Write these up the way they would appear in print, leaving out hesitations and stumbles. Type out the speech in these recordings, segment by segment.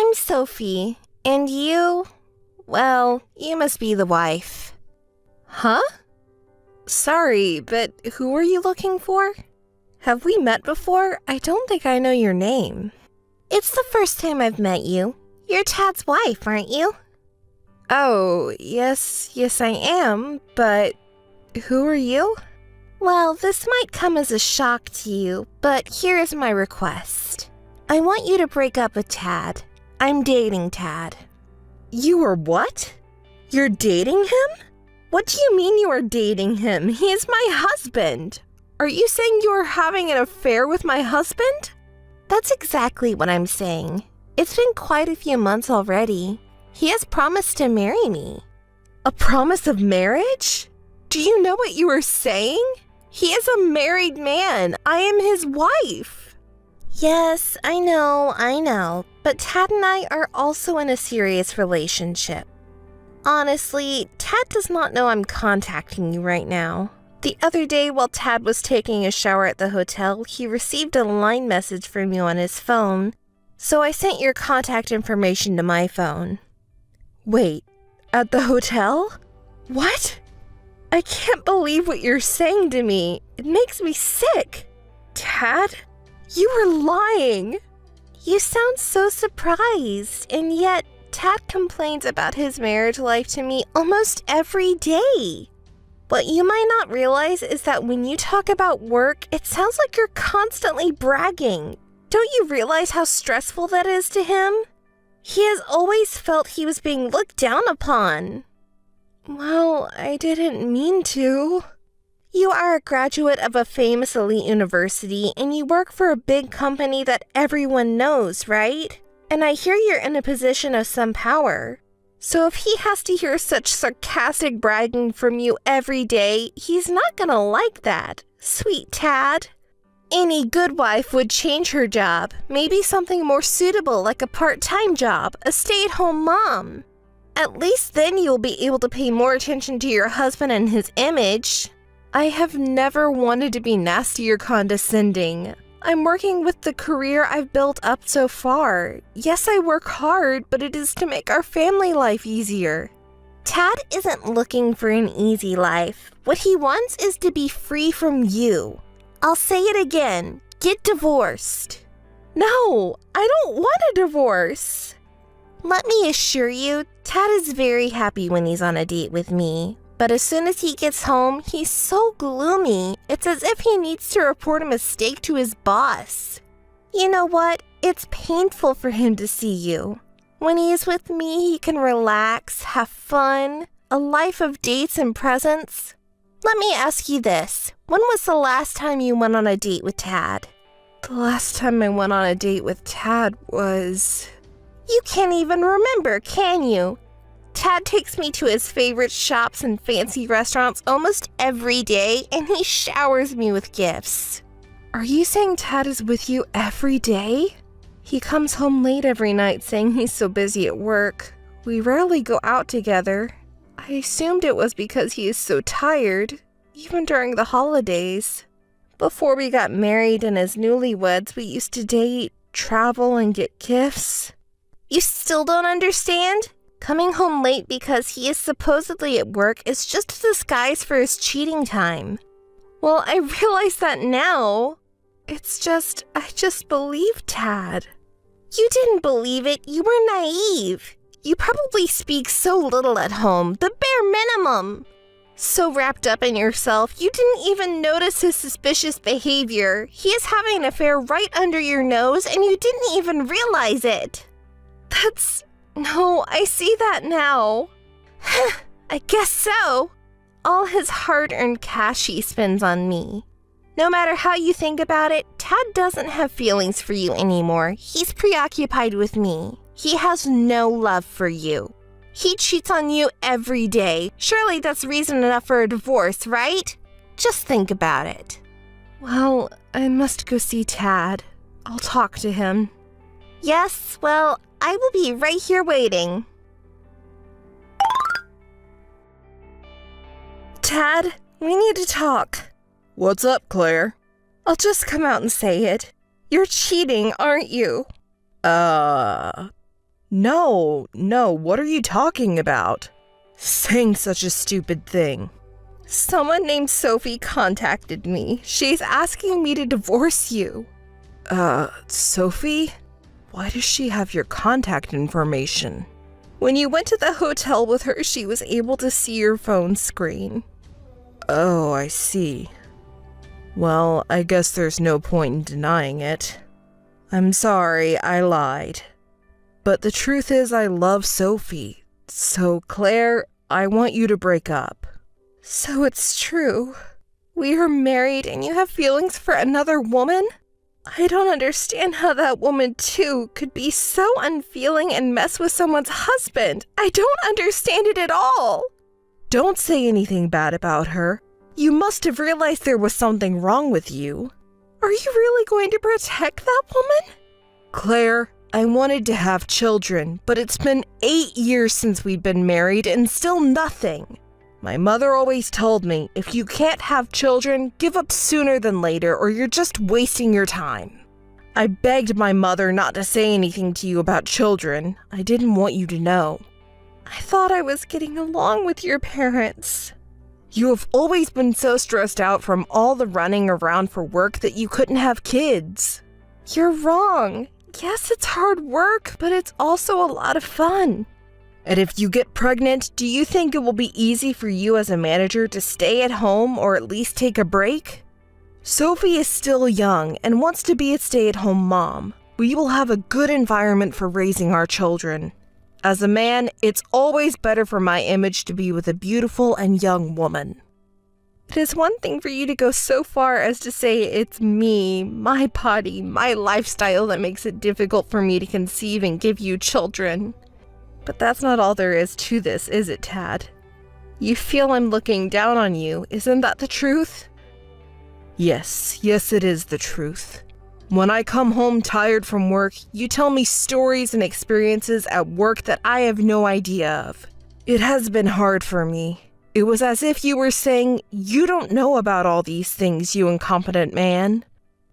I'm Sophie, and you? Well, you must be the wife. Huh? Sorry, but who are you looking for? Have we met before? I don't think I know your name. It's the first time I've met you. You're Tad's wife, aren't you? Oh, yes, I am, but who are you? Well, this might come as a shock to you, but here is my request. I want you to break up with Tad. I'm dating Tad. You are what? You're dating him? What do you mean you are dating him? He is my husband. Are you saying you are having an affair with my husband? That's exactly what I'm saying. It's been quite a few months already. He has promised to marry me. A promise of marriage? Do you know what you are saying? He is a married man. I am his wife. Yes, I know. But Tad and I are also in a serious relationship. Honestly, Tad does not know I'm contacting you right now. The other day, while Tad was taking a shower at the hotel, he received a line message from you on his phone, so I sent your contact information to my phone. Wait, at the hotel? What? I can't believe what you're saying to me. It makes me sick. Tad, you were lying. You sound so surprised, and yet Tad complains about his marriage life to me almost every day. What you might not realize is that when you talk about work, it sounds like you're constantly bragging. Don't you realize how stressful that is to him? He has always felt he was being looked down upon. Well, I didn't mean to. You are a graduate of a famous elite university, and you work for a big company that everyone knows, right? And I hear you're in a position of some power. So if he has to hear such sarcastic bragging from you every day, he's not gonna like that. Sweet Tad. Any good wife would change her job. Maybe something more suitable like a part-time job, a stay-at-home mom. At least then you'll be able to pay more attention to your husband and his image. I have never wanted to be nasty or condescending. I'm working with the career I've built up so far. Yes, I work hard, but it is to make our family life easier. Tad isn't looking for an easy life. What he wants is to be free from you. I'll say it again. Get divorced. No, I don't want a divorce. Let me assure you, Tad is very happy when he's on a date with me. But as soon as he gets home, he's so gloomy. It's as if he needs to report a mistake to his boss. You know what? It's painful for him to see you. When he is with me, he can relax, have fun, a life of dates and presents. Let me ask you this. When was the last time you went on a date with Tad? The last time I went on a date with Tad was... You can't even remember, can you? Tad takes me to his favorite shops and fancy restaurants almost every day, and he showers me with gifts. Are you saying Tad is with you every day? He comes home late every night saying he's so busy at work. We rarely go out together. I assumed it was because he is so tired, even during the holidays. Before we got married and as newlyweds, we used to date, travel, and get gifts. You still don't understand? Coming home late because he is supposedly at work is just a disguise for his cheating time. Well, I realize that now. I just believed Tad. You didn't believe it. You were naive. You probably speak so little at home, the bare minimum. So wrapped up in yourself, you didn't even notice his suspicious behavior. He is having an affair right under your nose, and you didn't even realize it. No, I see that now. I guess so. All his hard-earned cash he spends on me. No matter how you think about it, Tad doesn't have feelings for you anymore. He's preoccupied with me. He has no love for you. He cheats on you every day. Surely that's reason enough for a divorce, right? Just think about it. Well, I must go see Tad. I'll talk to him. Yes, well, I will be right here waiting. Tad, we need to talk. What's up, Claire? I'll just come out and say it. You're cheating, aren't you? No, what are you talking about? Saying such a stupid thing. Someone named Sophie contacted me. She's asking me to divorce you. Sophie? Why does she have your contact information? When you went to the hotel with her, she was able to see your phone screen. Oh, I see. Well, I guess there's no point in denying it. I'm sorry, I lied. But the truth is I love Sophie. So, Claire, I want you to break up. So it's true. We are married and you have feelings for another woman? I don't understand how that woman, too, could be so unfeeling and mess with someone's husband. I don't understand it at all. Don't say anything bad about her. You must have realized there was something wrong with you. Are you really going to protect that woman? Claire, I wanted to have children, but it's been 8 years since we've been married and still nothing. My mother always told me, if you can't have children, give up sooner than later or you're just wasting your time. I begged my mother not to say anything to you about children. I didn't want you to know. I thought I was getting along with your parents. You have always been so stressed out from all the running around for work that you couldn't have kids. You're wrong. Yes, it's hard work, but it's also a lot of fun. And if you get pregnant, do you think it will be easy for you as a manager to stay at home or at least take a break? Sophie is still young and wants to be a stay-at-home mom. We will have a good environment for raising our children. As a man, it's always better for my image to be with a beautiful and young woman. It is one thing for you to go so far as to say it's me, my body, my lifestyle that makes it difficult for me to conceive and give you children. But that's not all there is to this, is it, Tad? You feel I'm looking down on you, isn't that the truth? Yes, it is the truth. When I come home tired from work, you tell me stories and experiences at work that I have no idea of. It has been hard for me. It was as if you were saying, you don't know about all these things, you incompetent man.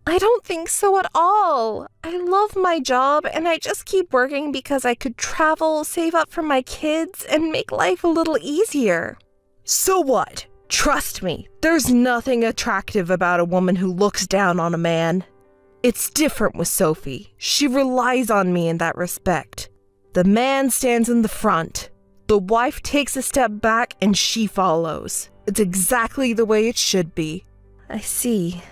I don't think so at all. I love my job and I just keep working because I could travel, save up for my kids, and make life a little easier. So what? Trust me, there's nothing attractive about a woman who looks down on a man. It's different with Sophie. She relies on me in that respect. The man stands in the front. The wife takes a step back and she follows. It's exactly the way it should be. I see.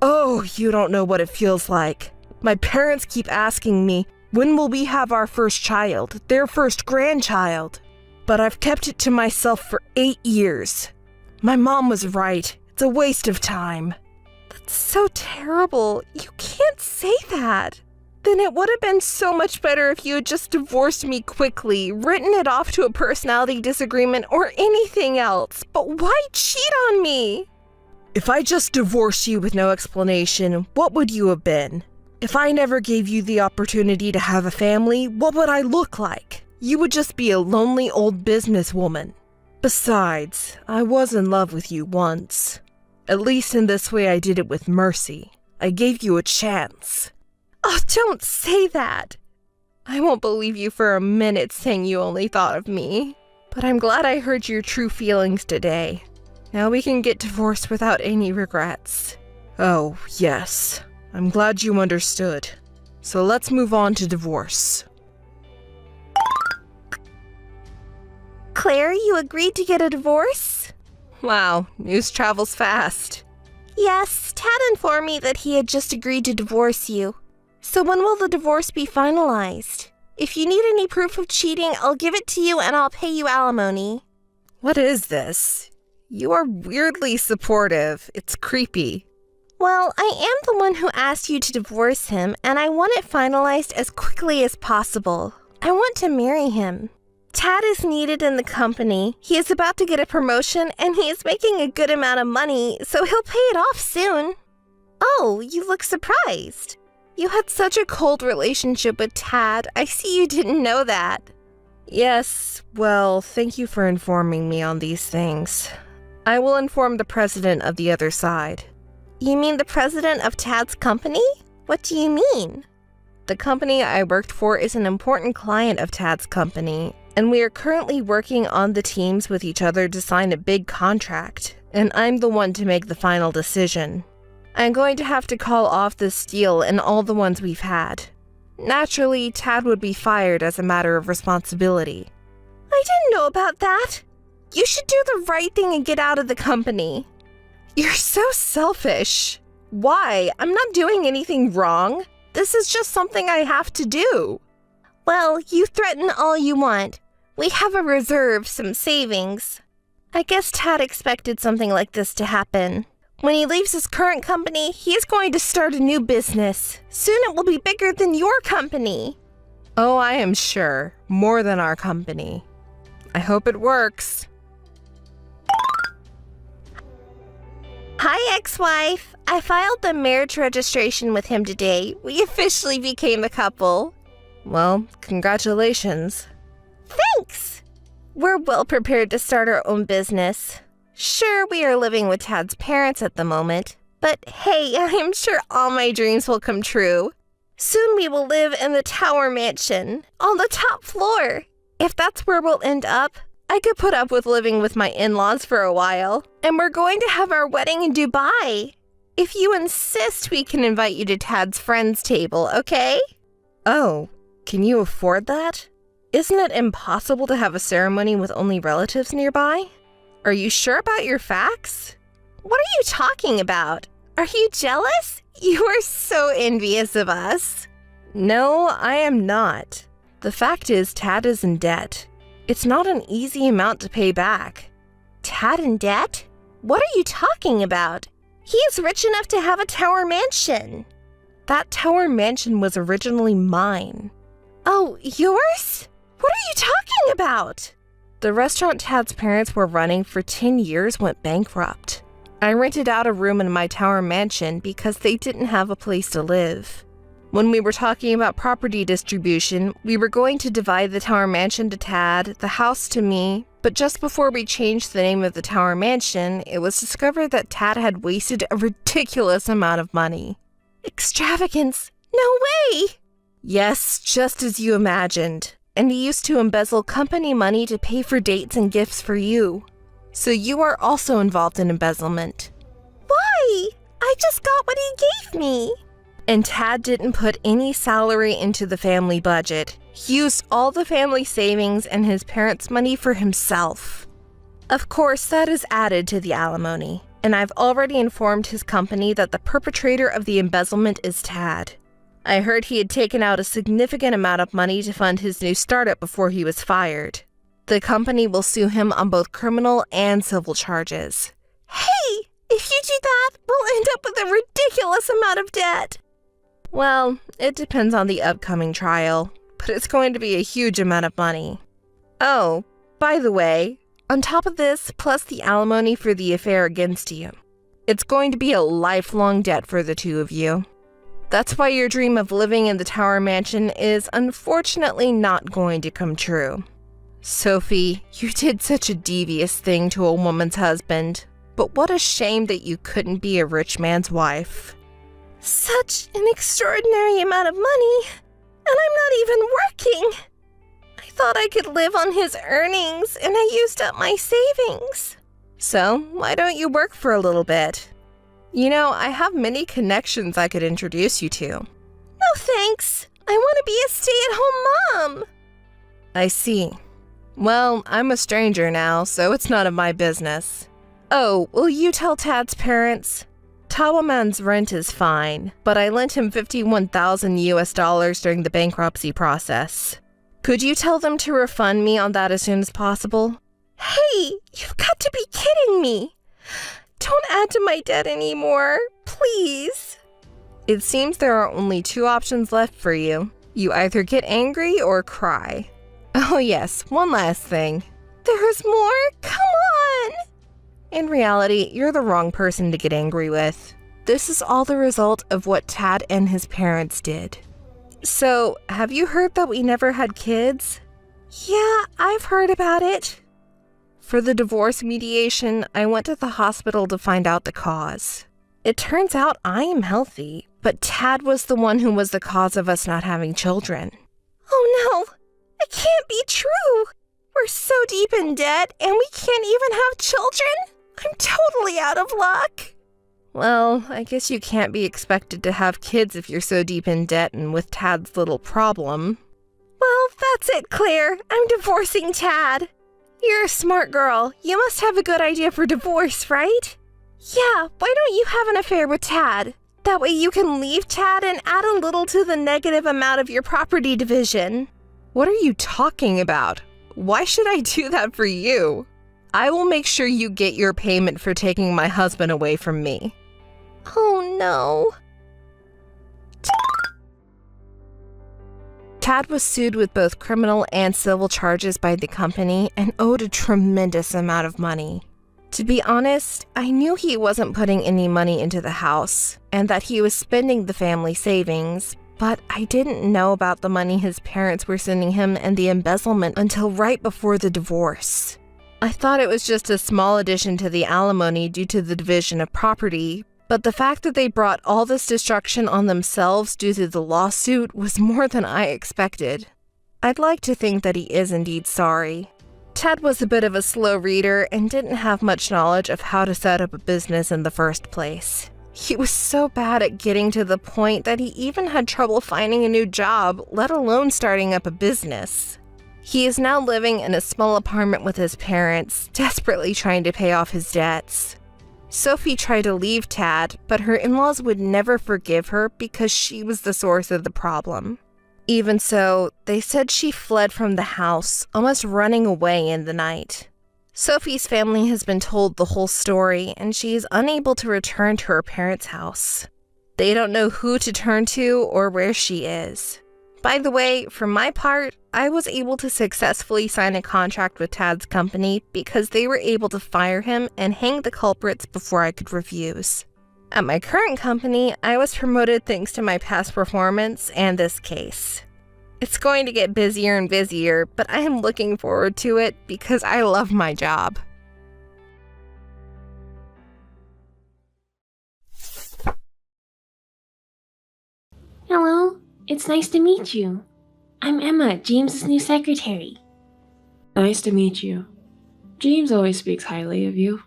Oh, you don't know what it feels like. My parents keep asking me, when will we have our first child, their first grandchild? But I've kept it to myself for 8 years. My mom was right. It's a waste of time. That's so terrible. You can't say that. Then it would have been so much better if you had just divorced me quickly, written it off to a personality disagreement or anything else. But why cheat on me? If I just divorced you with no explanation, what would you have been? If I never gave you the opportunity to have a family, what would I look like? You would just be a lonely old businesswoman. Besides, I was in love with you once. At least in this way I did it with mercy. I gave you a chance. Oh, don't say that. I won't believe you for a minute saying you only thought of me. But I'm glad I heard your true feelings today. Now we can get divorced without any regrets. Oh, yes. I'm glad you understood. So let's move on to divorce. Claire, you agreed to get a divorce? Wow, news travels fast. Yes, Tad informed me that he had just agreed to divorce you. So when will the divorce be finalized? If you need any proof of cheating, I'll give it to you and I'll pay you alimony. What is this? You are weirdly supportive. It's creepy. Well, I am the one who asked you to divorce him, and I want it finalized as quickly as possible. I want to marry him. Tad is needed in the company. He is about to get a promotion, and he is making a good amount of money, so he'll pay it off soon. Oh, you look surprised. You had such a cold relationship with Tad. I see you didn't know that. Yes, well, thank you for informing me on these things. I will inform the president of the other side. You mean the president of Tad's company? What do you mean? The company I worked for is an important client of Tad's company, and we are currently working on the teams with each other to sign a big contract, and I'm the one to make the final decision. I'm going to have to call off this deal and all the ones we've had. Naturally, Tad would be fired as a matter of responsibility. I didn't know about that. You should do the right thing and get out of the company. You're so selfish. Why? I'm not doing anything wrong. This is just something I have to do. Well, you threaten all you want. We have a reserve, some savings. I guess Tad expected something like this to happen. When he leaves his current company, he is going to start a new business. Soon it will be bigger than your company. Oh, I am sure. More than our company. I hope it works. Hi, ex-wife. I filed the marriage registration with him today. We officially became a couple. Well, congratulations. Thanks. We're well prepared to start our own business. Sure, we are living with Tad's parents at the moment, but hey, I am sure all my dreams will come true. Soon we will live in the Tower Mansion, on the top floor. If that's where we'll end up, I could put up with living with my in-laws for a while, and we're going to have our wedding in Dubai. If you insist, we can invite you to Tad's friends' table, okay? Oh, can you afford that? Isn't it impossible to have a ceremony with only relatives nearby? Are you sure about your facts? What are you talking about? Are you jealous? You are so envious of us. No, I am not. The fact is, Tad is in debt. It's not an easy amount to pay back. Tad in debt? What are you talking about? He is rich enough to have a Tower Mansion. That Tower Mansion was originally mine. Oh, yours? What are you talking about? The restaurant Tad's parents were running for 10 years went bankrupt. I rented out a room in my Tower Mansion because they didn't have a place to live. When we were talking about property distribution, we were going to divide the Tower Mansion to Tad, the house to me, but just before we changed the name of the Tower Mansion, it was discovered that Tad had wasted a ridiculous amount of money. Extravagance? No way! Yes, just as you imagined. And he used to embezzle company money to pay for dates and gifts for you. So you are also involved in embezzlement. Why? I just got what he gave me. And Tad didn't put any salary into the family budget. He used all the family savings and his parents' money for himself. Of course, that is added to the alimony. And I've already informed his company that the perpetrator of the embezzlement is Tad. I heard he had taken out a significant amount of money to fund his new startup before he was fired. The company will sue him on both criminal and civil charges. Hey, if you do that, we'll end up with a ridiculous amount of debt. Well, it depends on the upcoming trial, but it's going to be a huge amount of money. Oh, by the way, on top of this, plus the alimony for the affair against you, it's going to be a lifelong debt for the two of you. That's why your dream of living in the Tower Mansion is unfortunately not going to come true. Sophie, you did such a devious thing to a woman's husband, but what a shame that you couldn't be a rich man's wife. Such an extraordinary amount of money, and I'm not even working. I thought I could live on his earnings, and I used up my savings. So, why don't you work for a little bit? You know, I have many connections I could introduce you to. No thanks. I want to be a stay-at-home mom. I see. Well, I'm a stranger now, so it's none of my business. Oh, will you tell Tad's parents? Tawaman's rent is fine, but I lent him $51,000 during the bankruptcy process. Could you tell them to refund me on that as soon as possible? Hey, you've got to be kidding me. Don't add to my debt anymore, please. It seems there are only two options left for you. You either get angry or cry. Oh yes, one last thing. There's more? Come on! In reality, you're the wrong person to get angry with. This is all the result of what Tad and his parents did. So, have you heard that we never had kids? Yeah, I've heard about it. For the divorce mediation, I went to the hospital to find out the cause. It turns out I am healthy, But Tad was the one who was the cause of us not having children. Oh no, it can't be true. We're so deep in debt and we can't even have children? I'm totally out of luck. Well, I guess you can't be expected to have kids if you're so deep in debt and with Tad's little problem. Well, that's it, Claire. I'm divorcing Tad. You're a smart girl. You must have a good idea for divorce, right? Yeah, why don't you have an affair with Tad? That way you can leave Tad and add a little to the negative amount of your property division. What are you talking about? Why should I do that for you? I will make sure you get your payment for taking my husband away from me. Oh no. Tad was sued with both criminal and civil charges by the company and owed a tremendous amount of money. To be honest, I knew he wasn't putting any money into the house and that he was spending the family savings, but I didn't know about the money his parents were sending him and the embezzlement until right before the divorce. I thought it was just a small addition to the alimony due to the division of property, but the fact that they brought all this destruction on themselves due to the lawsuit was more than I expected. I'd like to think that he is indeed sorry. Tad was a bit of a slow reader and didn't have much knowledge of how to set up a business in the first place. He was so bad at getting to the point that he even had trouble finding a new job, let alone starting up a business. He is now living in a small apartment with his parents, desperately trying to pay off his debts. Sophie tried to leave Tad, but her in-laws would never forgive her because she was the source of the problem. Even so, they said she fled from the house, almost running away in the night. Sophie's family has been told the whole story, and she is unable to return to her parents' house. They don't know who to turn to or where she is. By the way, for my part, I was able to successfully sign a contract with Tad's company because they were able to fire him and hang the culprits before I could refuse. At my current company, I was promoted thanks to my past performance and this case. It's going to get busier and busier, but I am looking forward to it because I love my job. Hello, it's nice to meet you. I'm Emma, James's new secretary. Nice to meet you. James always speaks highly of you.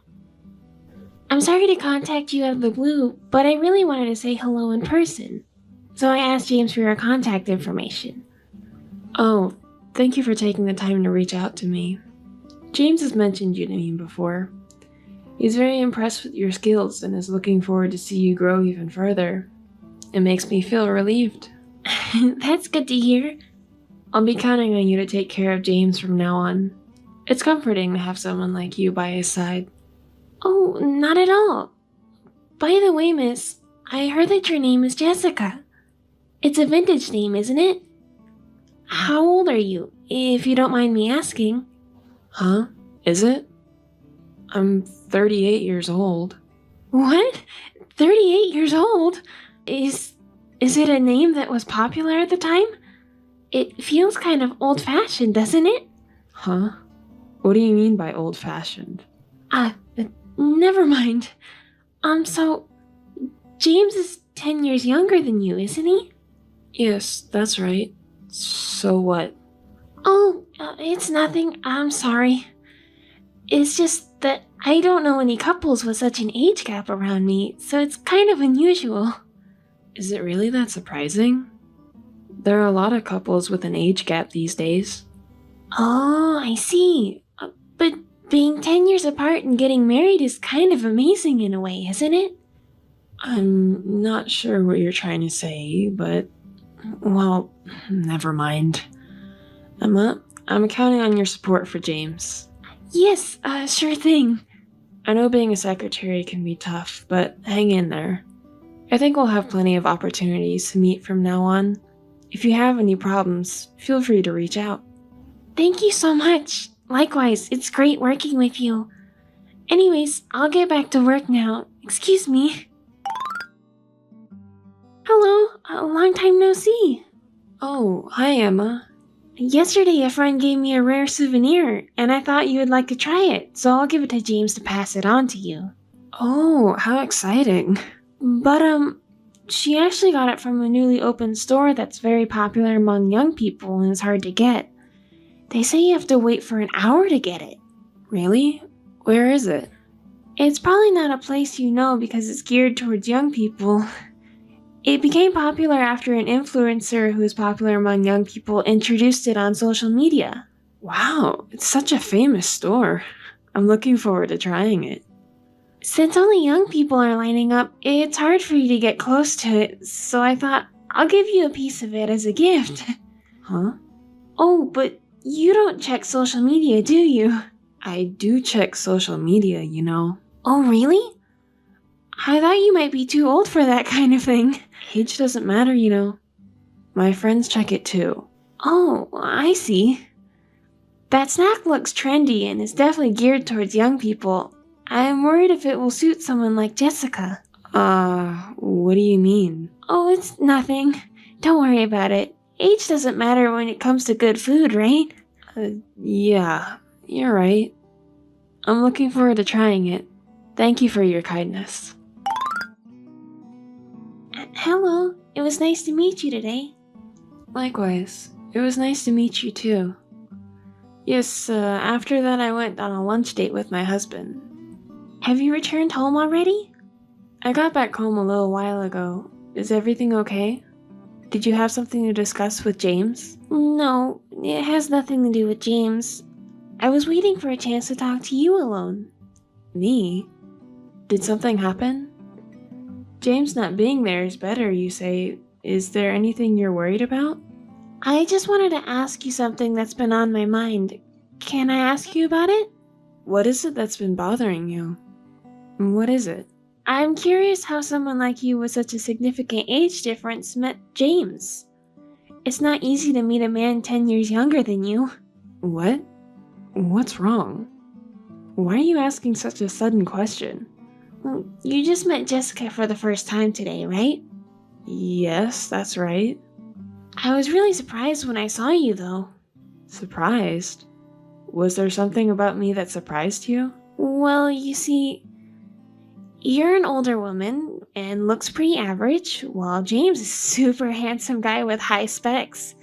I'm sorry to contact you out of the blue, but I really wanted to say hello in person. So I asked James for your contact information. Oh, thank you for taking the time to reach out to me. James has mentioned you to me before. He's very impressed with your skills and is looking forward to see you grow even further. It makes me feel relieved. That's good to hear. I'll be counting on you to take care of James from now on. It's comforting to have someone like you by his side. Oh, not at all. By the way, miss, I heard that your name is Jessica. It's a vintage name, isn't it? How old are you, if you don't mind me asking? Huh? Is it? I'm 38 years old. What? 38 years old? Is it a name that was popular at the time? It feels kind of old-fashioned, doesn't it? Huh? What do you mean by old-fashioned? Never mind. So, James is 10 years younger than you, isn't he? Yes, that's right. So what? Oh, it's nothing. I'm sorry. It's just that I don't know any couples with such an age gap around me, so it's kind of unusual. Is it really that surprising? There are a lot of couples with an age gap these days. Oh, I see. But being 10 years apart and getting married is kind of amazing in a way, isn't it? I'm not sure what you're trying to say, but... well, never mind. Emma, I'm counting on your support for James. Yes, sure thing. I know being a secretary can be tough, but hang in there. I think we'll have plenty of opportunities to meet from now on. If you have any problems, feel free to reach out. Thank you so much. Likewise, it's great working with you. Anyways, I'll get back to work now. Excuse me. Hello, a long time no see. Oh, hi Emma. Yesterday a friend gave me a rare souvenir, and I thought you would like to try it, so I'll give it to James to pass it on to you. Oh, how exciting. But, She actually got it from a newly opened store that's very popular among young people and is hard to get. They say you have to wait for an hour to get it. Really? Where is it? It's probably not a place you know because it's geared towards young people. It became popular after an influencer who is popular among young people introduced it on social media. Wow, it's such a famous store. I'm looking forward to trying it. Since only young people are lining up, it's hard for you to get close to it, so I thought I'll give you a piece of it as a gift. Huh? Oh, but you don't check social media, do you? I do check social media, you know. Oh, really? I thought you might be too old for that kind of thing. Age doesn't matter, you know. My friends check it too. Oh, I see. That snack looks trendy and is definitely geared towards young people. I'm worried if it will suit someone like Jessica. What do you mean? Oh, it's nothing. Don't worry about it. Age doesn't matter when it comes to good food, right? Yeah, you're right. I'm looking forward to trying it. Thank you for your kindness. Hello, it was nice to meet you today. Likewise. It was nice to meet you too. Yes, after that I went on a lunch date with my husband. Have you returned home already? I got back home a little while ago. Is everything okay? Did you have something to discuss with James? No, it has nothing to do with James. I was waiting for a chance to talk to you alone. Me? Did something happen? James not being there is better, you say. Is there anything you're worried about? I just wanted to ask you something that's been on my mind. Can I ask you about it? What is it that's been bothering you? What is it? I'm curious how someone like you with such a significant age difference met James. It's not easy to meet a man 10 years younger than you. What? What's wrong? Why are you asking such a sudden question? You just met Jessica for the first time today, right? Yes, that's right. I was really surprised when I saw you, though. Surprised? Was there something about me that surprised you? Well, you see, you're an older woman and looks pretty average, while James is a super handsome guy with high specs.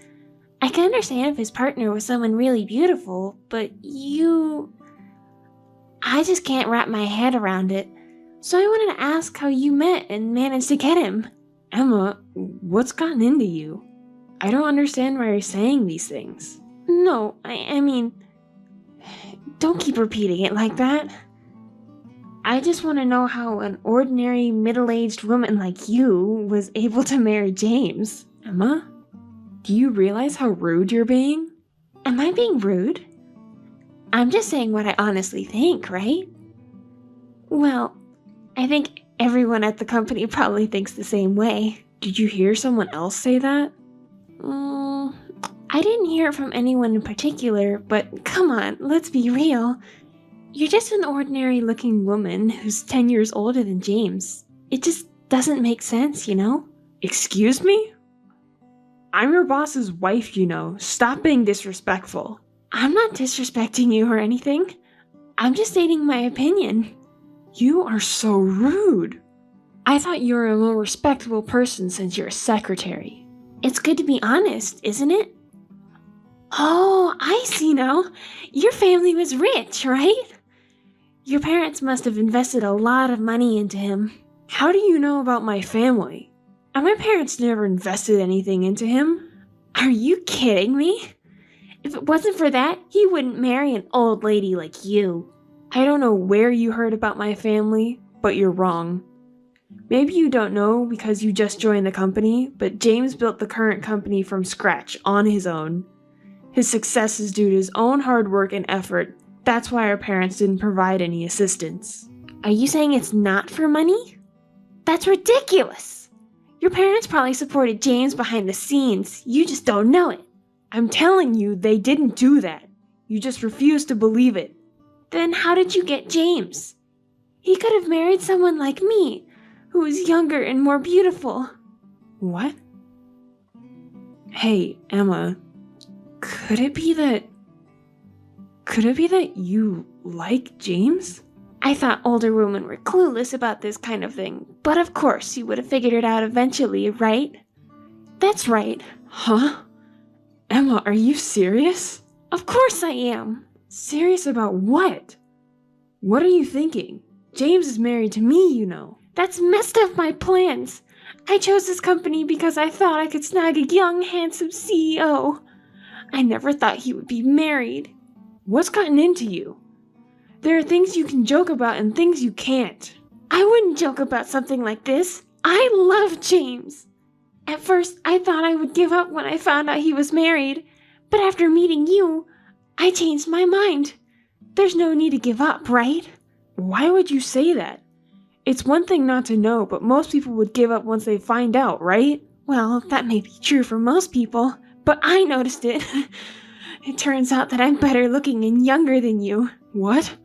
I can understand if his partner was someone really beautiful, but I just can't wrap my head around it. So I wanted to ask how you met and managed to get him. Emma, what's gotten into you? I don't understand why you're saying these things. No, I mean, don't keep repeating it like that. I just want to know how an ordinary middle-aged woman like you was able to marry James. Emma, do you realize how rude you're being? Am I being rude? I'm just saying what I honestly think, right? Well, I think everyone at the company probably thinks the same way. Did you hear someone else say that? I didn't hear it from anyone in particular, but come on, let's be real. You're just an ordinary-looking woman who's 10 years older than James. It just doesn't make sense, you know? Excuse me? I'm your boss's wife, you know. Stop being disrespectful. I'm not disrespecting you or anything. I'm just stating my opinion. You are so rude. I thought you were a more respectable person since you're a secretary. It's good to be honest, isn't it? Oh, I see now. Your family was rich, right? Your parents must have invested a lot of money into him. How do you know about my family? And my parents never invested anything into him. Are you kidding me? If it wasn't for that, he wouldn't marry an old lady like you. I don't know where you heard about my family, but you're wrong. Maybe you don't know because you just joined the company, but James built the current company from scratch on his own. His success is due to his own hard work and effort. That's why our parents didn't provide any assistance. Are you saying it's not for money? That's ridiculous! Your parents probably supported James behind the scenes. You just don't know it. I'm telling you, they didn't do that. You just refuse to believe it. Then how did you get James? He could have married someone like me, who is younger and more beautiful. What? Hey, Emma, could it be that you like James? I thought older women were clueless about this kind of thing, but of course you would have figured it out eventually, right? That's right. Huh? Emma, are you serious? Of course I am. Serious about what? What are you thinking? James is married to me, you know. That's messed up my plans. I chose this company because I thought I could snag a young, handsome CEO. I never thought he would be married. What's gotten into you? There are things you can joke about and things you can't. I wouldn't joke about something like this. I love James. At first, I thought I would give up when I found out he was married, but after meeting you, I changed my mind. There's no need to give up, right? Why would you say that? It's one thing not to know, but most people would give up once they find out, right? Well, that may be true for most people, but I noticed it. It turns out that I'm better looking and younger than you. What?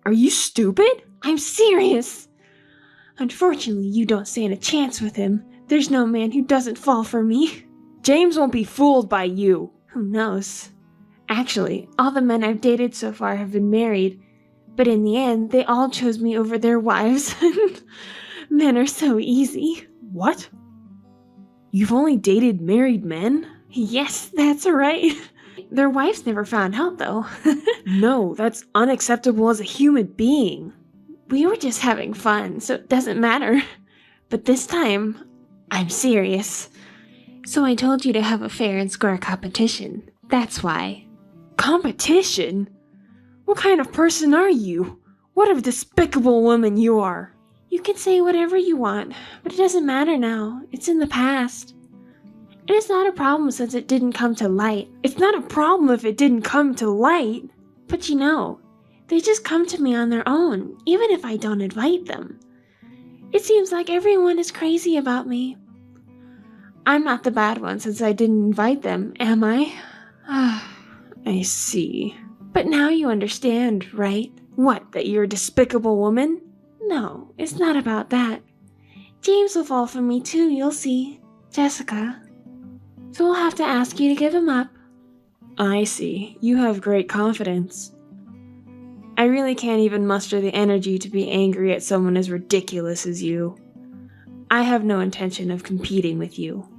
Are you stupid? I'm serious. Unfortunately, you don't stand a chance with him. There's no man who doesn't fall for me. James won't be fooled by you. Who knows? Actually, all the men I've dated so far have been married, but in the end, they all chose me over their wives. Men are so easy. What? You've only dated married men? Yes, that's right. Their wives never found out, though. No, that's unacceptable as a human being. We were just having fun, so it doesn't matter. But this time, I'm serious. So I told you to have a fair and square competition. That's why. Competition? What kind of person are you? What a despicable woman you are. You can say whatever you want, but it doesn't matter now. It's in the past. It is not a problem since it didn't come to light. It's not a problem if it didn't come to light. But you know, they just come to me on their own, even if I don't invite them. It seems like everyone is crazy about me. I'm not the bad one since I didn't invite them, am I? I see. But now you understand, right? What, that you're a despicable woman? No, it's not about that. James will fall for me too, you'll see. Jessica. So we'll have to ask you to give him up. I see. You have great confidence. I really can't even muster the energy to be angry at someone as ridiculous as you. I have no intention of competing with you.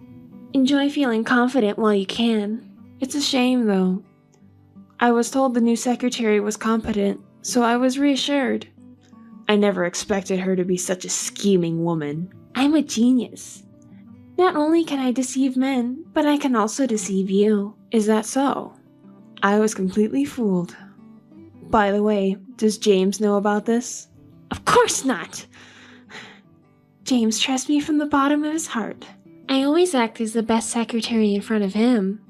Enjoy feeling confident while you can. It's a shame, though. I was told the new secretary was competent, so I was reassured. I never expected her to be such a scheming woman. I'm a genius. Not only can I deceive men, but I can also deceive you. Is that so? I was completely fooled. By the way, does James know about this? Of course not! James trusts me from the bottom of his heart. I always act as the best secretary in front of him.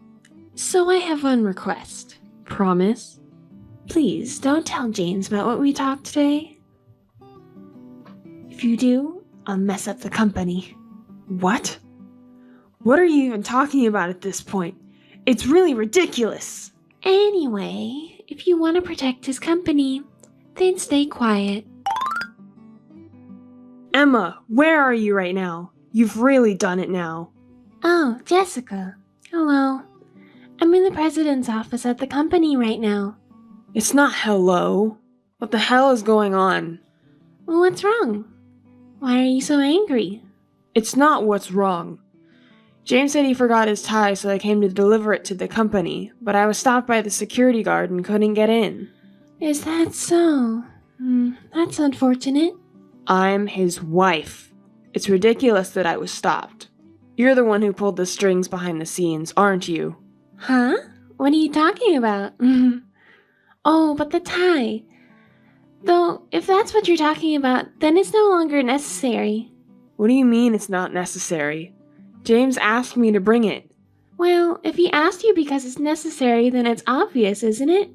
So I have one request. Promise? Please, don't tell James about what we talked today. If you do, I'll mess up the company. What? What are you even talking about at this point? It's really ridiculous. Anyway, if you want to protect his company, then stay quiet. Emma, where are you right now? You've really done it now. Oh, Jessica. Hello. I'm in the president's office at the company right now. It's not hello. What the hell is going on? Well, what's wrong? Why are you so angry? It's not what's wrong. James said he forgot his tie, so I came to deliver it to the company, but I was stopped by the security guard and couldn't get in. Is that so? That's unfortunate. I'm his wife. It's ridiculous that I was stopped. You're the one who pulled the strings behind the scenes, aren't you? Huh? What are you talking about? Oh, but the tie. Though, if that's what you're talking about, then it's no longer necessary. What do you mean it's not necessary? James asked me to bring it. Well, if he asked you because it's necessary, then it's obvious, isn't it?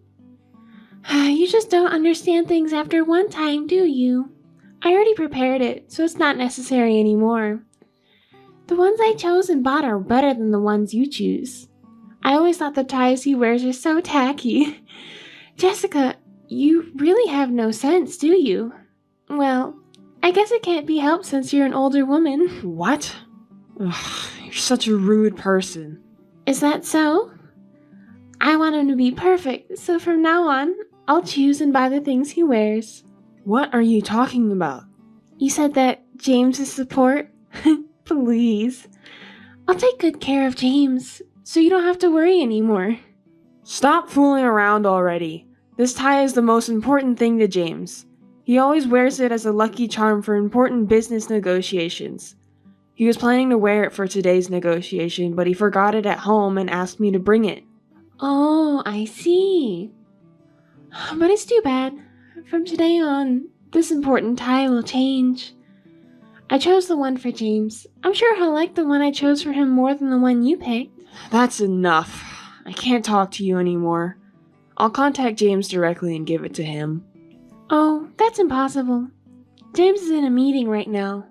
You just don't understand things after one time, do you? I already prepared it, so it's not necessary anymore. The ones I chose and bought are better than the ones you choose. I always thought the ties he wears are so tacky. Jessica, you really have no sense, do you? Well, I guess it can't be helped since you're an older woman. What? Ugh, you're such a rude person. Is that so? I want him to be perfect, so from now on, I'll choose and buy the things he wears. What are you talking about? You said that James is support? Please. I'll take good care of James, so you don't have to worry anymore. Stop fooling around already. This tie is the most important thing to James. He always wears it as a lucky charm for important business negotiations. He was planning to wear it for today's negotiation, but he forgot it at home and asked me to bring it. Oh, I see. But it's too bad. From today on, this important tie will change. I chose the one for James. I'm sure he'll like the one I chose for him more than the one you picked. That's enough. I can't talk to you anymore. I'll contact James directly and give it to him. Oh, that's impossible. James is in a meeting right now.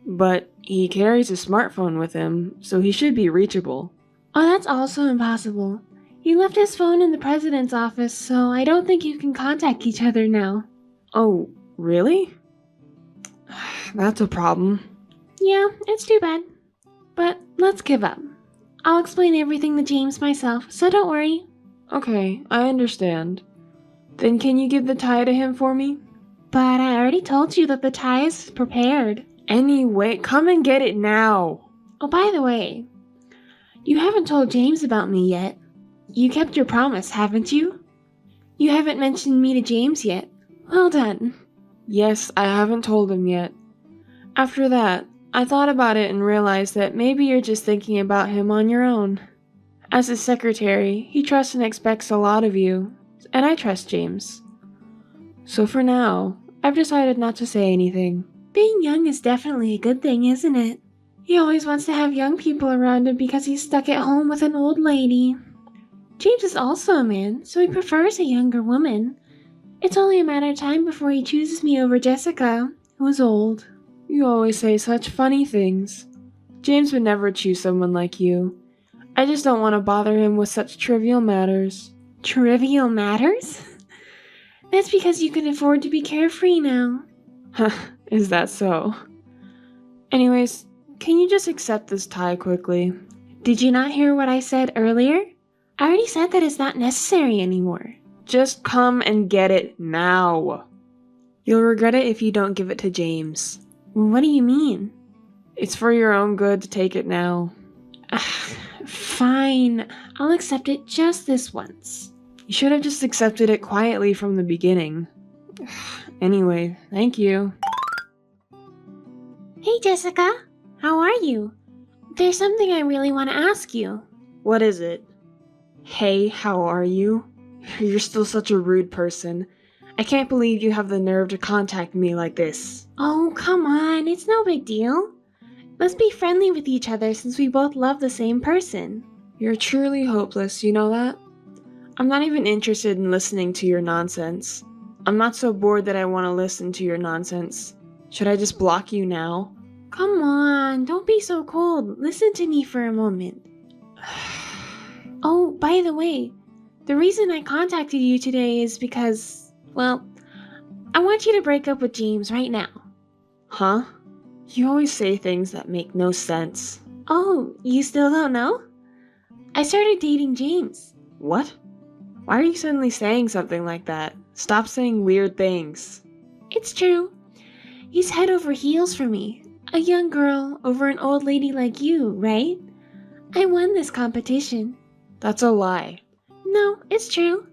But he carries a smartphone with him, so he should be reachable. Oh, that's also impossible. He left his phone in the president's office, so I don't think you can contact each other now. Oh, really? That's a problem. Yeah, it's too bad. But let's give up. I'll explain everything to James myself, so don't worry. Okay, I understand. Then can you give the tie to him for me? But I already told you that the tie is prepared. Anyway, come and get it now. Oh, by the way, you haven't told James about me yet. You kept your promise, haven't you? You haven't mentioned me to James yet. Well done. Yes, I haven't told him yet. After that, I thought about it and realized that maybe you're just thinking about him on your own. As his secretary, he trusts and expects a lot of you, and I trust James. So for now, I've decided not to say anything. Being young is definitely a good thing, isn't it? He always wants to have young people around him because he's stuck at home with an old lady. James is also a man, so he prefers a younger woman. It's only a matter of time before he chooses me over Jessica, who is old. You always say such funny things. James would never choose someone like you. I just don't want to bother him with such trivial matters. Trivial matters? That's because you can afford to be carefree now. Is that so? Anyways, can you just accept this tie quickly? Did you not hear what I said earlier? I already said that it's not necessary anymore. Just come and get it now. You'll regret it if you don't give it to James. What do you mean? It's for your own good to take it now. Fine. I'll accept it just this once. You should have just accepted it quietly from the beginning. Anyway, thank you. Hey, Jessica. How are you? There's something I really want to ask you. What is it? Hey, how are you? You're still such a rude person. I can't believe you have the nerve to contact me like this. Oh, come on. It's no big deal. Let's be friendly with each other since we both love the same person. You're truly hopeless, you know that? I'm not even interested in listening to your nonsense. I'm not so bored that I want to listen to your nonsense. Should I just block you now? Come on, don't be so cold. Listen to me for a moment. Oh, by the way, the reason I contacted you today is because, well, I want you to break up with James right now. Huh? You always say things that make no sense. Oh, you still don't know? I started dating James. What? Why are you suddenly saying something like that? Stop saying weird things. It's true. He's head over heels for me. A young girl over an old lady like you, right? I won this competition. That's a lie. No, it's true.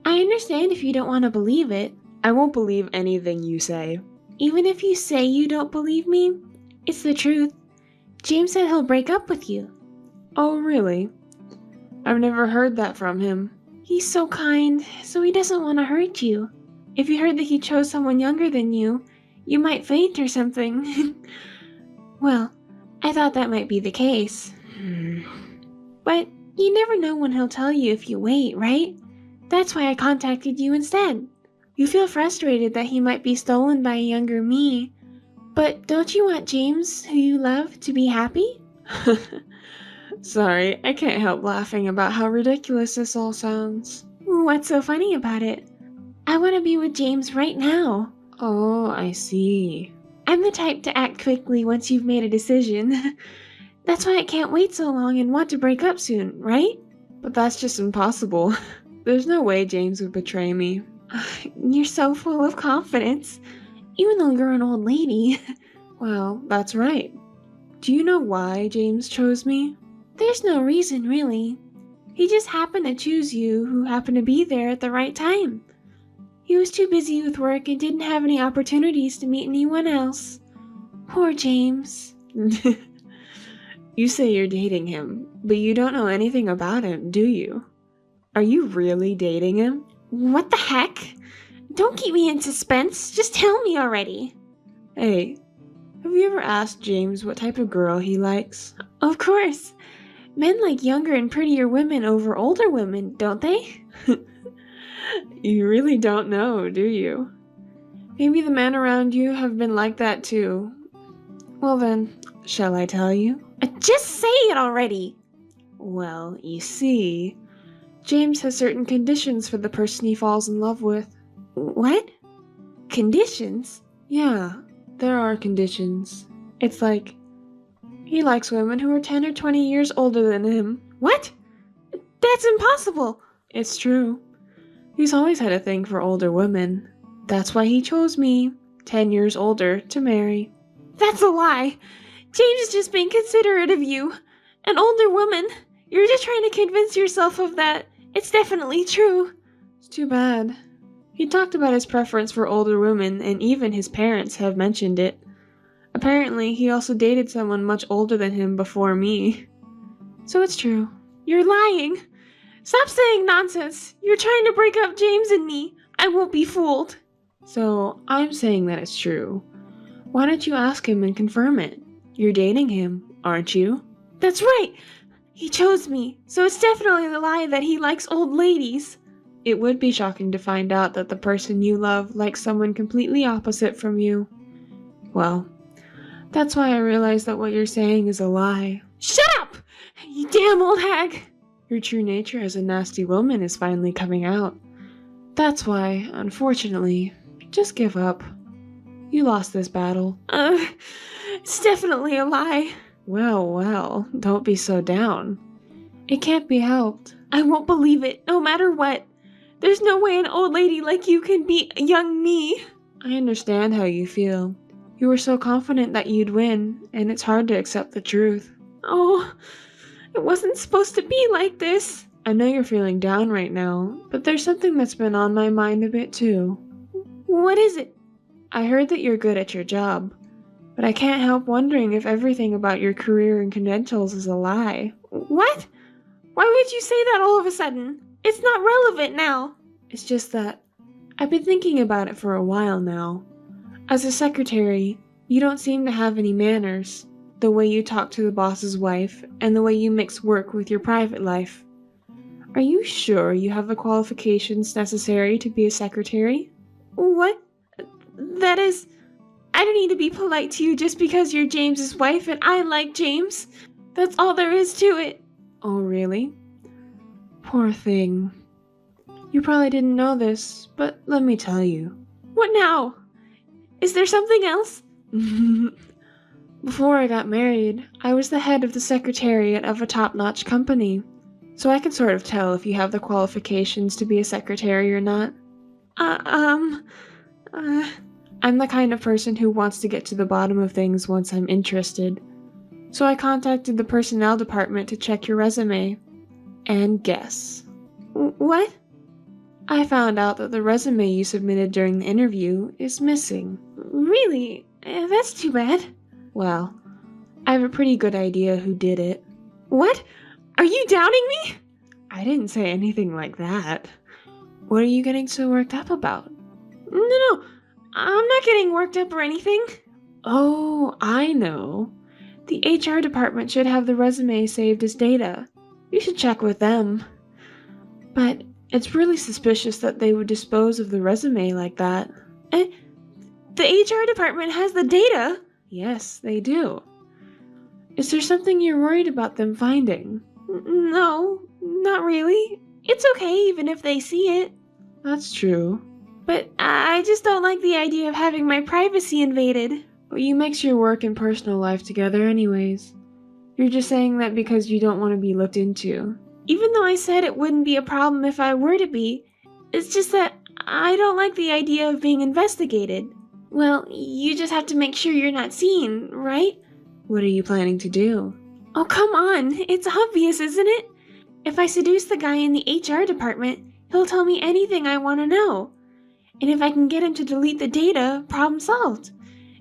I understand if you don't want to believe it. I won't believe anything you say. Even if you say you don't believe me, it's the truth. James said he'll break up with you. Oh, really? I've never heard that from him. He's so kind, so he doesn't want to hurt you. If you heard that he chose someone younger than you might faint or something. Well, I thought that might be the case. But you never know when he'll tell you if you wait, right? That's why I contacted you instead. You feel frustrated that he might be stolen by a younger me, but don't you want James, who you love, to be happy? Sorry, I can't help laughing about how ridiculous this all sounds. What's so funny about it? I want to be with James right now. Oh, I see. I'm the type to act quickly once you've made a decision. That's why I can't wait so long and want to break up soon, right? But that's just impossible. There's no way James would betray me. You're so full of confidence, even though you're an old lady. Well, that's right. Do you know why James chose me? There's no reason, really. He just happened to choose you, who happened to be there at the right time. He was too busy with work and didn't have any opportunities to meet anyone else. Poor James. You say you're dating him, but you don't know anything about him, do you? Are you really dating him? What the heck? Don't keep me in suspense. Just tell me already. Hey, have you ever asked James what type of girl he likes? Of course. Men like younger and prettier women over older women, don't they? You really don't know, do you? Maybe the men around you have been like that too. Well then, shall I tell you? Just say it already. Well, you see, James has certain conditions for the person he falls in love with. What? Conditions? Yeah, there are conditions. It's like, he likes women who are 10 or 20 years older than him. What? That's impossible. It's true. He's always had a thing for older women. That's why he chose me, 10 years older, to marry. That's a lie. James is just being considerate of you. An older woman. You're just trying to convince yourself of that. It's definitely true. It's too bad. He talked about his preference for older women, and even his parents have mentioned it. Apparently, he also dated someone much older than him before me. So it's true. You're lying. Stop saying nonsense. You're trying to break up James and me. I won't be fooled. So, I'm saying that it's true. Why don't you ask him and confirm it? You're dating him, aren't you? That's right. He chose me, so it's definitely the lie that he likes old ladies. It would be shocking to find out that the person you love likes someone completely opposite from you. Well, that's why I realize that what you're saying is a lie. Shut up! You damn old hag! Your true nature as a nasty woman is finally coming out. That's why, unfortunately, just give up. You lost this battle. It's definitely a lie. Well, don't be so down. It can't be helped. I won't believe it, no matter what. There's no way an old lady like you can beat young me. I understand how you feel. You were so confident that you'd win, and it's hard to accept the truth. Oh, it wasn't supposed to be like this. I know you're feeling down right now, but there's something that's been on my mind a bit too. What is it? I heard that you're good at your job, but I can't help wondering if everything about your career and credentials is a lie. What? Why would you say that all of a sudden? It's not relevant now. It's just that I've been thinking about it for a while now. As a secretary, you don't seem to have any manners. The way you talk to the boss's wife, and the way you mix work with your private life. Are you sure you have the qualifications necessary to be a secretary? What? That is, I don't need to be polite to you just because you're James's wife and I like James. That's all there is to it. Oh, really? Poor thing. You probably didn't know this, but let me tell you. What now? Is there something else? Before I got married, I was the head of the secretariat of a top-notch company, so I can sort of tell if you have the qualifications to be a secretary or not. I'm the kind of person who wants to get to the bottom of things once I'm interested. So I contacted the personnel department to check your resume. And guess. What? I found out that the resume you submitted during the interview is missing. Really? That's too bad. Well, I have a pretty good idea who did it. What? Are you doubting me? I didn't say anything like that. What are you getting so worked up about? No, I'm not getting worked up or anything. Oh, I know. The HR department should have the resume saved as data. You should check with them. But it's really suspicious that they would dispose of the resume like that. The HR department has the data? Yes, they do. Is there something you're worried about them finding? No, not really. It's okay even if they see it. That's true. But I just don't like the idea of having my privacy invaded. But you mix your work and personal life together anyways. You're just saying that because you don't want to be looked into. Even though I said it wouldn't be a problem if I were to be, it's just that I don't like the idea of being investigated. Well, you just have to make sure you're not seen, right? What are you planning to do? Oh, come on. It's obvious, isn't it? If I seduce the guy in the HR department, he'll tell me anything I want to know. And if I can get him to delete the data, problem solved.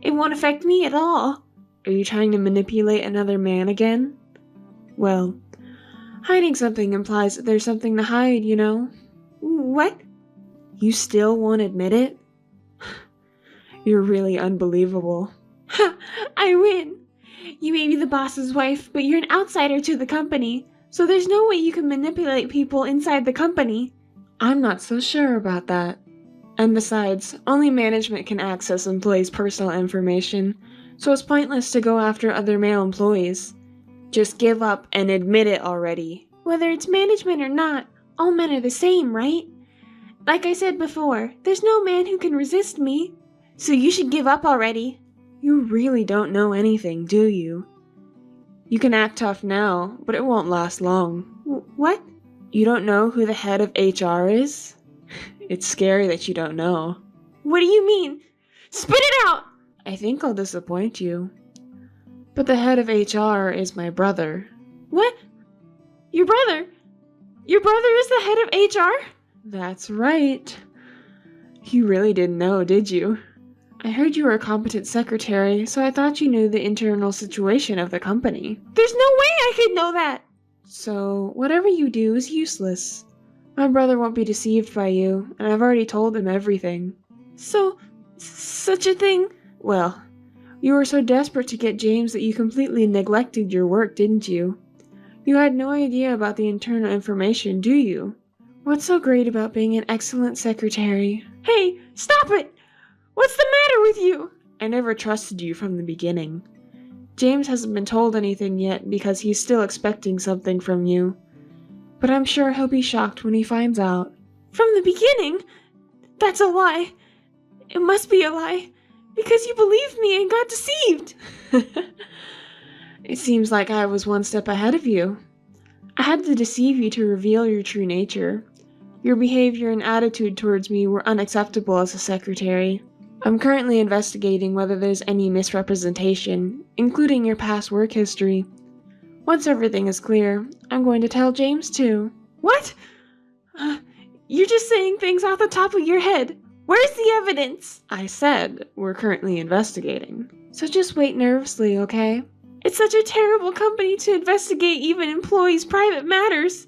It won't affect me at all. Are you trying to manipulate another man again? Well, hiding something implies that there's something to hide, you know? What? You still won't admit it? You're really unbelievable. Ha! I win! You may be the boss's wife, but you're an outsider to the company, so there's no way you can manipulate people inside the company. I'm not so sure about that. And besides, only management can access employees' personal information, so it's pointless to go after other male employees. Just give up and admit it already. Whether it's management or not, all men are the same, right? Like I said before, there's no man who can resist me, so you should give up already. You really don't know anything, do you? You can act tough now, but it won't last long. What? You don't know who the head of HR is? It's scary that you don't know. What do you mean? Spit it out! I think I'll disappoint you. But the head of HR is my brother. What? Your brother? Your brother is the head of HR? That's right. You really didn't know, did you? I heard you were a competent secretary, so I thought you knew the internal situation of the company. There's no way I could know that! So, whatever you do is useless. My brother won't be deceived by you, and I've already told him everything. So, such a thing? Well, you were so desperate to get James that you completely neglected your work, didn't you? You had no idea about the internal information, do you? What's so great about being an excellent secretary? Hey, stop it! What's the matter with you? I never trusted you from the beginning. James hasn't been told anything yet because he's still expecting something from you. But I'm sure he'll be shocked when he finds out. From the beginning? That's a lie. It must be a lie. Because you believed me and got deceived. It seems like I was one step ahead of you. I had to deceive you to reveal your true nature. Your behavior and attitude towards me were unacceptable as a secretary. I'm currently investigating whether there's any misrepresentation, including your past work history. Once everything is clear, I'm going to tell James too. What? You're just saying things off the top of your head. Where's the evidence? I said we're currently investigating. So just wait nervously, okay? It's such a terrible company to investigate even employees' private matters.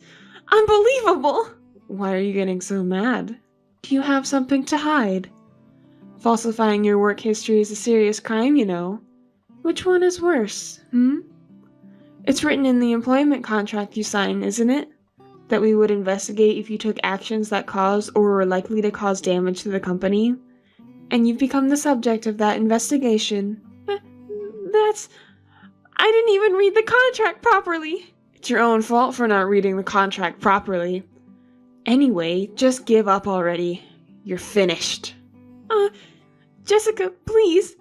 Unbelievable. Why are you getting so mad? Do you have something to hide? Falsifying your work history is a serious crime, you know. Which one is worse, It's written in the employment contract you signed, isn't it? That we would investigate if you took actions that caused or were likely to cause damage to the company. And you've become the subject of that investigation. I didn't even read the contract properly. It's your own fault for not reading the contract properly. Anyway, just give up already. You're finished. Jessica, please.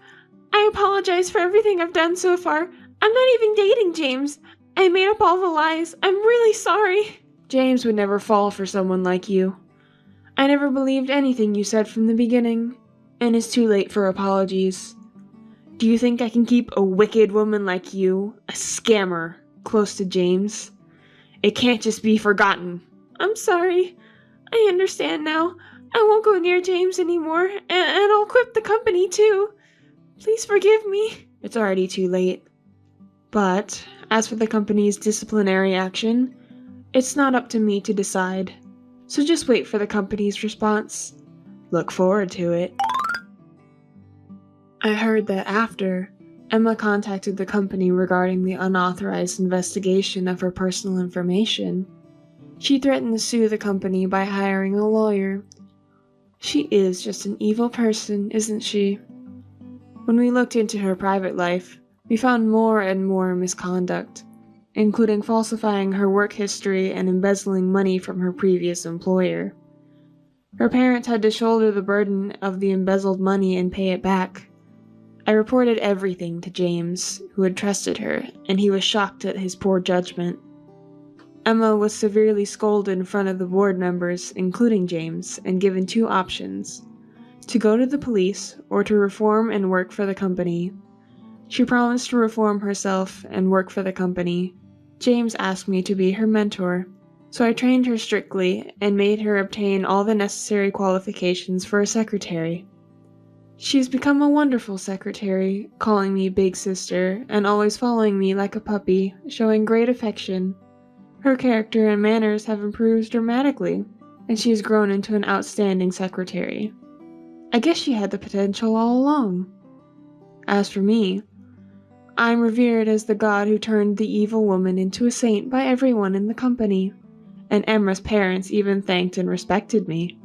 I apologize for everything I've done so far. I'm not even dating James. I made up all the lies. I'm really sorry. James would never fall for someone like you. I never believed anything you said from the beginning, and it's too late for apologies. Do you think I can keep a wicked woman like you, a scammer, close to James? It can't just be forgotten. I'm sorry. I understand now. I won't go near James anymore, and I'll quit the company too. Please forgive me. It's already too late. But, as for the company's disciplinary action, it's not up to me to decide. So just wait for the company's response. Look forward to it. I heard that after, Emma contacted the company regarding the unauthorized investigation of her personal information. She threatened to sue the company by hiring a lawyer. She is just an evil person, isn't she? When we looked into her private life, we found more and more misconduct, including falsifying her work history and embezzling money from her previous employer. Her parents had to shoulder the burden of the embezzled money and pay it back. I reported everything to James, who had trusted her, and he was shocked at his poor judgment. Emma was severely scolded in front of the board members, including James, and given 2 options: to go to the police or to reform and work for the company. She promised to reform herself and work for the company. James asked me to be her mentor, so I trained her strictly and made her obtain all the necessary qualifications for a secretary. She's become a wonderful secretary, calling me big sister and always following me like a puppy, showing great affection. Her character and manners have improved dramatically, and she has grown into an outstanding secretary. I guess she had the potential all along. As for me, I'm revered as the god who turned the evil woman into a saint by everyone in the company, and Emma's parents even thanked and respected me.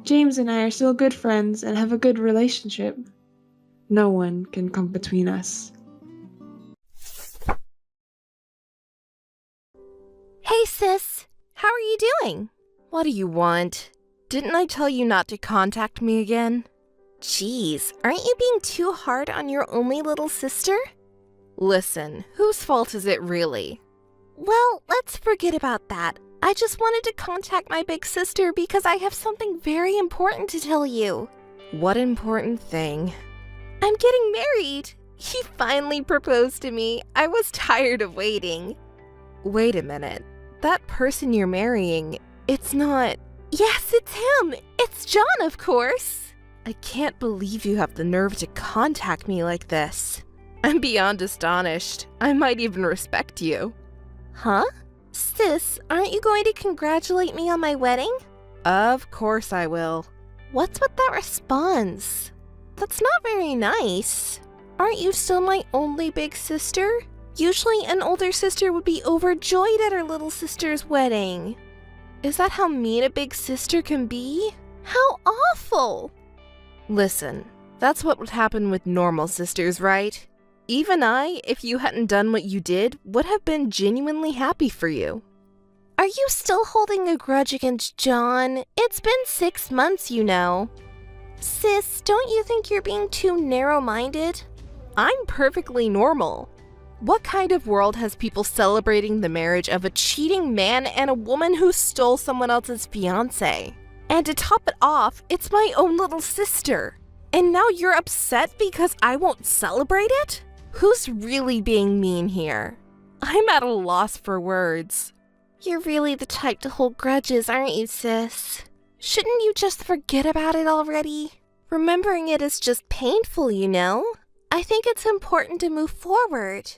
James and I are still good friends and have a good relationship. No one can come between us. Hey, sis. How are you doing? What do you want? Didn't I tell you not to contact me again? Jeez, aren't you being too hard on your only little sister? Listen, whose fault is it really? Well, let's forget about that. I just wanted to contact my big sister because I have something very important to tell you. What important thing? I'm getting married. He finally proposed to me. I was tired of waiting. Wait a minute. That person you're marrying, it's not... Yes, it's him. It's John, of course. I can't believe you have the nerve to contact me like this. I'm beyond astonished. I might even respect you. Huh? Sis, aren't you going to congratulate me on my wedding? Of course I will. What's with that response? That's not very nice. Aren't you still my only big sister? Usually an older sister would be overjoyed at her little sister's wedding. Is that how mean a big sister can be? How awful! Listen, that's what would happen with normal sisters, right? Even I, if you hadn't done what you did, would have been genuinely happy for you. Are you still holding a grudge against John? It's been 6 months, you know. Sis, don't you think you're being too narrow-minded? I'm perfectly normal. What kind of world has people celebrating the marriage of a cheating man and a woman who stole someone else's fiancé? And to top it off, it's my own little sister. And now you're upset because I won't celebrate it? Who's really being mean here? I'm at a loss for words. You're really the type to hold grudges, aren't you, sis? Shouldn't you just forget about it already? Remembering it is just painful, you know? I think it's important to move forward.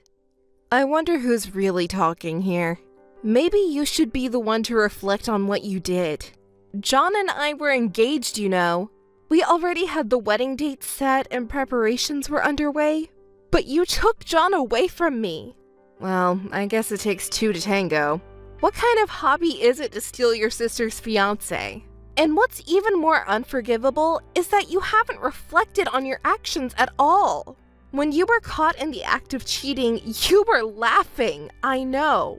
I wonder who's really talking here. Maybe you should be the one to reflect on what you did. John and I were engaged, you know. We already had the wedding date set and preparations were underway. But you took John away from me. Well, I guess it takes 2 to tango. What kind of hobby is it to steal your sister's fiancé? And what's even more unforgivable is that you haven't reflected on your actions at all. When you were caught in the act of cheating, you were laughing, I know.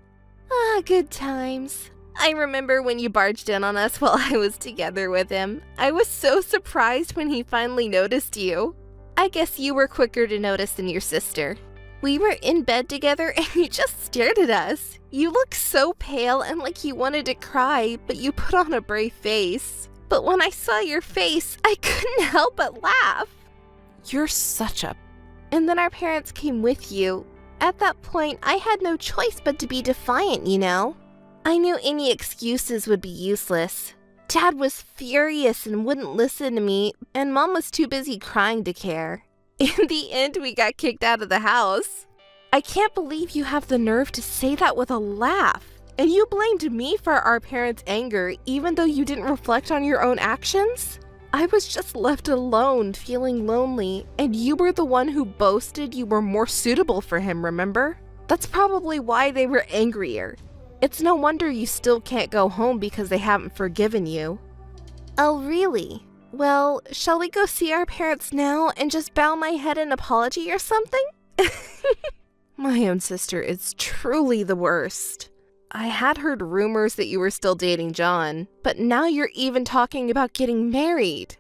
Ah, good times. I remember when you barged in on us while I was together with him. I was so surprised when he finally noticed you. I guess you were quicker to notice than your sister. We were in bed together and you just stared at us. You looked so pale and like you wanted to cry, but you put on a brave face. But when I saw your face, I couldn't help but laugh. You're such a... And then our parents came with you. At that point, I had no choice but to be defiant, you know? I knew any excuses would be useless. Dad was furious and wouldn't listen to me, and Mom was too busy crying to care. In the end, we got kicked out of the house. I can't believe you have the nerve to say that with a laugh. And you blamed me for our parents' anger, even though you didn't reflect on your own actions? I was just left alone, feeling lonely, and you were the one who boasted you were more suitable for him, remember? That's probably why they were angrier. It's no wonder you still can't go home because they haven't forgiven you. Oh, really? Well, shall we go see our parents now and just bow my head in apology or something? My own sister is truly the worst. I had heard rumors that you were still dating John, but now you're even talking about getting married.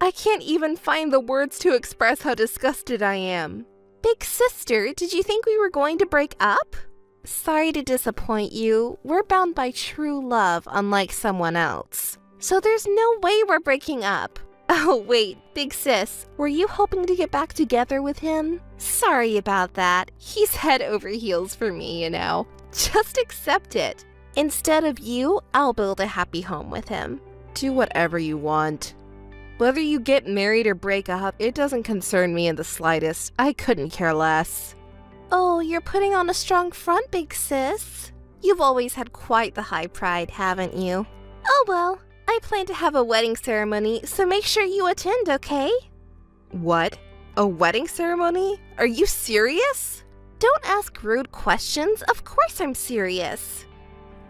I can't even find the words to express how disgusted I am. Big sister, did you think we were going to break up? Sorry to disappoint you. We're bound by true love, unlike someone else. So there's no way we're breaking up. Oh, wait, big sis, were you hoping to get back together with him? Sorry about that. He's head over heels for me, you know. Just accept it. Instead of you, I'll build a happy home with him. Do whatever you want. Whether you get married or break up, it doesn't concern me in the slightest. I couldn't care less. Oh, you're putting on a strong front, big sis. You've always had quite the high pride, haven't you? Oh well, I plan to have a wedding ceremony, so make sure you attend, okay? What? A wedding ceremony? Are you serious? Don't ask rude questions. Of course I'm serious.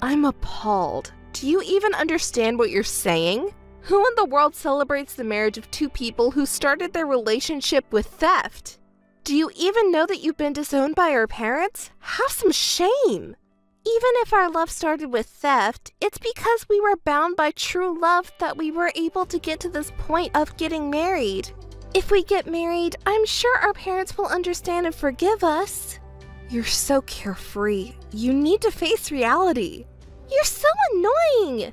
I'm appalled. Do you even understand what you're saying? Who in the world celebrates the marriage of two people who started their relationship with theft? Do you even know that you've been disowned by our parents? Have some shame! Even if our love started with theft, it's because we were bound by true love that we were able to get to this point of getting married. If we get married, I'm sure our parents will understand and forgive us. You're so carefree. You need to face reality. You're so annoying!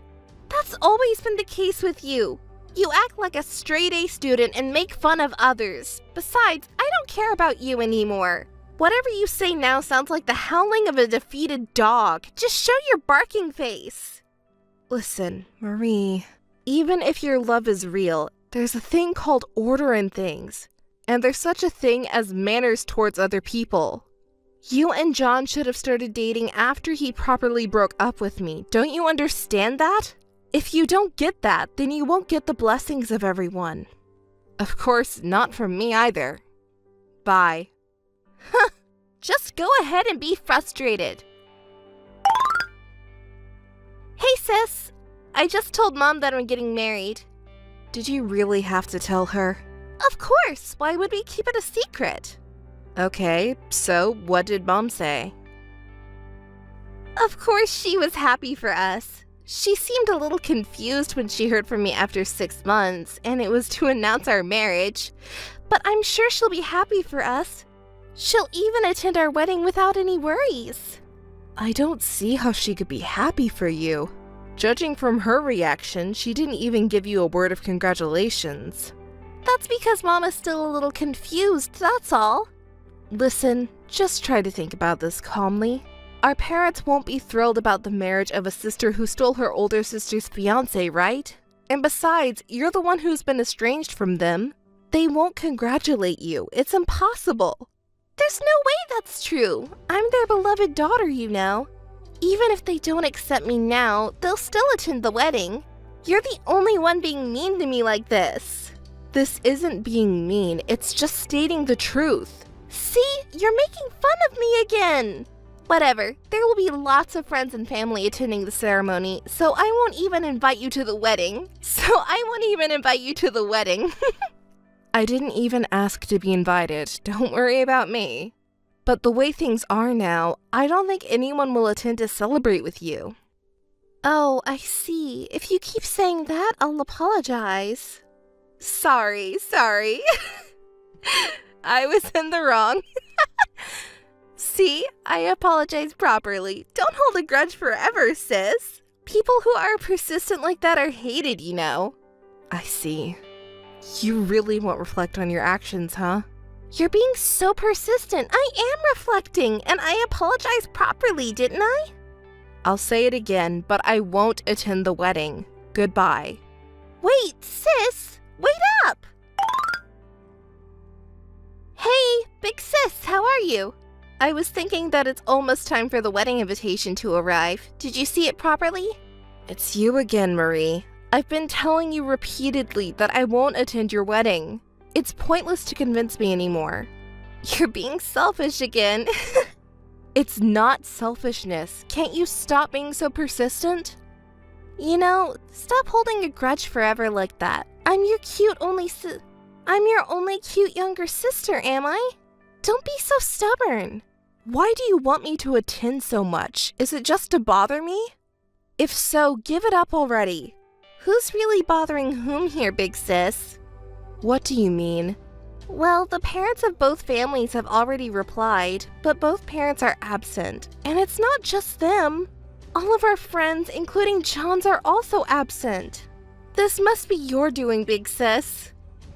That's always been the case with you. You act like a straight-A student and make fun of others. Besides, I don't care about you anymore. Whatever you say now sounds like the howling of a defeated dog. Just show your barking face. Listen, Marie, even if your love is real, there's a thing called order in things. And there's such a thing as manners towards other people. You and John should have started dating after he properly broke up with me. Don't you understand that? If you don't get that, then you won't get the blessings of everyone. Of course, not from me either. Bye. Huh. Just go ahead and be frustrated. Hey sis, I just told Mom that I'm getting married. Did you really have to tell her? Of course, why would we keep it a secret? Okay, so what did Mom say? Of course she was happy for us. She seemed a little confused when she heard from me after 6 months, and it was to announce our marriage. But I'm sure she'll be happy for us. She'll even attend our wedding without any worries. I don't see how she could be happy for you. Judging from her reaction, she didn't even give you a word of congratulations. That's because Mama's still a little confused, that's all. Listen, just try to think about this calmly. Our parents won't be thrilled about the marriage of a sister who stole her older sister's fiancé, right? And besides, you're the one who's been estranged from them. They won't congratulate you. It's impossible. There's no way that's true. I'm their beloved daughter, you know. Even if they don't accept me now, they'll still attend the wedding. You're the only one being mean to me like this. This isn't being mean, it's just stating the truth. See? You're making fun of me again. Whatever, there will be lots of friends and family attending the ceremony, so I won't even invite you to the wedding. I didn't even ask to be invited, don't worry about me. But the way things are now, I don't think anyone will attend to celebrate with you. Oh, I see. If you keep saying that, I'll apologize. Sorry. I was in the wrong. See, I apologize properly. Don't hold a grudge forever, sis. People who are persistent like that are hated, you know. I see. You really won't reflect on your actions, huh? You're being so persistent. I am reflecting, and I apologized properly, didn't I? I'll say it again, but I won't attend the wedding. Goodbye. Wait, sis! Wait up! Hey, big sis, how are you? I was thinking that it's almost time for the wedding invitation to arrive. Did you see it properly? It's you again, Marie. I've been telling you repeatedly that I won't attend your wedding. It's pointless to convince me anymore. You're being selfish again. It's not selfishness. Can't you stop being so persistent? You know, stop holding a grudge forever like that. I'm your only cute younger sister, am I? Don't be so stubborn. Why do you want me to attend so much? Is it just to bother me? If so, give it up already. Who's really bothering whom here, big sis? What do you mean? Well, the parents of both families have already replied, but both parents are absent. And it's not just them. All of our friends, including John's, are also absent. This must be your doing, big sis.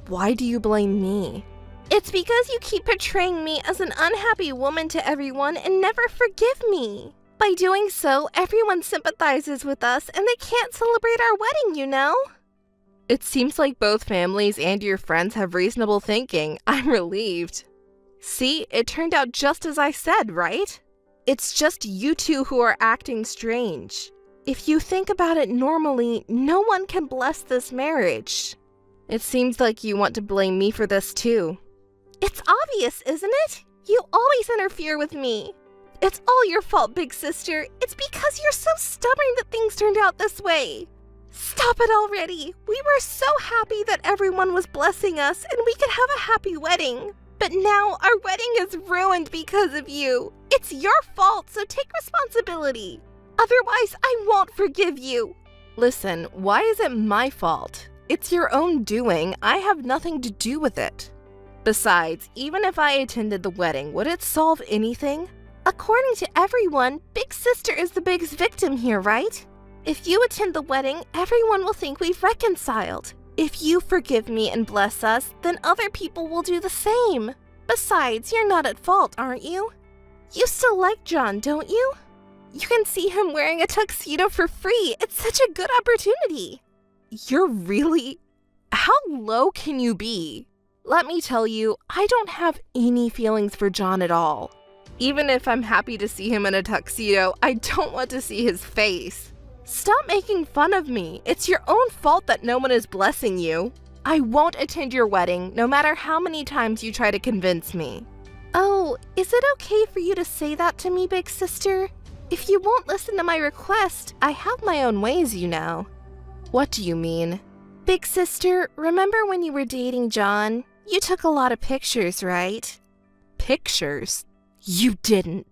Why do you blame me? It's because you keep portraying me as an unhappy woman to everyone and never forgive me. By doing so, everyone sympathizes with us and they can't celebrate our wedding, you know? It seems like both families and your friends have reasonable thinking. I'm relieved. See, it turned out just as I said, right? It's just you two who are acting strange. If you think about it normally, no one can bless this marriage. It seems like you want to blame me for this too. It's obvious, isn't it? You always interfere with me. It's all your fault, big sister. It's because you're so stubborn that things turned out this way. Stop it already. We were so happy that everyone was blessing us and we could have a happy wedding. But now our wedding is ruined because of you. It's your fault, so take responsibility. Otherwise, I won't forgive you. Listen, why is it my fault? It's your own doing. I have nothing to do with it. Besides, even if I attended the wedding, would it solve anything? According to everyone, Big Sister is the biggest victim here, right? If you attend the wedding, everyone will think we've reconciled. If you forgive me and bless us, then other people will do the same. Besides, you're not at fault, aren't you? You still like John, don't you? You can see him wearing a tuxedo for free. It's such a good opportunity. You're really... How low can you be? Let me tell you, I don't have any feelings for John at all. Even if I'm happy to see him in a tuxedo, I don't want to see his face. Stop making fun of me. It's your own fault that no one is blessing you. I won't attend your wedding, no matter how many times you try to convince me. Oh, is it okay for you to say that to me, big sister? If you won't listen to my request, I have my own ways, you know. What do you mean? Big sister, remember when you were dating John? You took a lot of pictures, right? Pictures? You didn't.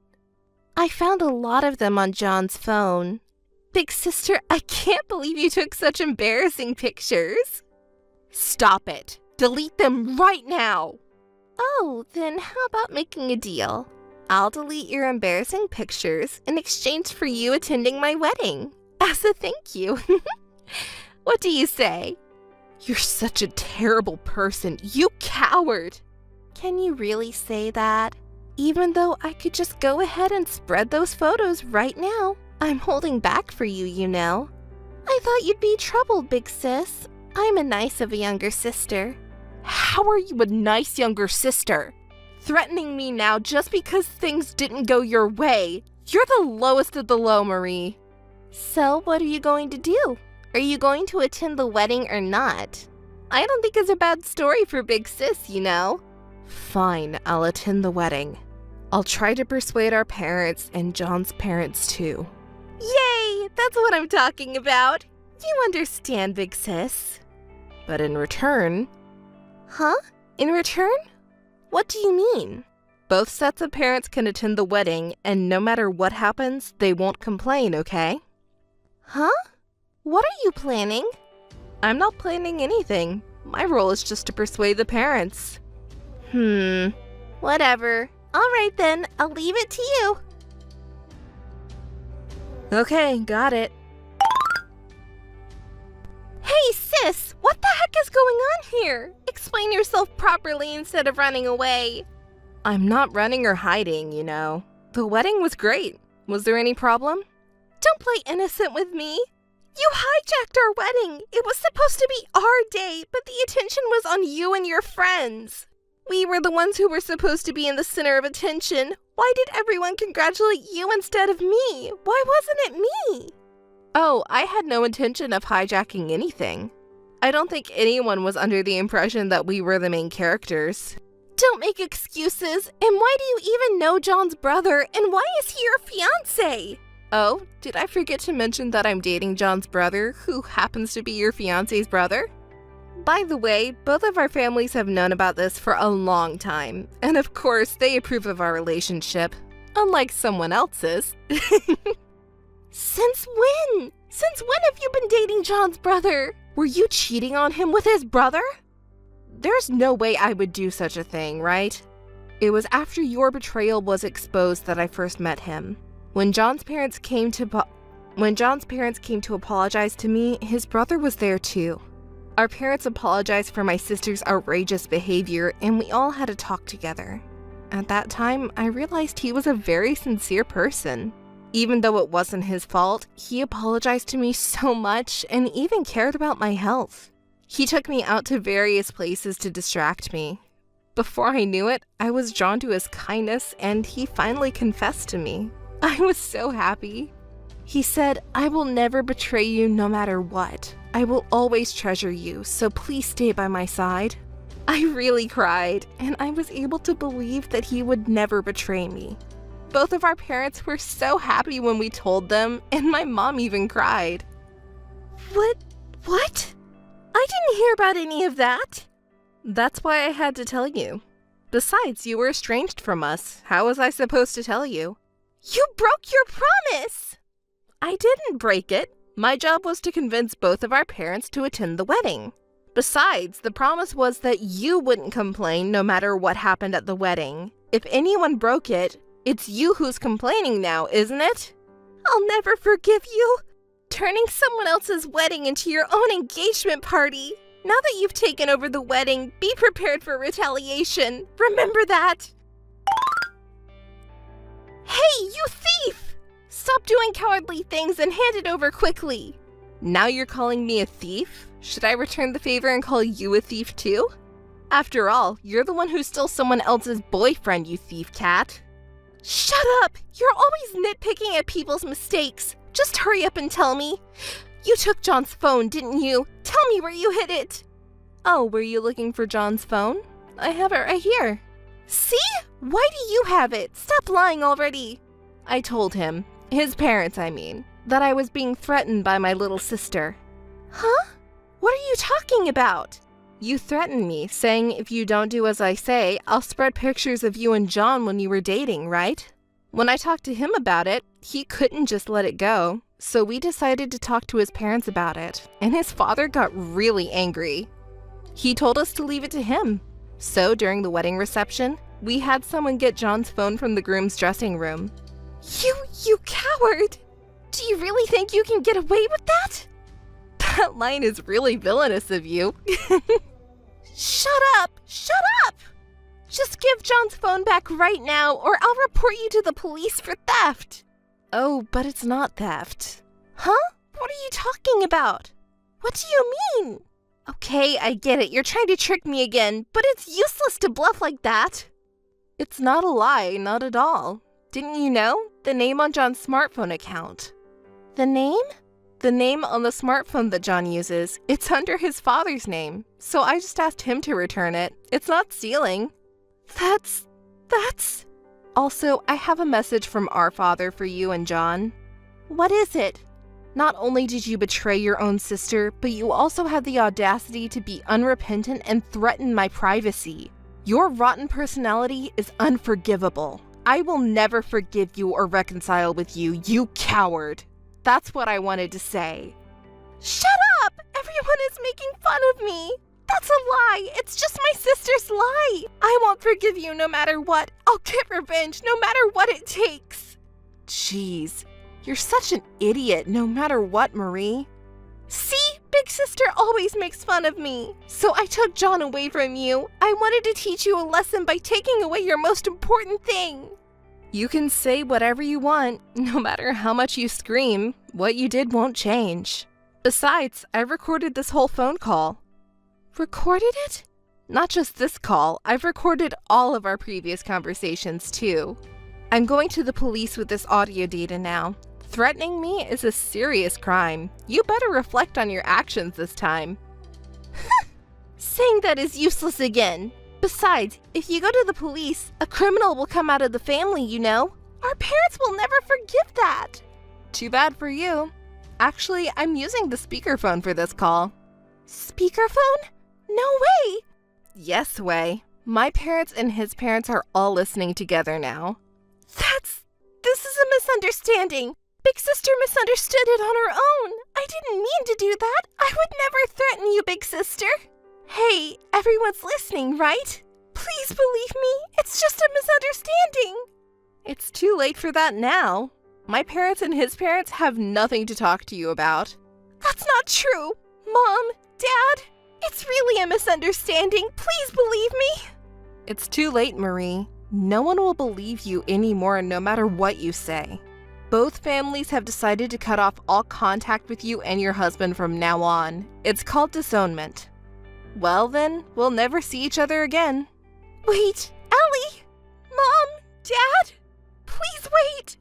I found a lot of them on John's phone. Big sister, I can't believe you took such embarrassing pictures. Stop it. Delete them right now. Oh, then how about making a deal? I'll delete your embarrassing pictures in exchange for you attending my wedding. As a thank you. What do you say? You're such a terrible person. You coward. Can you really say that? Even though I could just go ahead and spread those photos right now. I'm holding back for you, you know. I thought you'd be troubled, big sis. I'm a nice of a younger sister. How are you a nice younger sister? Threatening me now just because things didn't go your way. You're the lowest of the low, Marie. So what are you going to do? Are you going to attend the wedding or not? I don't think it's a bad story for big sis, you know. Fine, I'll attend the wedding. I'll try to persuade our parents and John's parents too. Yay! That's what I'm talking about. You understand, big sis. But in return... Huh? In return? What do you mean? Both sets of parents can attend the wedding, and no matter what happens, they won't complain, okay? Huh? What are you planning? I'm not planning anything. My role is just to persuade the parents. Whatever. All right then, I'll leave it to you. Okay, got it. Hey sis, what the heck is going on here? Explain yourself properly instead of running away. I'm not running or hiding, you know. The wedding was great. Was there any problem? Don't play innocent with me. You hijacked our wedding. It was supposed to be our day, but the attention was on you and your friends. We were the ones who were supposed to be in the center of attention. Why did everyone congratulate you instead of me? Why wasn't it me? Oh, I had no intention of hijacking anything. I don't think anyone was under the impression that we were the main characters. Don't make excuses. And why do you even know John's brother? And why is he your fiancé? Oh, did I forget to mention that I'm dating John's brother, who happens to be your fiancé's brother? By the way, both of our families have known about this for a long time, and of course, they approve of our relationship, unlike someone else's. Since when? Since when have you been dating John's brother? Were you cheating on him with his brother? there's no way I would do such a thing, right? It was after your betrayal was exposed that I first met him. When John's parents came to apologize to me, his brother was there too. Our parents apologized for my sister's outrageous behavior, and we all had a talk together. At that time, I realized he was a very sincere person. Even though it wasn't his fault, he apologized to me so much and even cared about my health. He took me out to various places to distract me. Before I knew it, I was drawn to his kindness, and he finally confessed to me. I was so happy. He said, "I will never betray you no matter what. I will always treasure you, so please stay by my side." I really cried, and I was able to believe that he would never betray me. Both of our parents were so happy when we told them, and my mom even cried. What? I didn't hear about any of that. That's why I had to tell you. Besides, you were estranged from us. How was I supposed to tell you? You broke your promise! I didn't break it. My job was to convince both of our parents to attend the wedding. Besides, the promise was that you wouldn't complain no matter what happened at the wedding. If anyone broke it, it's you who's complaining now, isn't it? I'll never forgive you. Turning someone else's wedding into your own engagement party. Now that you've taken over the wedding, be prepared for retaliation. Remember that. Hey, you thief! Stop doing cowardly things and hand it over quickly. Now you're calling me a thief? Should I return the favor and call you a thief too? After all, you're the one who stole someone else's boyfriend, you thief cat. Shut up! You're always nitpicking at people's mistakes. Just hurry up and tell me. You took John's phone, didn't you? Tell me where you hid it. Oh, were you looking for John's phone? I have it right here. See? Why do you have it? Stop lying already. I told him, his parents I mean, that I was being threatened by my little sister. Huh? What are you talking about? You threatened me, saying if you don't do as I say, I'll spread pictures of you and John when you were dating, right? When I talked to him about it, he couldn't just let it go, so we decided to talk to his parents about it, and his father got really angry. He told us to leave it to him. So during the wedding reception, we had someone get John's phone from the groom's dressing room. You coward! Do you really think you can get away with that? That line is really villainous of you. Shut up! Shut up! Just give John's phone back right now, or I'll report you to the police for theft. Oh, but it's not theft. Huh? What are you talking about? What do you mean? Okay, I get it. You're trying to trick me again, but it's useless to bluff like that. It's not a lie, not at all. Didn't you know? The name on John's smartphone account. The name? The name on the smartphone that John uses. It's under his father's name. So I just asked him to return it. It's not stealing. That's... Also, I have a message from our father for you and John. What is it? Not only did you betray your own sister, but you also had the audacity to be unrepentant and threaten my privacy. Your rotten personality is unforgivable. I will never forgive you or reconcile with you, you coward. That's what I wanted to say. Shut up! Everyone is making fun of me. That's a lie. It's just my sister's lie. I won't forgive you no matter what. I'll get revenge no matter what it takes. Jeez, you're such an idiot no matter what, Marie. See? Big sister always makes fun of me. So I took John away from you. I wanted to teach you a lesson by taking away your most important thing. You can say whatever you want, no matter how much you scream. What you did won't change. Besides, I recorded this whole phone call. Recorded it? Not just this call, I've recorded all of our previous conversations too. I'm going to the police with this audio data now. Threatening me is a serious crime. You better reflect on your actions this time. Saying that is useless again. Besides, if you go to the police, a criminal will come out of the family, you know. Our parents will never forgive that. Too bad for you. Actually, I'm using the speakerphone for this call. Speakerphone? No way! Yes way. My parents and his parents are all listening together now. This is a misunderstanding. Big sister misunderstood it on her own. I didn't mean to do that. I would never threaten you, big sister. Hey, everyone's listening, right? Please believe me, it's just a misunderstanding. It's too late for that now. My parents and his parents have nothing to talk to you about. That's not true. Mom, Dad, it's really a misunderstanding. Please believe me. It's too late, Marie. No one will believe you anymore no matter what you say. Both families have decided to cut off all contact with you and your husband from now on. It's called disownment. Well then, we'll never see each other again. Wait, Ellie! Mom! Dad! Please wait!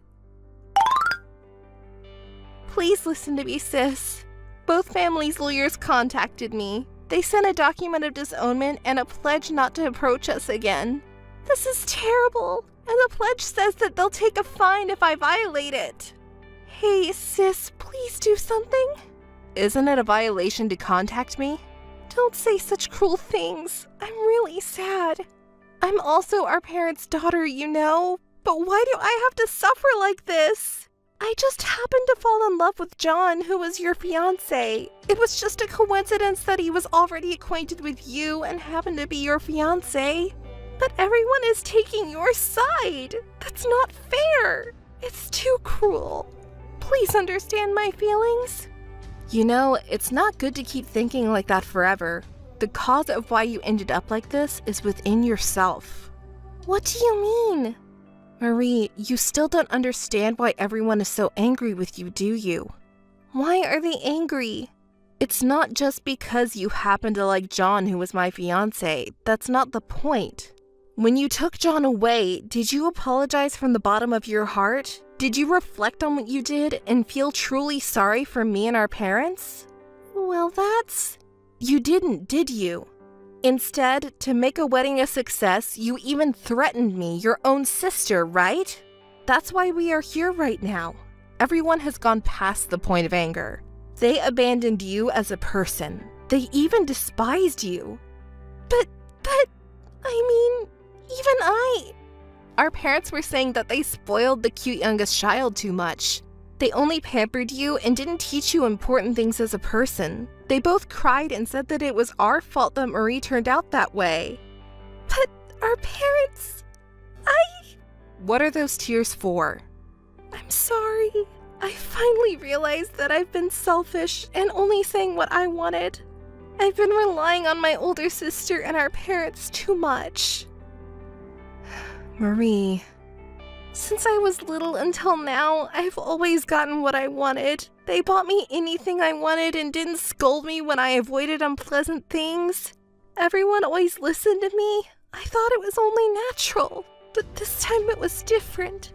Please listen to me, sis. Both families' lawyers contacted me. They sent a document of disownment and a pledge not to approach us again. This is terrible, and the pledge says that they'll take a fine if I violate it. Hey, sis, please do something. Isn't it a violation to contact me? Don't say such cruel things. I'm really sad. I'm also our parents' daughter, you know, but why do I have to suffer like this? I just happened to fall in love with John, who was your fiancé. It was just a coincidence that he was already acquainted with you and happened to be your fiancé. But everyone is taking your side. That's not fair. It's too cruel. Please understand my feelings. You know, it's not good to keep thinking like that forever. The cause of why you ended up like this is within yourself. What do you mean? Marie, you still don't understand why everyone is so angry with you, do you? Why are they angry? It's not just because you happen to like John, who was my fiancé. That's not the point. When you took John away, did you apologize from the bottom of your heart? Did you reflect on what you did and feel truly sorry for me and our parents? Well, You didn't, did you? Instead, to make a wedding a success, you even threatened me, your own sister, right? That's why we are here right now. Everyone has gone past the point of anger. They abandoned you as a person. They even despised you. But, Our parents were saying that they spoiled the cute youngest child too much. They only pampered you and didn't teach you important things as a person. They both cried and said that it was our fault that Marie turned out that way. But our parents... What are those tears for? I'm sorry. I finally realized that I've been selfish and only saying what I wanted. I've been relying on my older sister and our parents too much. Marie, since I was little until now, I've always gotten what I wanted. They bought me anything I wanted and didn't scold me when I avoided unpleasant things. Everyone always listened to me. I thought it was only natural, but this time it was different.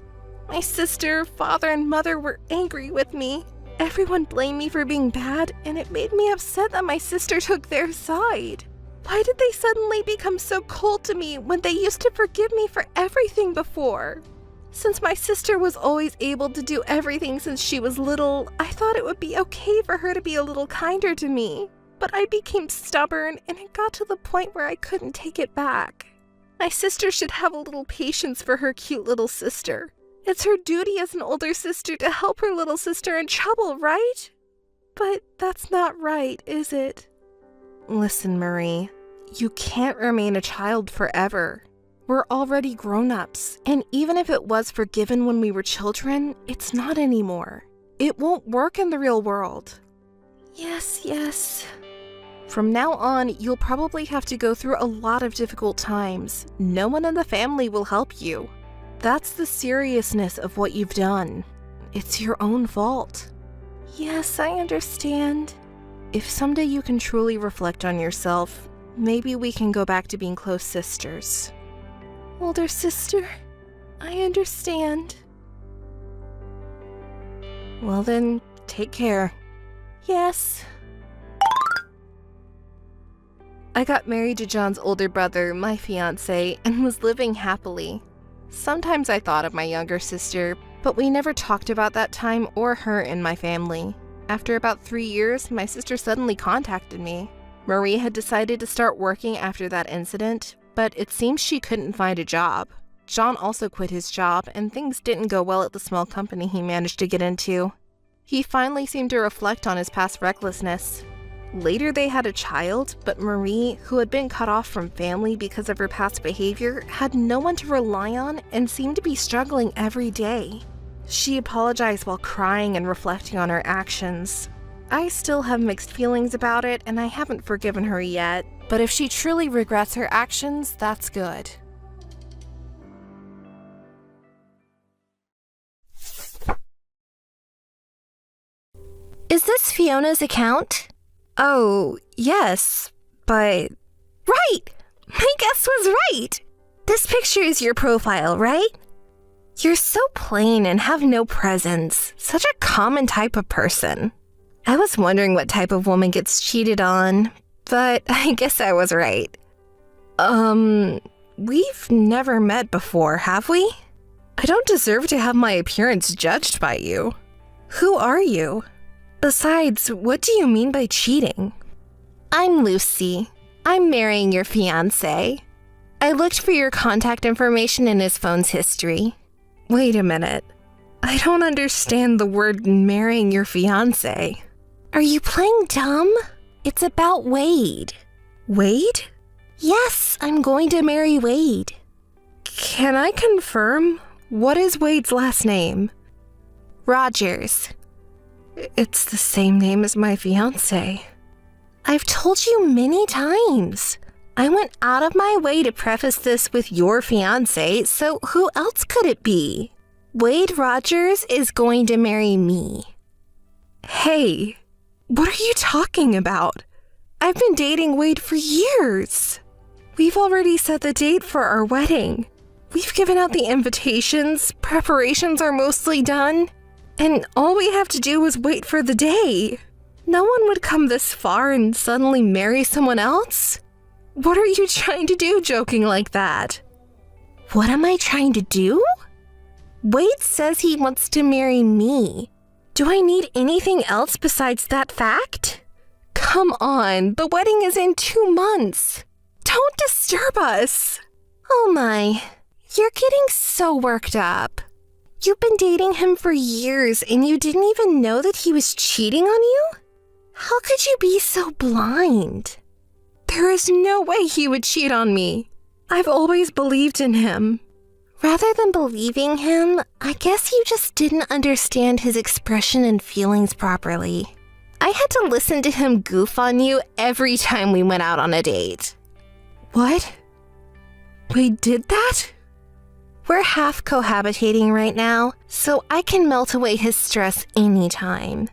My sister, father, and mother were angry with me. Everyone blamed me for being bad, and it made me upset that my sister took their side. Why did they suddenly become so cold to me when they used to forgive me for everything before? Since my sister was always able to do everything since she was little, I thought it would be okay for her to be a little kinder to me. But I became stubborn, and it got to the point where I couldn't take it back. My sister should have a little patience for her cute little sister. It's her duty as an older sister to help her little sister in trouble, right? But that's not right, is it? Listen, Marie, you can't remain a child forever. We're already grown-ups, and even if it was forgiven when we were children, it's not anymore. It won't work in the real world. Yes. From now on, you'll probably have to go through a lot of difficult times. No one in the family will help you. That's the seriousness of what you've done. It's your own fault. Yes, I understand. If someday you can truly reflect on yourself, maybe we can go back to being close sisters. Older sister, I understand. Well then, take care. Yes. I got married to John's older brother, my fiancé, and was living happily. Sometimes I thought of my younger sister, but we never talked about that time or her in my family. After about 3 years, my sister suddenly contacted me. Marie had decided to start working after that incident, but it seems she couldn't find a job. John also quit his job, and things didn't go well at the small company he managed to get into. He finally seemed to reflect on his past recklessness. Later, they had a child, but Marie, who had been cut off from family because of her past behavior, had no one to rely on and seemed to be struggling every day. She apologized while crying and reflecting on her actions. I still have mixed feelings about it, and I haven't forgiven her yet, but if she truly regrets her actions, that's good. Is this Fiona's account? Oh, yes, but... Right! My guess was right! This picture is your profile, right? You're so plain and have no presence. Such a common type of person. I was wondering what type of woman gets cheated on, but I guess I was right. We've never met before, have we? I don't deserve to have my appearance judged by you. Who are you? Besides, what do you mean by cheating? I'm Lucy. I'm marrying your fiancé. I looked for your contact information in his phone's history. Wait a minute. I don't understand the word marrying your fiancé. Are you playing dumb? It's about Wade. Wade? Yes, I'm going to marry Wade. Can I confirm? What is Wade's last name? Rogers. It's the same name as my fiancé. I've told you many times. I went out of my way to preface this with your fiancé, so who else could it be? Wade Rogers is going to marry me. Hey, what are you talking about? I've been dating Wade for years. We've already set the date for our wedding. We've given out the invitations, preparations are mostly done, and all we have to do is wait for the day. No one would come this far and suddenly marry someone else. What are you trying to do joking like that? What am I trying to do? Wade says he wants to marry me. Do I need anything else besides that fact? Come on, the wedding is in 2 months. Don't disturb us. Oh my, you're getting so worked up. You've been dating him for years and you didn't even know that he was cheating on you? How could you be so blind? There is no way he would cheat on me. I've always believed in him. Rather than believing him, I guess you just didn't understand his expression and feelings properly. I had to listen to him goof on you every time we went out on a date. What? Wade did that? We're half cohabitating right now, so I can melt away his stress anytime.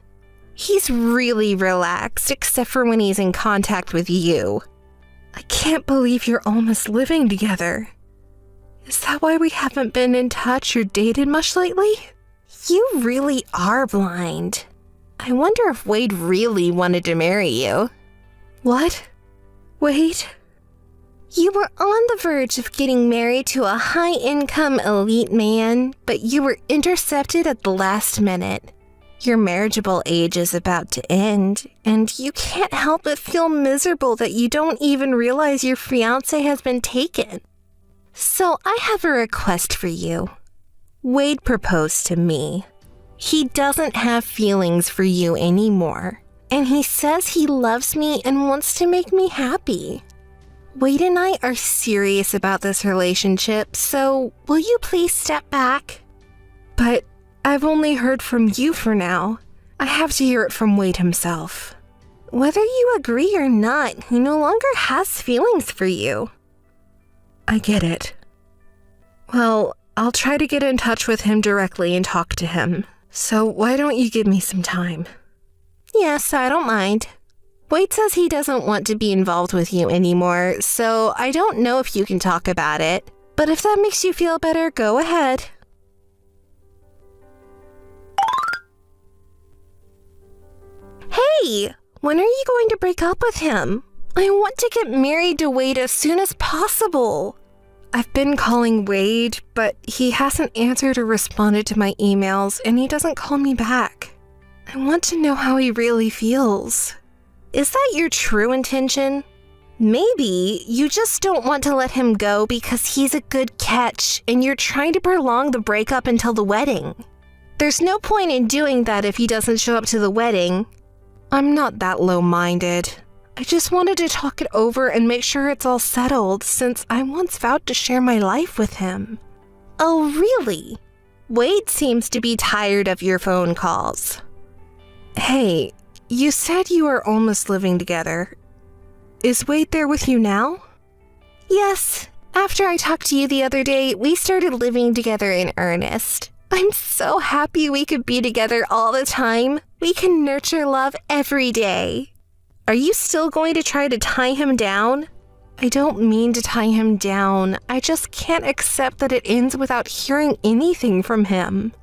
He's really relaxed, except for when he's in contact with you. I can't believe you're almost living together. Is that why we haven't been in touch or dated much lately? You really are blind. I wonder if Wade really wanted to marry you. What? Wade? You were on the verge of getting married to a high-income elite man, but you were intercepted at the last minute. Your marriageable age is about to end, and you can't help but feel miserable that you don't even realize your fiancé has been taken. So I have a request for you. Wade proposed to me. He doesn't have feelings for you anymore, and he says he loves me and wants to make me happy. Wade and I are serious about this relationship, so will you please step back? But I've only heard from you for now. I have to hear it from Wade himself. Whether you agree or not, he no longer has feelings for you. I get it. Well, I'll try to get in touch with him directly and talk to him. So why don't you give me some time? Yes, I don't mind. Wade says he doesn't want to be involved with you anymore, so I don't know if you can talk about it. But if that makes you feel better, go ahead. Hey, when are you going to break up with him? I want to get married to Wade as soon as possible. I've been calling Wade, but he hasn't answered or responded to my emails, and he doesn't call me back. I want to know how he really feels. Is that your true intention? Maybe you just don't want to let him go because he's a good catch, and you're trying to prolong the breakup until the wedding. There's no point in doing that if he doesn't show up to the wedding. I'm not that low-minded. I just wanted to talk it over and make sure it's all settled since I once vowed to share my life with him. Oh, really? Wade seems to be tired of your phone calls. Hey, you said you were almost living together. Is Wade there with you now? Yes. After I talked to you the other day, we started living together in earnest. I'm so happy we could be together all the time. We can nurture love every day. Are you still going to try to tie him down? I don't mean to tie him down. I just can't accept that it ends without hearing anything from him.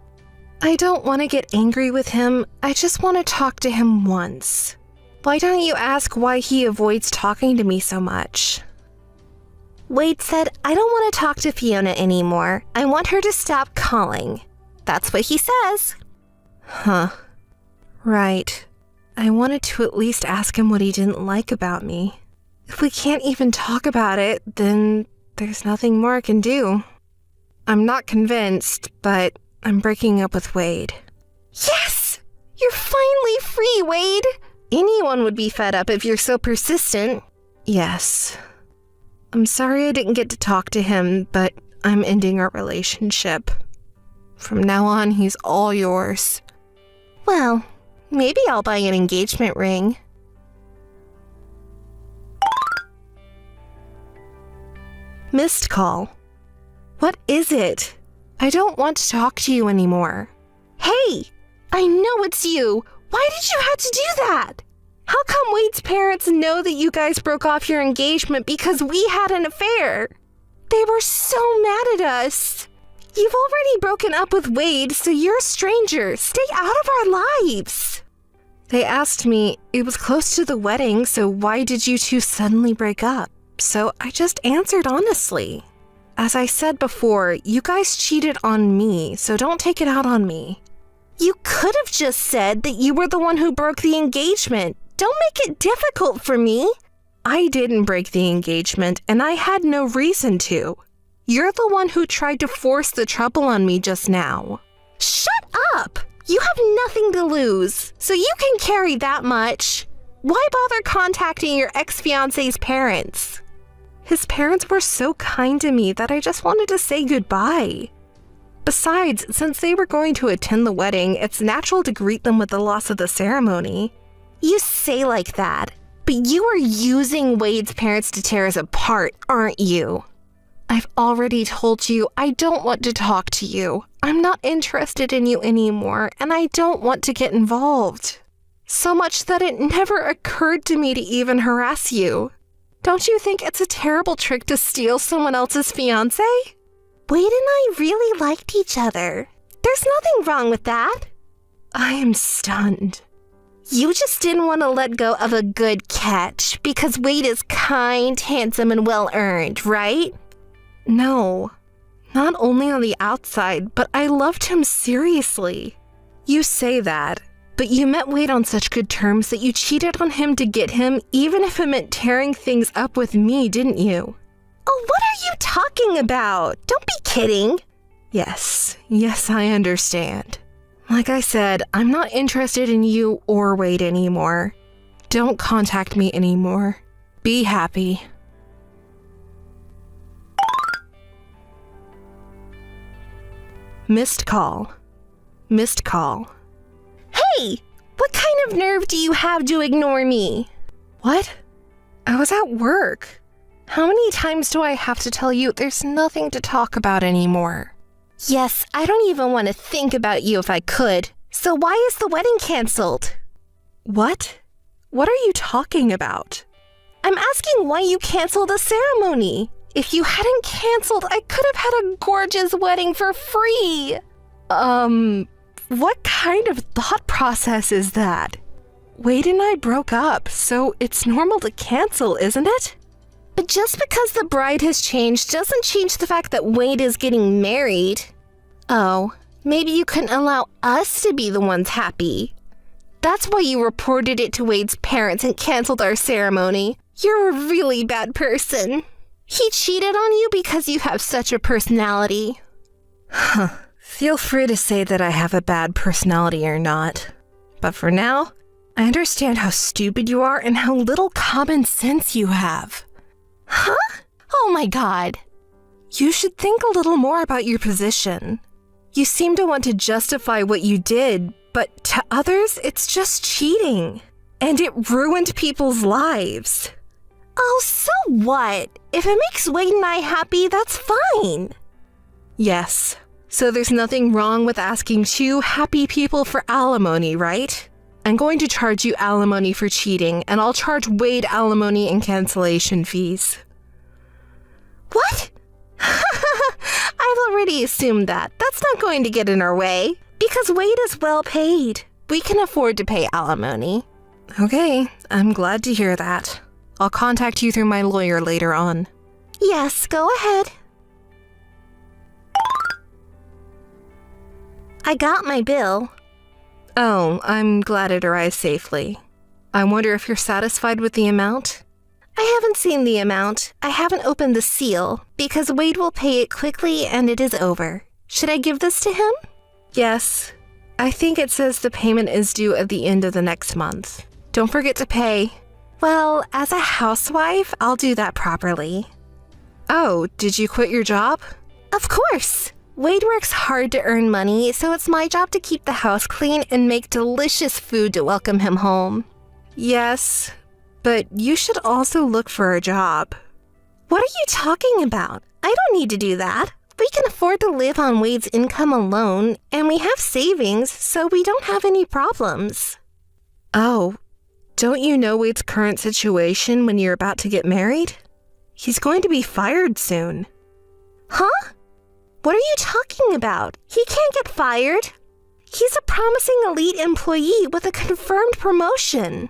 I don't want to get angry with him. I just want to talk to him once. Why don't you ask why he avoids talking to me so much? Wade said, I don't want to talk to Fiona anymore. I want her to stop calling. That's what he says. Huh. Right. I wanted to at least ask him what he didn't like about me. If we can't even talk about it, then there's nothing more I can do. I'm not convinced, but I'm breaking up with Wade. Yes! You're finally free, Wade! Anyone would be fed up if you're so persistent. Yes. I'm sorry I didn't get to talk to him, but I'm ending our relationship. From now on, he's all yours. Well, maybe I'll buy an engagement ring. Missed call. What is it? I don't want to talk to you anymore. Hey! I know it's you! Why did you have to do that? How come Wade's parents know that you guys broke off your engagement because we had an affair? They were so mad at us. You've already broken up with Wade, so you're a stranger. Stay out of our lives. They asked me, it was close to the wedding, so why did you two suddenly break up? So I just answered honestly. As I said before, you guys cheated on me, so don't take it out on me. You could have just said that you were the one who broke the engagement. Don't make it difficult for me. I didn't break the engagement, and I had no reason to. You're the one who tried to force the trouble on me just now. Shut up! You have nothing to lose, so you can carry that much. Why bother contacting your ex-fiancé's parents? His parents were so kind to me that I just wanted to say goodbye. Besides, since they were going to attend the wedding, it's natural to greet them with the loss of the ceremony. You say like that, but you are using Wade's parents to tear us apart, aren't you? I've already told you I don't want to talk to you. I'm not interested in you anymore, and I don't want to get involved. So much that it never occurred to me to even harass you. Don't you think it's a terrible trick to steal someone else's fiancé? Wade and I really liked each other. There's nothing wrong with that. I am stunned. You just didn't want to let go of a good catch because Wade is kind, handsome, and well-earned, right? No. Not only on the outside, but I loved him seriously. You say that, but you met Wade on such good terms that you cheated on him to get him, even if it meant tearing things up with me, didn't you? Oh, what are you talking about? Don't be kidding. Yes, I understand. Like I said, I'm not interested in you or Wade anymore. Don't contact me anymore. Be happy. Missed call. Missed call. Hey! What kind of nerve do you have to ignore me? What? I was at work. How many times do I have to tell you there's nothing to talk about anymore? Yes, I don't even want to think about you if I could. So why is the wedding canceled? What? What are you talking about? I'm asking why you canceled the ceremony. If you hadn't canceled, I could have had a gorgeous wedding for free. What kind of thought process is that? Wade and I broke up, so it's normal to cancel, isn't it? But just because the bride has changed doesn't change the fact that Wade is getting married. Oh, maybe you couldn't allow us to be the ones happy. That's why you reported it to Wade's parents and canceled our ceremony. You're a really bad person. He cheated on you because you have such a personality. Feel free to say that I have a bad personality or not. But for now, I understand how stupid you are and how little common sense you have. Huh? Oh my god. You should think a little more about your position. You seem to want to justify what you did, but to others, it's just cheating. And it ruined people's lives. Oh, so what? If it makes Wade and I happy, that's fine. Yes. So there's nothing wrong with asking two happy people for alimony, right? I'm going to charge you alimony for cheating, and I'll charge Wade alimony and cancellation fees. What? I've already assumed that. That's not going to get in our way. Because Wade is well paid. We can afford to pay alimony. Okay, I'm glad to hear that. I'll contact you through my lawyer later on. Yes, go ahead. I got my bill. Oh, I'm glad it arrived safely. I wonder if you're satisfied with the amount? I haven't seen the amount. I haven't opened the seal, because Wade will pay it quickly and it is over. Should I give this to him? Yes. I think it says the payment is due at the end of the next month. Don't forget to pay. Well, as a housewife, I'll do that properly. Oh, did you quit your job? Of course! Wade works hard to earn money, so it's my job to keep the house clean and make delicious food to welcome him home. Yes, but you should also look for a job. What are you talking about? I don't need to do that. We can afford to live on Wade's income alone, and we have savings, so we don't have any problems. Oh, don't you know Wade's current situation when you're about to get married? He's going to be fired soon. Huh? What are you talking about? He can't get fired. He's a promising elite employee with a confirmed promotion.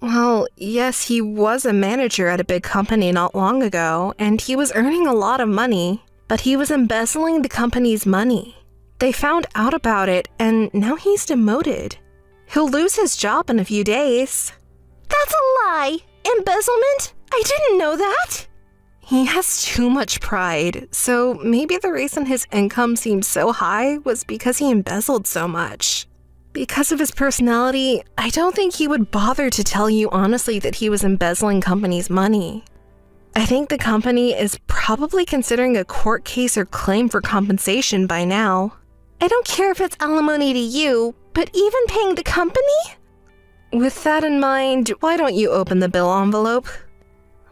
Well, yes, he was a manager at a big company not long ago, and he was earning a lot of money, but he was embezzling the company's money. They found out about it, and now he's demoted. He'll lose his job in a few days. That's a lie! Embezzlement? I didn't know that! He has too much pride, so maybe the reason his income seemed so high was because he embezzled so much. Because of his personality, I don't think he would bother to tell you honestly that he was embezzling company's money. I think the company is probably considering a court case or claim for compensation by now. I don't care if it's alimony to you, but even paying the company? With that in mind, why don't you open the bill envelope?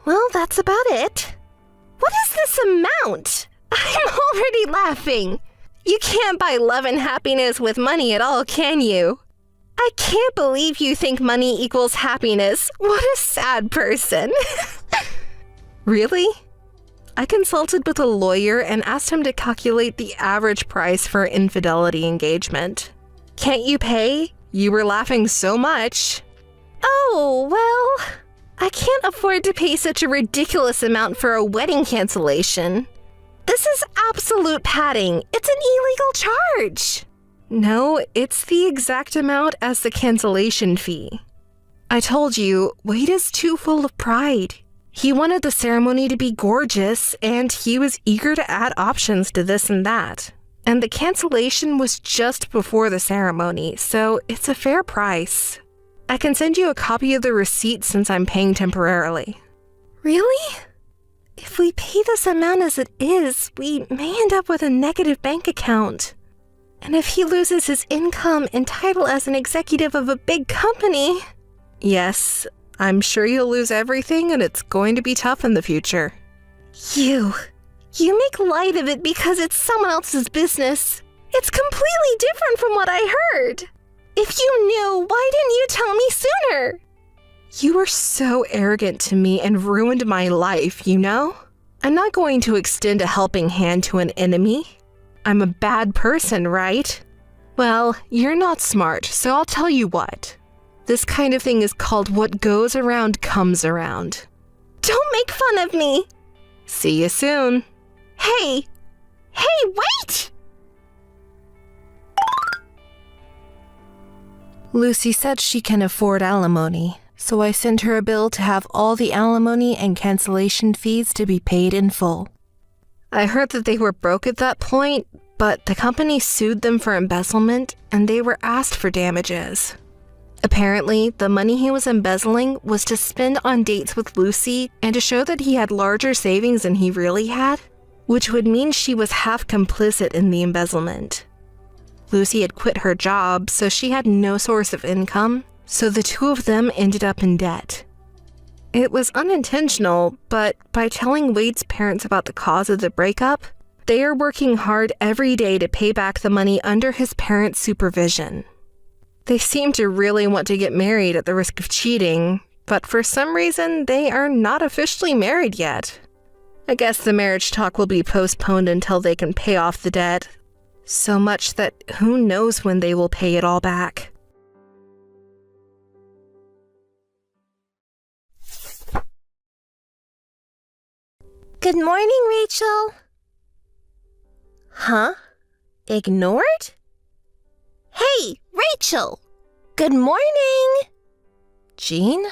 Well, that's about it. What is this amount? I'm already laughing. You can't buy love and happiness with money at all, can you? I can't believe you think money equals happiness. What a sad person. Really? I consulted with a lawyer and asked him to calculate the average price for an infidelity engagement. Can't you pay? You were laughing so much. Oh, well, I can't afford to pay such a ridiculous amount for a wedding cancellation. This is absolute padding. It's an illegal charge. No, it's the exact amount as the cancellation fee. I told you, Wade is too full of pride. He wanted the ceremony to be gorgeous, and he was eager to add options to this and that. And the cancellation was just before the ceremony, so it's a fair price. I can send you a copy of the receipt since I'm paying temporarily. Really? If we pay this amount as it is, we may end up with a negative bank account. And if he loses his income and title as an executive of a big company... Yes, I'm sure you'll lose everything and it's going to be tough in the future. You make light of it because it's someone else's business. It's completely different from what I heard. If you knew, why didn't you tell me sooner? You were so arrogant to me and ruined my life, you know? I'm not going to extend a helping hand to an enemy. I'm a bad person, right? Well, you're not smart, so I'll tell you what. This kind of thing is called what goes around comes around. Don't make fun of me. See you soon. Hey, wait! Lucy said she can afford alimony, so I sent her a bill to have all the alimony and cancellation fees to be paid in full. I heard that they were broke at that point, but the company sued them for embezzlement and they were asked for damages. Apparently, the money he was embezzling was to spend on dates with Lucy and to show that he had larger savings than he really had, which would mean she was half complicit in the embezzlement. Lucy had quit her job, so she had no source of income, so the two of them ended up in debt. It was unintentional, but by telling Wade's parents about the cause of the breakup, they are working hard every day to pay back the money under his parents' supervision. They seem to really want to get married at the risk of cheating, but for some reason, they are not officially married yet. I guess the marriage talk will be postponed until they can pay off the debt. So much that who knows when they will pay it all back. Good morning, Rachel. Huh? Ignored? Hey, Rachel! Good morning! Jean?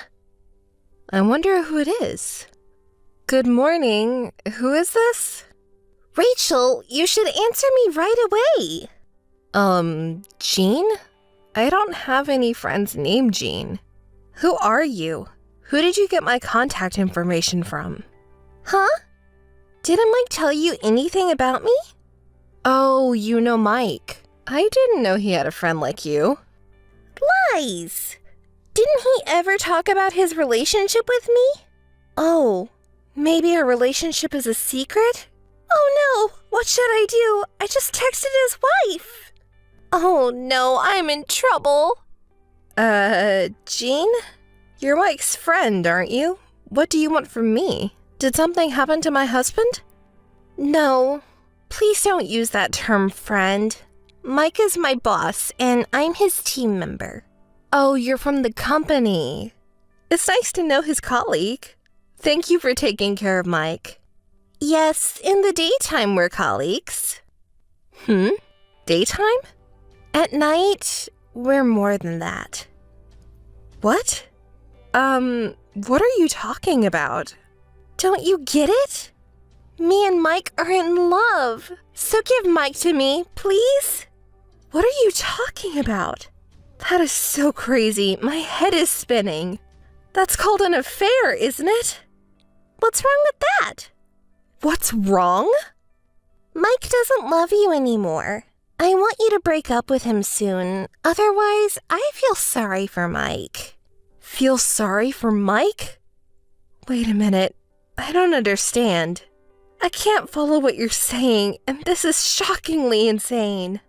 I wonder who it is. Good morning. Who is this? Rachel, you should answer me right away. Jean? I don't have any friends named Jean. Who are you? Who did you get my contact information from? Huh? Didn't Mike tell you anything about me? Oh, you know Mike. I didn't know he had a friend like you. Lies! Didn't he ever talk about his relationship with me? Oh, maybe our relationship is a secret? Oh no, what should I do? I just texted his wife. Oh no, I'm in trouble. Jean? You're Mike's friend, aren't you? What do you want from me? Did something happen to my husband? No, please don't use that term, friend. Mike is my boss, and I'm his team member. Oh, you're from the company. It's nice to know his colleague. Thank you for taking care of Mike. Yes, in the daytime we're colleagues. Daytime? At night, we're more than that. What? What are you talking about? Don't you get it? Me and Mike are in love. So give Mike to me, please. What are you talking about? That is so crazy. My head is spinning. That's called an affair, isn't it? What's wrong with that? What's wrong? Mike doesn't love you anymore. I want you to break up with him soon. Otherwise, I feel sorry for Mike. Feel sorry for Mike? Wait a minute. I don't understand. I can't follow what you're saying, and this is shockingly insane.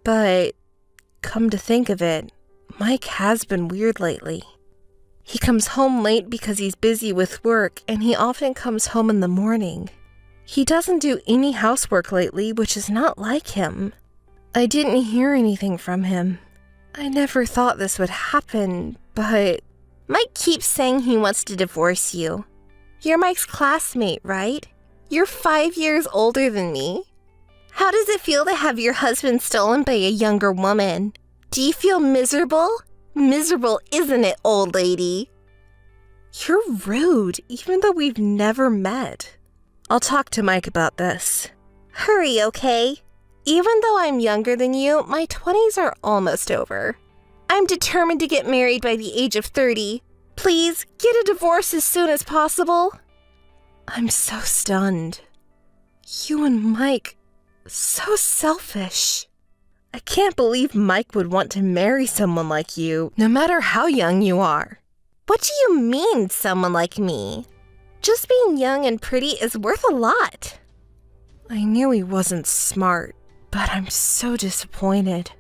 But, come to think of it, Mike has been weird lately. He comes home late because he's busy with work, and he often comes home in the morning. He doesn't do any housework lately, which is not like him. I didn't hear anything from him. I never thought this would happen, but... Mike keeps saying he wants to divorce you. You're Mike's classmate, right? You're 5 years older than me. How does it feel to have your husband stolen by a younger woman? Do you feel miserable? Miserable, isn't it, old lady? You're rude, even though we've never met. I'll talk to Mike about this. Hurry, okay? Even though I'm younger than you, my 20s are almost over. I'm determined to get married by the age of 30. Please, get a divorce as soon as possible. I'm so stunned. You and Mike, so selfish. I can't believe Mike would want to marry someone like you, no matter how young you are. What do you mean, someone like me? Just being young and pretty is worth a lot. I knew he wasn't smart, but I'm so disappointed.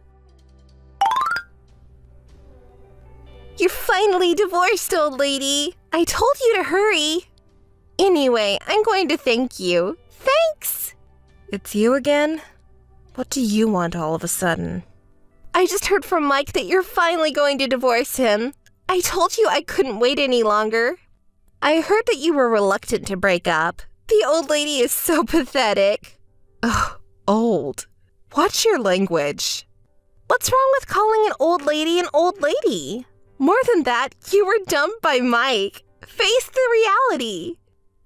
You're finally divorced, old lady. I told you to hurry. Anyway, I'm going to thank you. Thanks! It's you again? What do you want all of a sudden? I just heard from Mike that you're finally going to divorce him. I told you I couldn't wait any longer. I heard that you were reluctant to break up. The old lady is so pathetic. Ugh, old. Watch your language. What's wrong with calling an old lady an old lady? More than that, you were dumped by Mike. Face the reality.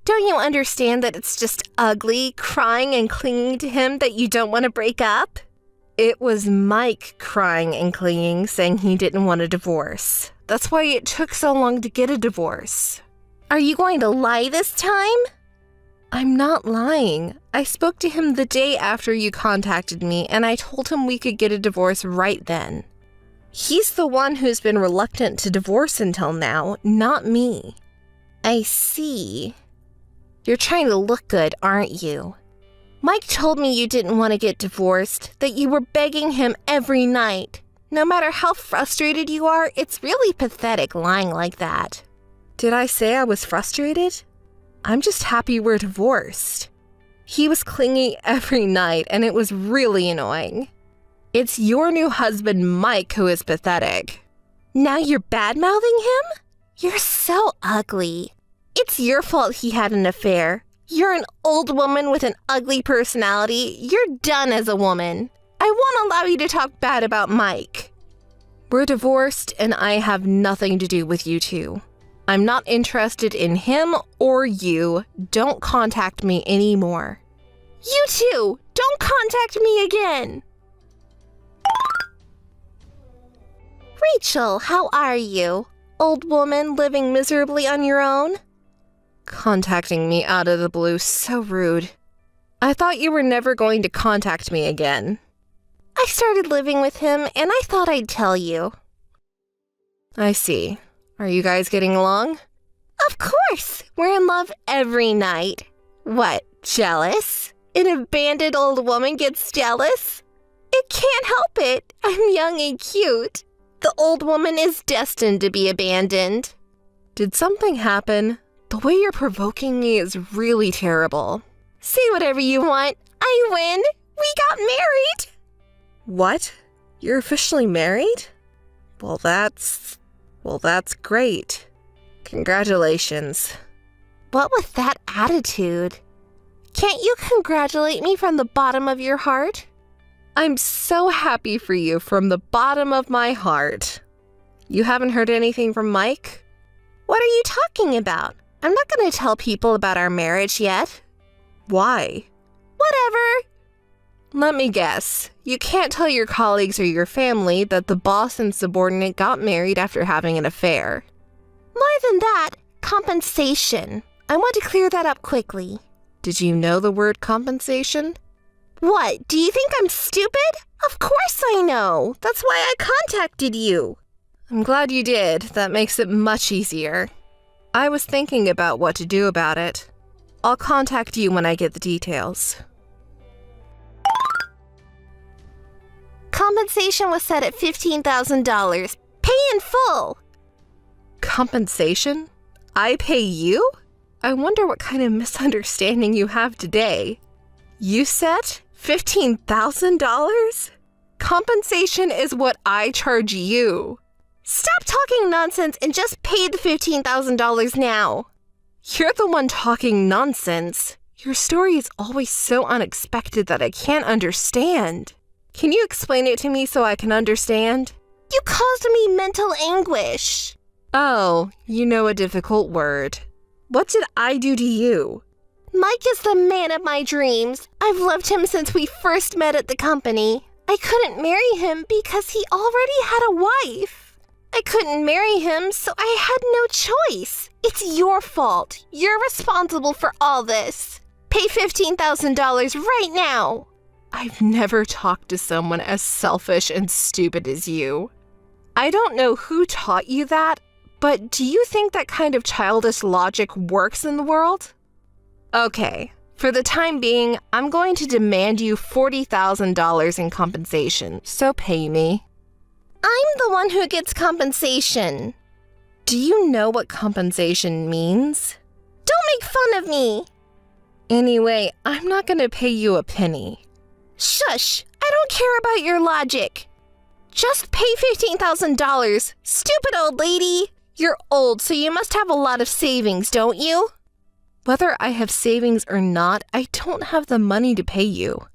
Don't you understand that it's just ugly, crying and clinging to him that you don't want to break up? It was Mike crying and clinging, saying he didn't want a divorce. That's why it took so long to get a divorce. Are you going to lie this time? I'm not lying. I spoke to him the day after you contacted me, and I told him we could get a divorce right then. He's the one who's been reluctant to divorce until now, not me. I see. You're trying to look good, aren't you? Mike told me you didn't want to get divorced, that you were begging him every night. No matter how frustrated you are, it's really pathetic lying like that. Did I say I was frustrated? I'm just happy we're divorced. He was clingy every night, and it was really annoying. It's your new husband, Mike, who is pathetic. Now you're bad-mouthing him? You're so ugly. It's your fault he had an affair. You're an old woman with an ugly personality. You're done as a woman. I won't allow you to talk bad about Mike. We're divorced, and I have nothing to do with you two. I'm not interested in him or you. Don't contact me anymore. You too! Don't contact me again! Rachel, how are you? Old woman living miserably on your own? Contacting me out of the blue, so rude. I thought you were never going to contact me again. I started living with him, and I thought I'd tell you. I see. Are you guys getting along? Of course! We're in love every night. What, jealous? An abandoned old woman gets jealous? It can't help it. I'm young and cute. The old woman is destined to be abandoned. Did something happen? The way you're provoking me is really terrible. Say whatever you want. I win. We got married. What? You're officially married? Well, that's great. Congratulations. What with that attitude? Can't you congratulate me from the bottom of your heart? I'm so happy for you from the bottom of my heart. You haven't heard anything from Mike? What are you talking about? I'm not going to tell people about our marriage yet. Why? Whatever. Let me guess. You can't tell your colleagues or your family that the boss and subordinate got married after having an affair. More than that, compensation. I want to clear that up quickly. Did you know the word compensation? What, do you think I'm stupid? Of course I know. That's why I contacted you. I'm glad you did. That makes it much easier. I was thinking about what to do about it. I'll contact you when I get the details. Compensation was set at $15,000. Pay in full. Compensation? I pay you? I wonder what kind of misunderstanding you have today. You said $15,000? Compensation is what I charge you. Stop talking nonsense and just pay the $15,000 now. You're the one talking nonsense. Your story is always so unexpected that I can't understand. Can you explain it to me so I can understand? You caused me mental anguish. Oh, you know a difficult word. What did I do to you? Mike is the man of my dreams. I've loved him since we first met at the company. I couldn't marry him because he already had a wife. I couldn't marry him, so I had no choice. It's your fault. You're responsible for all this. Pay $15,000 right now. I've never talked to someone as selfish and stupid as you. I don't know who taught you that, but do you think that kind of childish logic works in the world? Okay, for the time being, I'm going to demand you $40,000 in compensation, so pay me. I'm the one who gets compensation. Do you know what compensation means? Don't make fun of me. Anyway, I'm not going to pay you a penny. Shush! I don't care about your logic. Just pay $15,000, stupid old lady. You're old, so you must have a lot of savings, don't you? Whether I have savings or not, I don't have the money to pay you.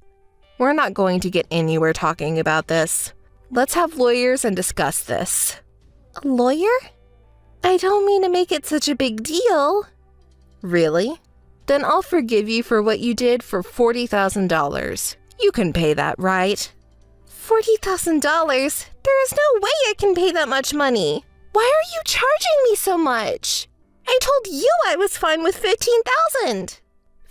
We're not going to get anywhere talking about this. Let's have lawyers and discuss this. A lawyer? I don't mean to make it such a big deal. Really? Then I'll forgive you for what you did for $40,000. You can pay that, right? $40,000? There is no way I can pay that much money. Why are you charging me so much? I told you I was fine with $15,000.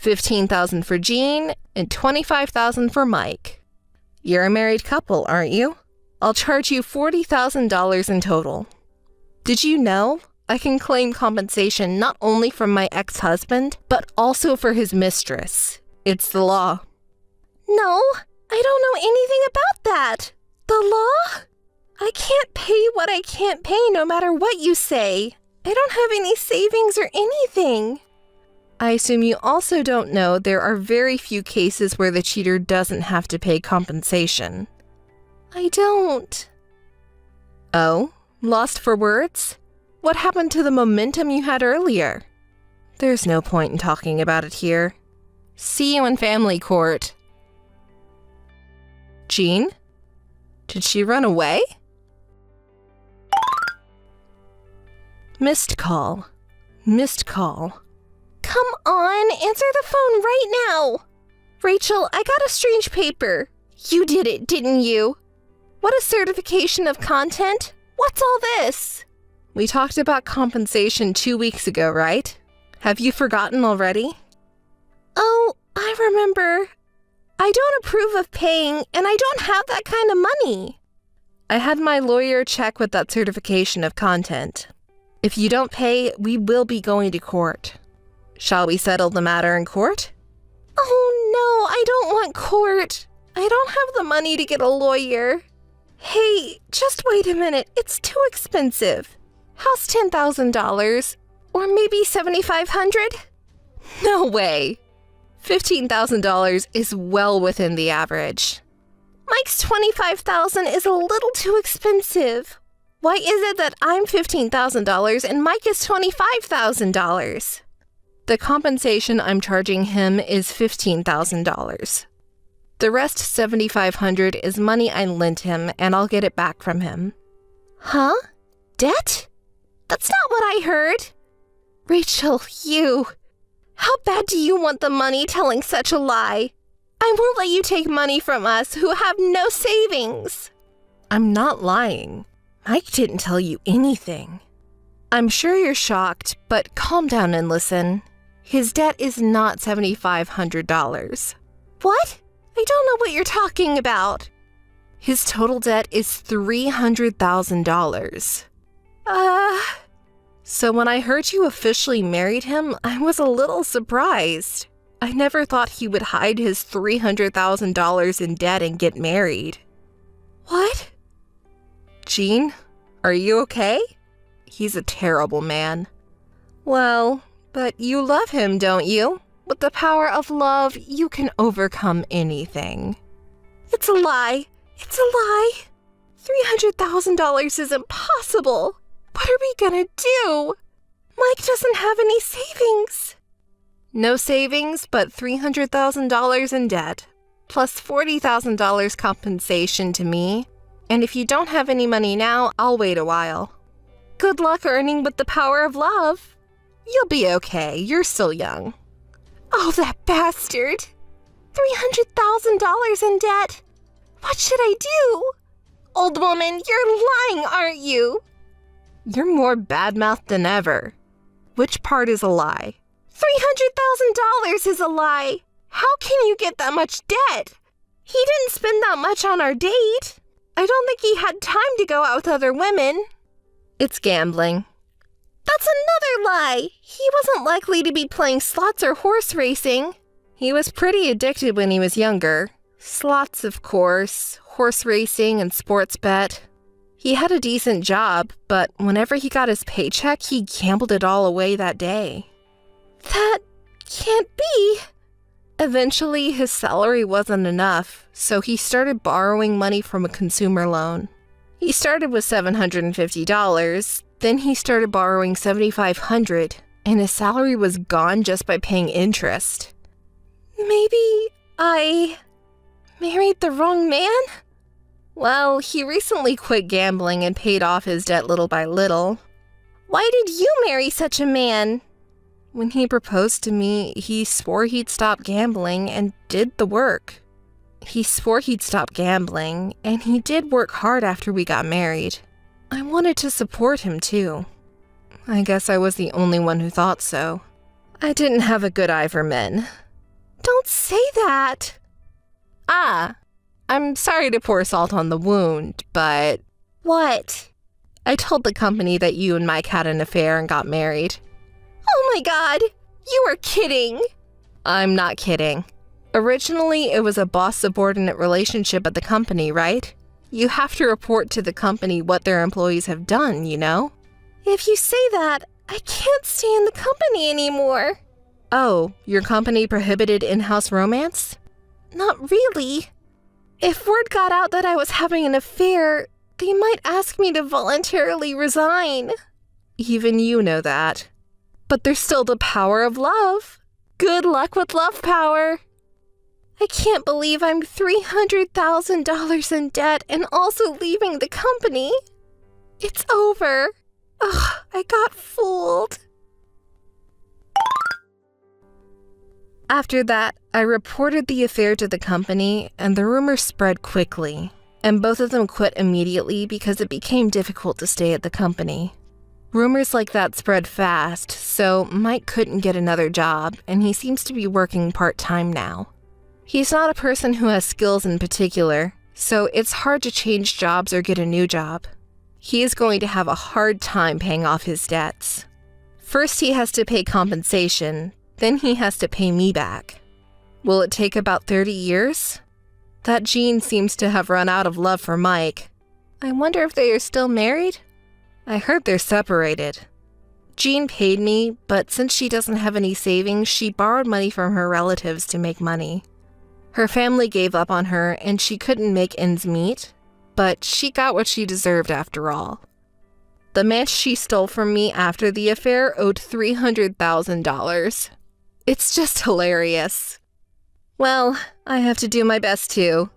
$15,000 for Jean and $25,000 for Mike. You're a married couple, aren't you? I'll charge you $40,000 in total. Did you know I can claim compensation not only from my ex-husband, but also for his mistress? It's the law. No, I don't know anything about that. The law? I can't pay what I can't pay no matter what you say. I don't have any savings or anything. I assume you also don't know there are very few cases where the cheater doesn't have to pay compensation. I don't. Oh, lost for words? What happened to the momentum you had earlier? There's no point in talking about it here. See you in family court. Jean? Did she run away? Missed call. Missed call. Come on, answer the phone right now. Rachel, I got a strange paper. You did it, didn't you? What a certification of content? What's all this? We talked about compensation 2 weeks ago, right? Have you forgotten already? Oh, I remember. I don't approve of paying, and I don't have that kind of money. I had my lawyer check with that certification of content. If you don't pay, we will be going to court. Shall we settle the matter in court? Oh no, I don't want court. I don't have the money to get a lawyer. Hey, just wait a minute. It's too expensive. How's $10,000? Or maybe $7,500? No way. $15,000 is well within the average. Mike's $25,000 is a little too expensive. Why is it that I'm $15,000 and Mike is $25,000? The compensation I'm charging him is $15,000. The rest, $7,500, is money I lent him, and I'll get it back from him. Huh? Debt? That's not what I heard. Rachel, you... How bad do you want the money telling such a lie? I won't let you take money from us who have no savings. I'm not lying. Mike didn't tell you anything. I'm sure you're shocked, but calm down and listen. His debt is not $7,500. What? I don't know what you're talking about. His total debt is $300,000. So when I heard you officially married him, I was a little surprised. I never thought he would hide his $300,000 in debt and get married. What? Jean, are you okay? He's a terrible man. Well, but you love him, don't you? With the power of love, you can overcome anything. It's a lie. It's a lie. $300,000 is impossible. What are we gonna do? Mike doesn't have any savings. No savings, but $300,000 in debt, plus $40,000 compensation to me. And if you don't have any money now, I'll wait a while. Good luck earning with the power of love. You'll be okay. You're still young. Oh, that bastard. $300,000 in debt. What should I do? Old woman, you're lying, aren't you? You're more bad-mouthed than ever. Which part is a lie? $300,000 is a lie. How can you get that much debt? He didn't spend that much on our date. I don't think he had time to go out with other women. It's gambling. That's another lie. He wasn't likely to be playing slots or horse racing. He was pretty addicted when he was younger. Slots, of course, horse racing and sports bet. He had a decent job, but whenever he got his paycheck, he gambled it all away that day. That can't be. Eventually, his salary wasn't enough, so he started borrowing money from a consumer loan. He started with $750, then he started borrowing $7,500, and his salary was gone just by paying interest. Maybe I married the wrong man? Well, he recently quit gambling and paid off his debt little by little. Why did you marry such a man? When he proposed to me, he swore he'd stop gambling and did the work. He swore he'd stop gambling, and he did work hard after we got married. I wanted to support him, too. I guess I was the only one who thought so. I didn't have a good eye for men. Don't say that. I'm sorry to pour salt on the wound, but What? I told the company that you and Mike had an affair and got married. Oh my god, you are kidding. I'm not kidding. Originally, it was a boss-subordinate relationship at the company, right? You have to report to the company what their employees have done, you know? If you say that, I can't stay in the company anymore. Oh, your company prohibited in-house romance? Not really. If word got out that I was having an affair, they might ask me to voluntarily resign. Even you know that. But there's still the power of love. Good luck with love power. I can't believe I'm $300,000 in debt and also leaving the company. It's over. Ugh, I got fooled. After that, I reported the affair to the company, and the rumor spread quickly, and both of them quit immediately because it became difficult to stay at the company. Rumors like that spread fast, so Mike couldn't get another job, and he seems to be working part-time now. He's not a person who has skills in particular, so it's hard to change jobs or get a new job. He is going to have a hard time paying off his debts. First, he has to pay compensation, then he has to pay me back. Will it take about 30 years? That Jean seems to have run out of love for Mike. I wonder if they are still married? I heard they're separated. Jean paid me, but since she doesn't have any savings, she borrowed money from her relatives to make money. Her family gave up on her and she couldn't make ends meet, but she got what she deserved after all. The man she stole from me after the affair owed $300,000. It's just hilarious. Well, I have to do my best too.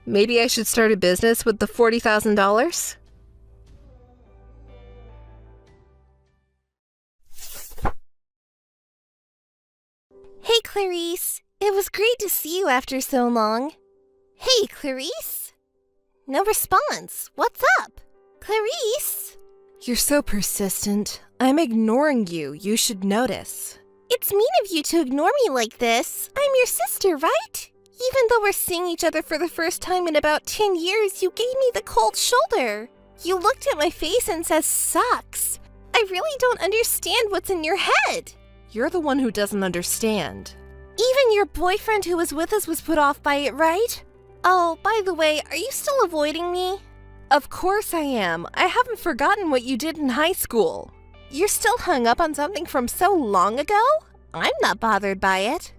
Maybe I should start a business with the $40,000? Hey, Clarice. It was great to see you after so long. Hey, Clarice. No response. What's up? Clarice? You're so persistent. I'm ignoring you. You should notice. It's mean of you to ignore me like this. I'm your sister, right? Even though we're seeing each other for the first time in about 10 years, you gave me the cold shoulder. You looked at my face and said, "Sucks." I really don't understand what's in your head. You're the one who doesn't understand. Even your boyfriend who was with us was put off by it, right? Oh, by the way, are you still avoiding me? Of course I am. I haven't forgotten what you did in high school. You're still hung up on something from so long ago? I'm not bothered by it.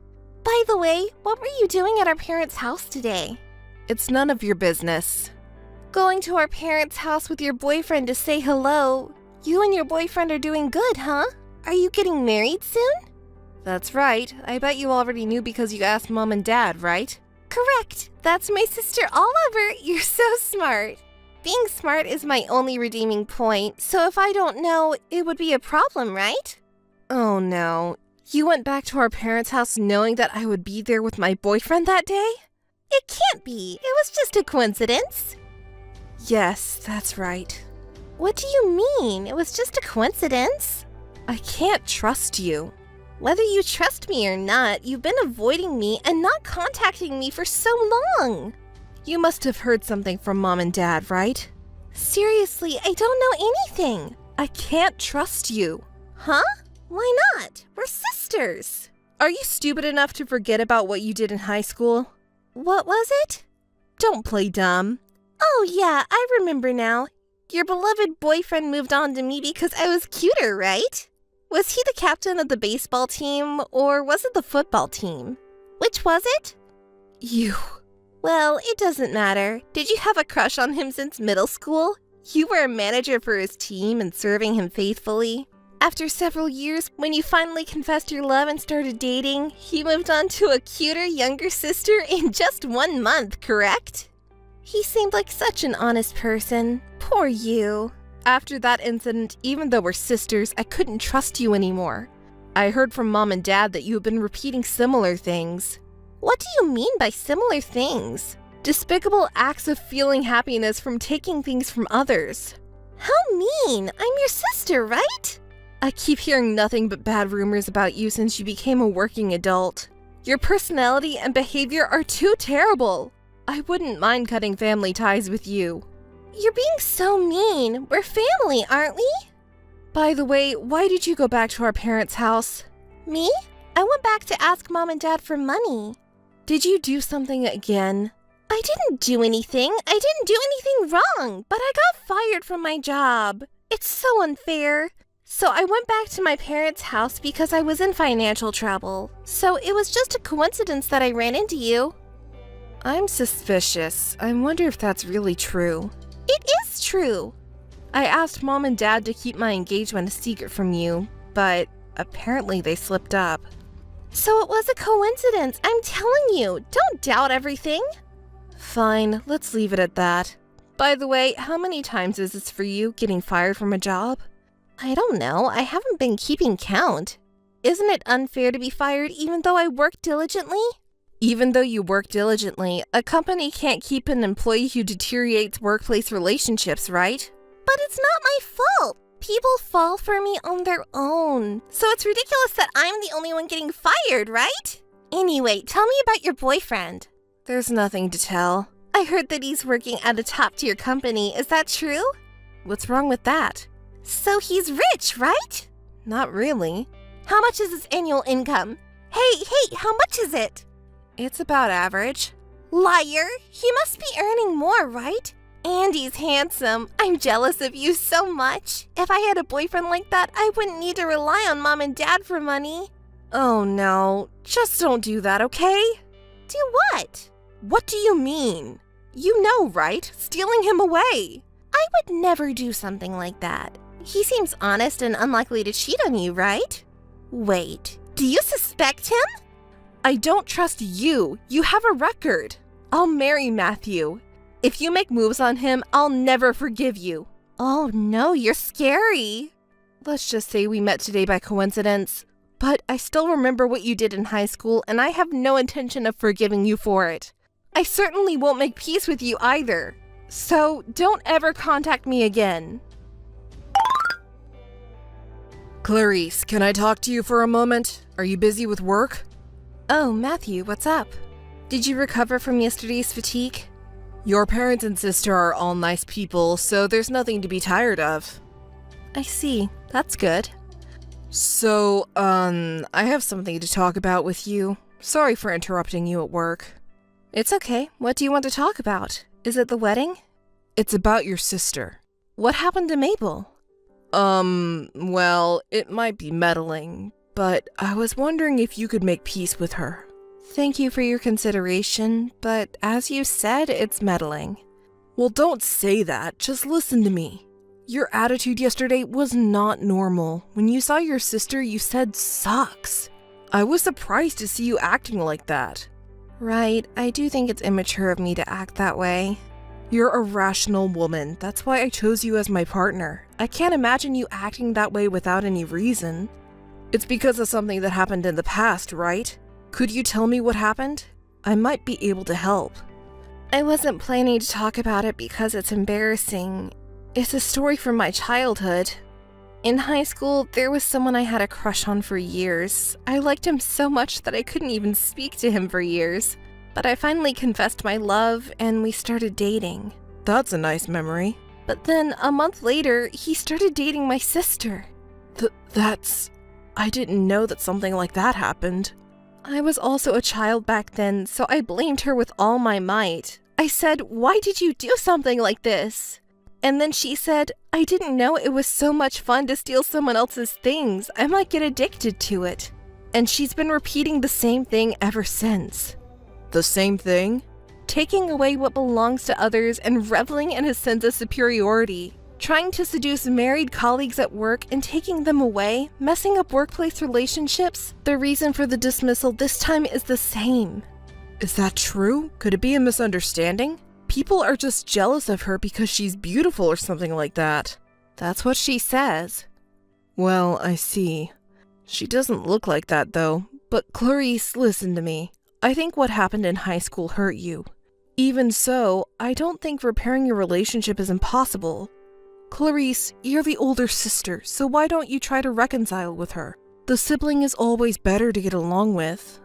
By the way, what were you doing at our parents' house today? It's none of your business. Going to our parents' house with your boyfriend to say hello. You and your boyfriend are doing good, huh? Are you getting married soon? That's right. I bet you already knew because you asked Mom and Dad, right? Correct. That's my sister Oliver. You're so smart. Being smart is my only redeeming point, so if I don't know, it would be a problem, right? Oh no. You went back to our parents' house knowing that I would be there with my boyfriend that day? It can't be. It was just a coincidence. Yes, that's right. What do you mean? It was just a coincidence? I can't trust you. Whether you trust me or not, you've been avoiding me and not contacting me for so long. You must have heard something from Mom and Dad, right? Seriously, I don't know anything. I can't trust you. Huh? Why not? We're sisters. Are you stupid enough to forget about what you did in high school? What was it? Don't play dumb. Oh yeah, I remember now. Your beloved boyfriend moved on to me because I was cuter, right? Was he the captain of the baseball team, or was it the football team? Which was it? You. Well, it doesn't matter. Did you have a crush on him since middle school? You were a manager for his team and serving him faithfully. After several years, when you finally confessed your love and started dating, he moved on to a cuter younger sister in just 1 month, correct? He seemed like such an honest person. Poor you. After that incident, even though we're sisters, I couldn't trust you anymore. I heard from Mom and Dad that you have been repeating similar things. What do you mean by similar things? Despicable acts of feeling happiness from taking things from others. How mean! I'm your sister, right? I keep hearing nothing but bad rumors about you since you became a working adult. Your personality and behavior are too terrible. I wouldn't mind cutting family ties with you. You're being so mean. We're family, aren't we? By the way, why did you go back to our parents' house? Me? I went back to ask Mom and Dad for money. Did you do something again? I didn't do anything. I didn't do anything wrong, but I got fired from my job. It's so unfair. So I went back to my parents' house because I was in financial trouble. So it was just a coincidence that I ran into you. I'm suspicious. I wonder if that's really true. It is true. I asked Mom and Dad to keep my engagement a secret from you, but apparently they slipped up. So it was a coincidence. I'm telling you. Don't doubt everything. Fine, let's leave it at that. By the way, how many times is this for you, getting fired from a job? I don't know. I haven't been keeping count. Isn't it unfair to be fired even though I work diligently? Even though you work diligently, a company can't keep an employee who deteriorates workplace relationships, right? But it's not my fault. People fall for me on their own. So it's ridiculous that I'm the only one getting fired, right? Anyway, tell me about your boyfriend. There's nothing to tell. I heard that he's working at a top-tier company. Is that true? What's wrong with that? So he's rich, right? Not really. How much is his annual income? Hey, how much is it? It's about average. Liar! He must be earning more, right? And he's handsome. I'm jealous of you so much. If I had a boyfriend like that, I wouldn't need to rely on Mom and Dad for money. Oh no, just don't do that, okay? Do what? What do you mean? You know, right? Stealing him away. I would never do something like that. He seems honest and unlikely to cheat on you, right? Wait, do you suspect him? I don't trust you. You have a record. I'll marry Matthew. If you make moves on him, I'll never forgive you. Oh no, you're scary. Let's just say we met today by coincidence, but I still remember what you did in high school and I have no intention of forgiving you for it. I certainly won't make peace with you either. So don't ever contact me again. Clarice, can I talk to you for a moment? Are you busy with work? Oh, Matthew, what's up? Did you recover from yesterday's fatigue? Your parents and sister are all nice people, so there's nothing to be tired of. I see. That's good. So, I have something to talk about with you. Sorry for interrupting you at work. It's okay. What do you want to talk about? Is it the wedding? It's about your sister. What happened to Mabel? Well, it might be meddling, but I was wondering if you could make peace with her. Thank you for your consideration, but as you said, it's meddling. Well, don't say that. Just listen to me. Your attitude yesterday was not normal. When you saw your sister, you said sucks. I was surprised to see you acting like that. Right, I do think it's immature of me to act that way. You're a rational woman. That's why I chose you as my partner. I can't imagine you acting that way without any reason. It's because of something that happened in the past, right? Could you tell me what happened? I might be able to help. I wasn't planning to talk about it because it's embarrassing. It's a story from my childhood. In high school, there was someone I had a crush on for years. I liked him so much that I couldn't even speak to him for years. But I finally confessed my love, and we started dating. That's a nice memory. But then, a month later, he started dating my sister. I didn't know that something like that happened. I was also a child back then, so I blamed her with all my might. I said, "Why did you do something like this?" And then she said, "I didn't know it was so much fun to steal someone else's things. I might get addicted to it." And she's been repeating the same thing ever since. The same thing? Taking away what belongs to others and reveling in a sense of superiority. Trying to seduce married colleagues at work and taking them away, messing up workplace relationships. The reason for the dismissal this time is the same. Is that true? Could it be a misunderstanding? People are just jealous of her because she's beautiful or something like that. That's what she says. Well, I see. She doesn't look like that though. But Clarice, listen to me. I think what happened in high school hurt you. Even so, I don't think repairing your relationship is impossible. Clarice, you're the older sister, so why don't you try to reconcile with her? The sibling is always better to get along with.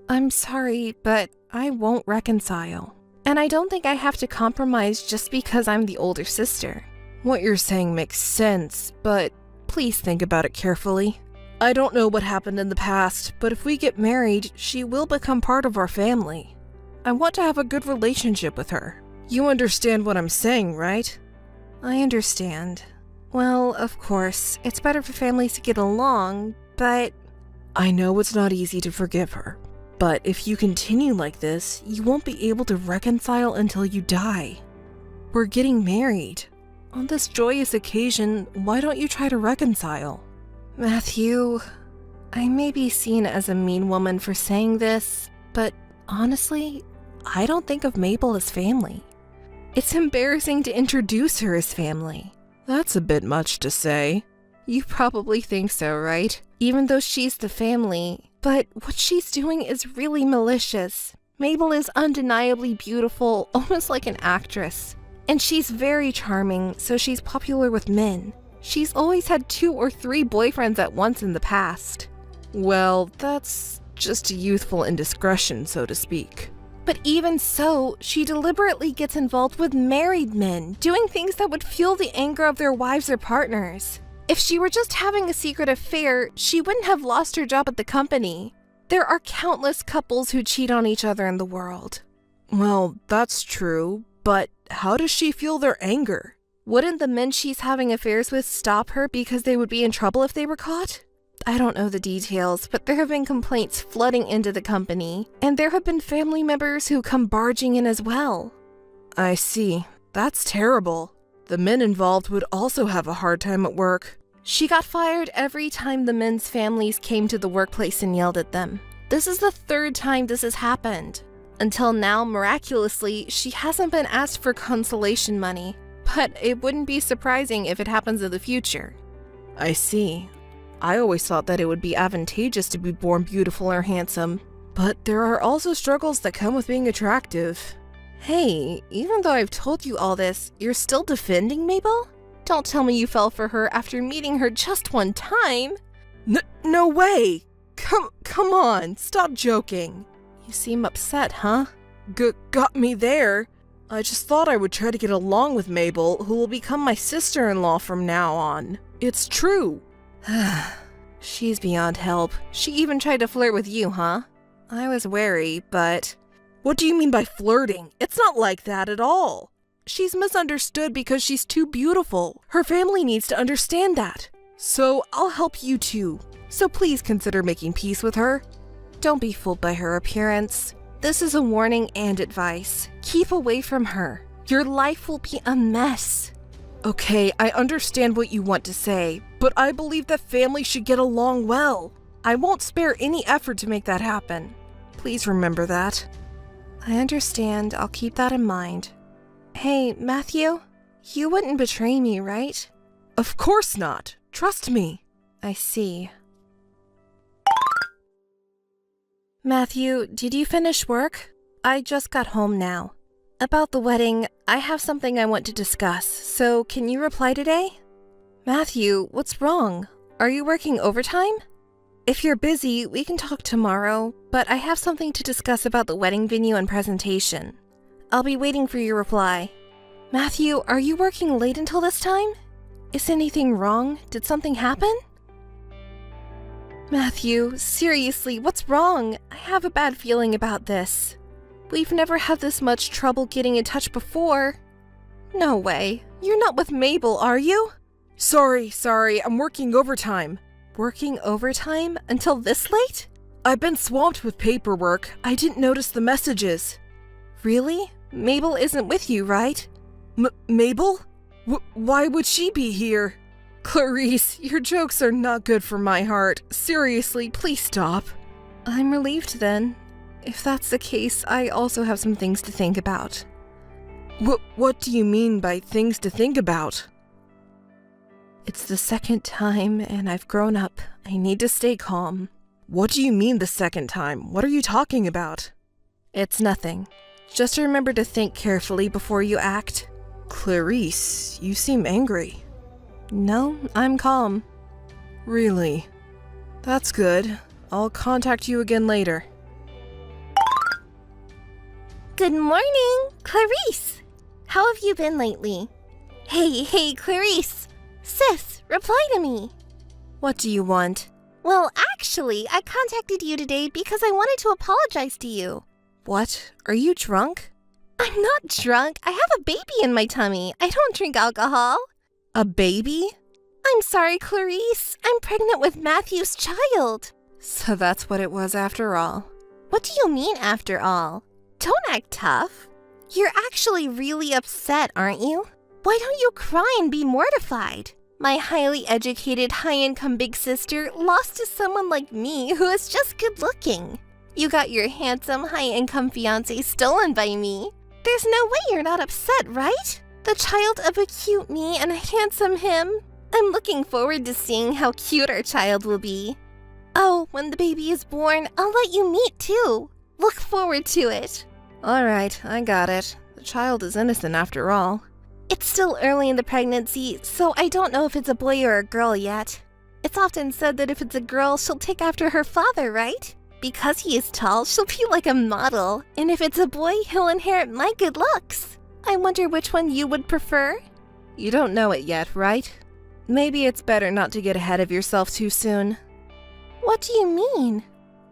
I'm sorry, but I won't reconcile. And I don't think I have to compromise just because I'm the older sister. What you're saying makes sense, but please think about it carefully. I don't know what happened in the past, but if we get married, she will become part of our family. I want to have a good relationship with her. You understand what I'm saying, right? I understand. Well, of course, it's better for families to get along, but... I know it's not easy to forgive her, but if you continue like this, you won't be able to reconcile until you die. We're getting married. On this joyous occasion, why don't you try to reconcile? Matthew, I may be seen as a mean woman for saying this, but honestly, I don't think of Mabel as family. It's embarrassing to introduce her as family. That's a bit much to say. You probably think so, right? Even though she's the family. But what she's doing is really malicious. Mabel is undeniably beautiful, almost like an actress. And she's very charming, so she's popular with men. She's always had 2 or 3 boyfriends at once in the past. Well, that's just a youthful indiscretion, so to speak. But even so, she deliberately gets involved with married men, doing things that would fuel the anger of their wives or partners. If she were just having a secret affair, she wouldn't have lost her job at the company. There are countless couples who cheat on each other in the world. Well, that's true, but how does she fuel their anger? Wouldn't the men she's having affairs with stop her because they would be in trouble if they were caught? I don't know the details, but there have been complaints flooding into the company, and there have been family members who come barging in as well. I see. That's terrible. The men involved would also have a hard time at work. She got fired every time the men's families came to the workplace and yelled at them. This is the 3rd time this has happened. Until now, miraculously, she hasn't been asked for consolation money, but it wouldn't be surprising if it happens in the future. I see. I always thought that it would be advantageous to be born beautiful or handsome, but there are also struggles that come with being attractive. Hey, even though I've told you all this, you're still defending Mabel? Don't tell me you fell for her after meeting her just one time. No way! Come on, stop joking. You seem upset, huh? Got me there. I just thought I would try to get along with Mabel, who will become my sister-in-law from now on. It's true. She's beyond help. She even tried to flirt with you, huh? I was wary, but... What do you mean by flirting? It's not like that at all. She's misunderstood because she's too beautiful. Her family needs to understand that. So I'll help you too. So please consider making peace with her. Don't be fooled by her appearance. This is a warning and advice. Keep away from her. Your life will be a mess. Okay, I understand what you want to say, but I believe that families should get along well. I won't spare any effort to make that happen. Please remember that. I understand. I'll keep that in mind. Hey, Matthew, you wouldn't betray me, right? Of course not. Trust me. I see. Matthew, did you finish work? I just got home now. About the wedding, I have something I want to discuss, so can you reply today? Matthew, what's wrong? Are you working overtime? If you're busy, we can talk tomorrow, but I have something to discuss about the wedding venue and presentation. I'll be waiting for your reply. Matthew, are you working late until this time? Is anything wrong? Did something happen? Matthew, seriously, what's wrong? I have a bad feeling about this. We've never had this much trouble getting in touch before. No way. You're not with Mabel, are you? Sorry, I'm working overtime. Working overtime? Until this late? I've been swamped with paperwork. I didn't notice the messages. Really? Mabel isn't with you, right? Mabel? Why would she be here? Clarice, your jokes are not good for my heart. Seriously, please stop. I'm relieved then. If that's the case, I also have some things to think about. What do you mean by things to think about? It's the 2nd time, and I've grown up. I need to stay calm. What do you mean the 2nd time? What are you talking about? It's nothing. Just remember to think carefully before you act. Clarice, you seem angry. No, I'm calm. Really? That's good. I'll contact you again later. Good morning, Clarice. How have you been lately? Hey, Clarice. Sis, reply to me. What do you want? Well, actually, I contacted you today because I wanted to apologize to you. What? Are you drunk? I'm not drunk. I have a baby in my tummy. I don't drink alcohol. A baby? I'm sorry, Clarice. I'm pregnant with Matthew's child. So that's what it was after all. What do you mean, after all? Don't act tough. You're actually really upset, aren't you? Why don't you cry and be mortified? My highly educated, high-income big sister lost to someone like me who is just good-looking. You got your handsome, high-income fiancé stolen by me. There's no way you're not upset, right? The child of a cute me and a handsome him. I'm looking forward to seeing how cute our child will be. Oh, when the baby is born, I'll let you meet too. Look forward to it. All right, I got it. The child is innocent after all. It's still early in the pregnancy, so I don't know if it's a boy or a girl yet. It's often said that if it's a girl, she'll take after her father, right? Because he is tall, she'll be like a model. And if it's a boy, he'll inherit my good looks. I wonder which one you would prefer? You don't know it yet, right? Maybe it's better not to get ahead of yourself too soon. What do you mean?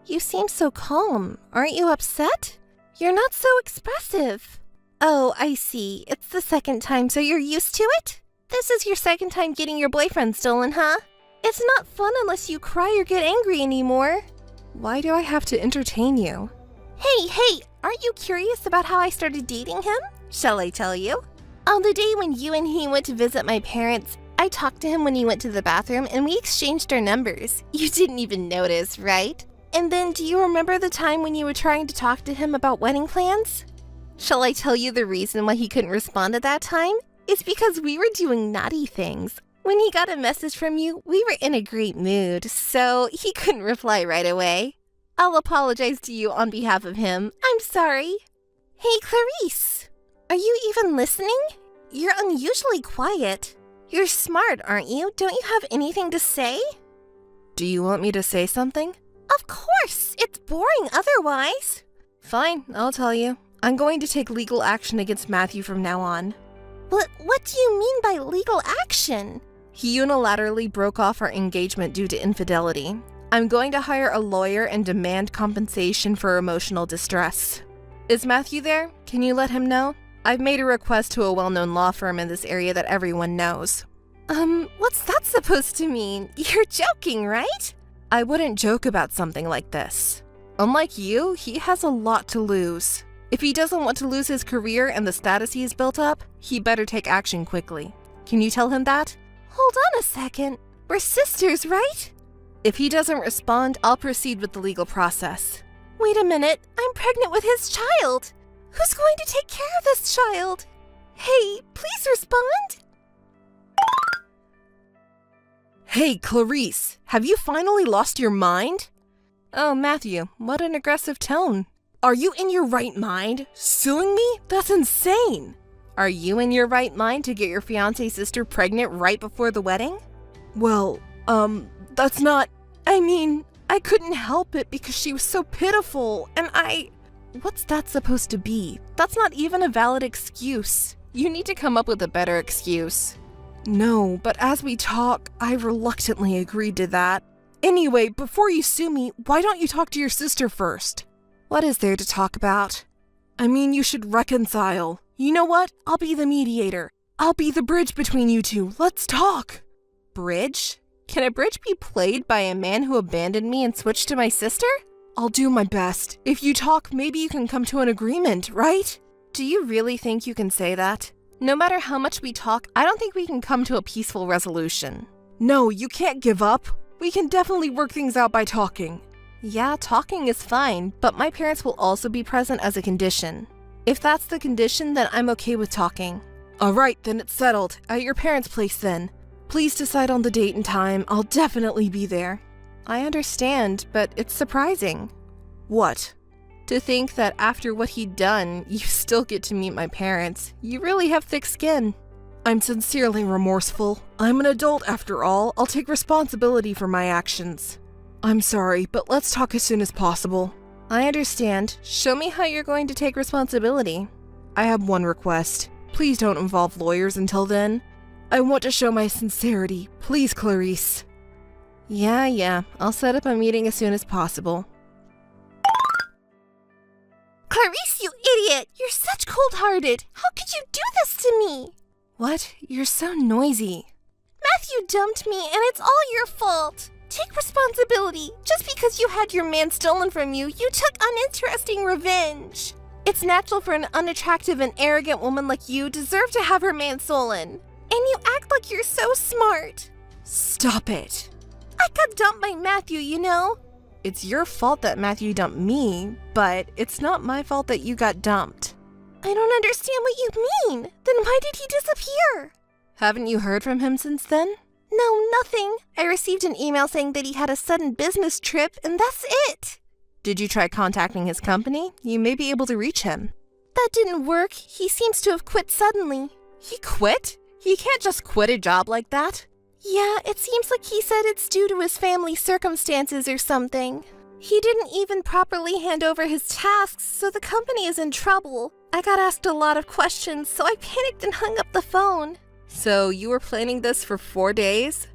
You seem so calm. Aren't you upset? You're not so expressive. Oh, I see. It's the second time, so you're used to it? This is your second time getting your boyfriend stolen, huh? It's not fun unless you cry or get angry anymore. Why do I have to entertain you? Hey, aren't you curious about how I started dating him? Shall I tell you? On the day when you and he went to visit my parents, I talked to him when he went to the bathroom and we exchanged our numbers. You didn't even notice, right? And then do you remember the time when you were trying to talk to him about wedding plans? Shall I tell you the reason why he couldn't respond at that time? It's because we were doing naughty things. When he got a message from you, we were in a great mood, so he couldn't reply right away. I'll apologize to you on behalf of him. I'm sorry. Hey, Clarice. Are you even listening? You're unusually quiet. You're smart, aren't you? Don't you have anything to say? Do you want me to say something? Of course! It's boring otherwise. Fine, I'll tell you. I'm going to take legal action against Matthew from now on. What do you mean by legal action? He unilaterally broke off our engagement due to infidelity. I'm going to hire a lawyer and demand compensation for emotional distress. Is Matthew there? Can you let him know? I've made a request to a well-known law firm in this area that everyone knows. What's that supposed to mean? You're joking, right? I wouldn't joke about something like this. Unlike you, he has a lot to lose. If he doesn't want to lose his career and the status he's built up, he better take action quickly. Can you tell him that? Hold on a second. We're sisters, right? If he doesn't respond, I'll proceed with the legal process. Wait a minute. I'm pregnant with his child. Who's going to take care of this child? Hey, please respond. Hey, Clarice, have you finally lost your mind? Oh, Matthew, what an aggressive tone. Are you in your right mind? Suing me? That's insane. Are you in your right mind to get your fiancé's sister pregnant right before the wedding? Well, that's not... I couldn't help it because she was so pitiful, and What's that supposed to be? That's not even a valid excuse. You need to come up with a better excuse. No, but as we talk, I reluctantly agreed to that. Anyway, before you sue me, why don't you talk to your sister first? What is there to talk about? You should reconcile. You know what? I'll be the mediator. I'll be the bridge between you two. Let's talk. Bridge? Can a bridge be played by a man who abandoned me and switched to my sister? I'll do my best. If you talk, maybe you can come to an agreement, right? Do you really think you can say that? No matter how much we talk, I don't think we can come to a peaceful resolution. No, you can't give up. We can definitely work things out by talking. Yeah, talking is fine, but my parents will also be present as a condition. If that's the condition, then I'm okay with talking. Alright, then it's settled. At your parents' place then. Please decide on the date and time. I'll definitely be there. I understand, but it's surprising. What? To think that after what he'd done, you still get to meet my parents. You really have thick skin. I'm sincerely remorseful. I'm an adult after all. I'll take responsibility for my actions. I'm sorry, but let's talk as soon as possible. I understand. Show me how you're going to take responsibility. I have one request. Please don't involve lawyers until then. I want to show my sincerity. Please, Clarice. Yeah. I'll set up a meeting as soon as possible. Clarice, you idiot! You're such cold-hearted! How could you do this to me? What? You're so noisy. Matthew dumped me, and it's all your fault! Take responsibility. Just because you had your man stolen from you, you took uninteresting revenge. It's natural for an unattractive and arrogant woman like you deserve to have her man stolen. And you act like you're so smart. Stop it. I got dumped by Matthew, you know? It's your fault that Matthew dumped me, but it's not my fault that you got dumped. I don't understand what you mean. Then why did he disappear? Haven't you heard from him since then? No, nothing. I received an email saying that he had a sudden business trip, and that's it. Did you try contacting his company? You may be able to reach him. That didn't work. He seems to have quit suddenly. He quit? He can't just quit a job like that. Yeah, it seems like he said it's due to his family circumstances or something. He didn't even properly hand over his tasks, so the company is in trouble. I got asked a lot of questions, so I panicked and hung up the phone. So you were planning this for 4 days?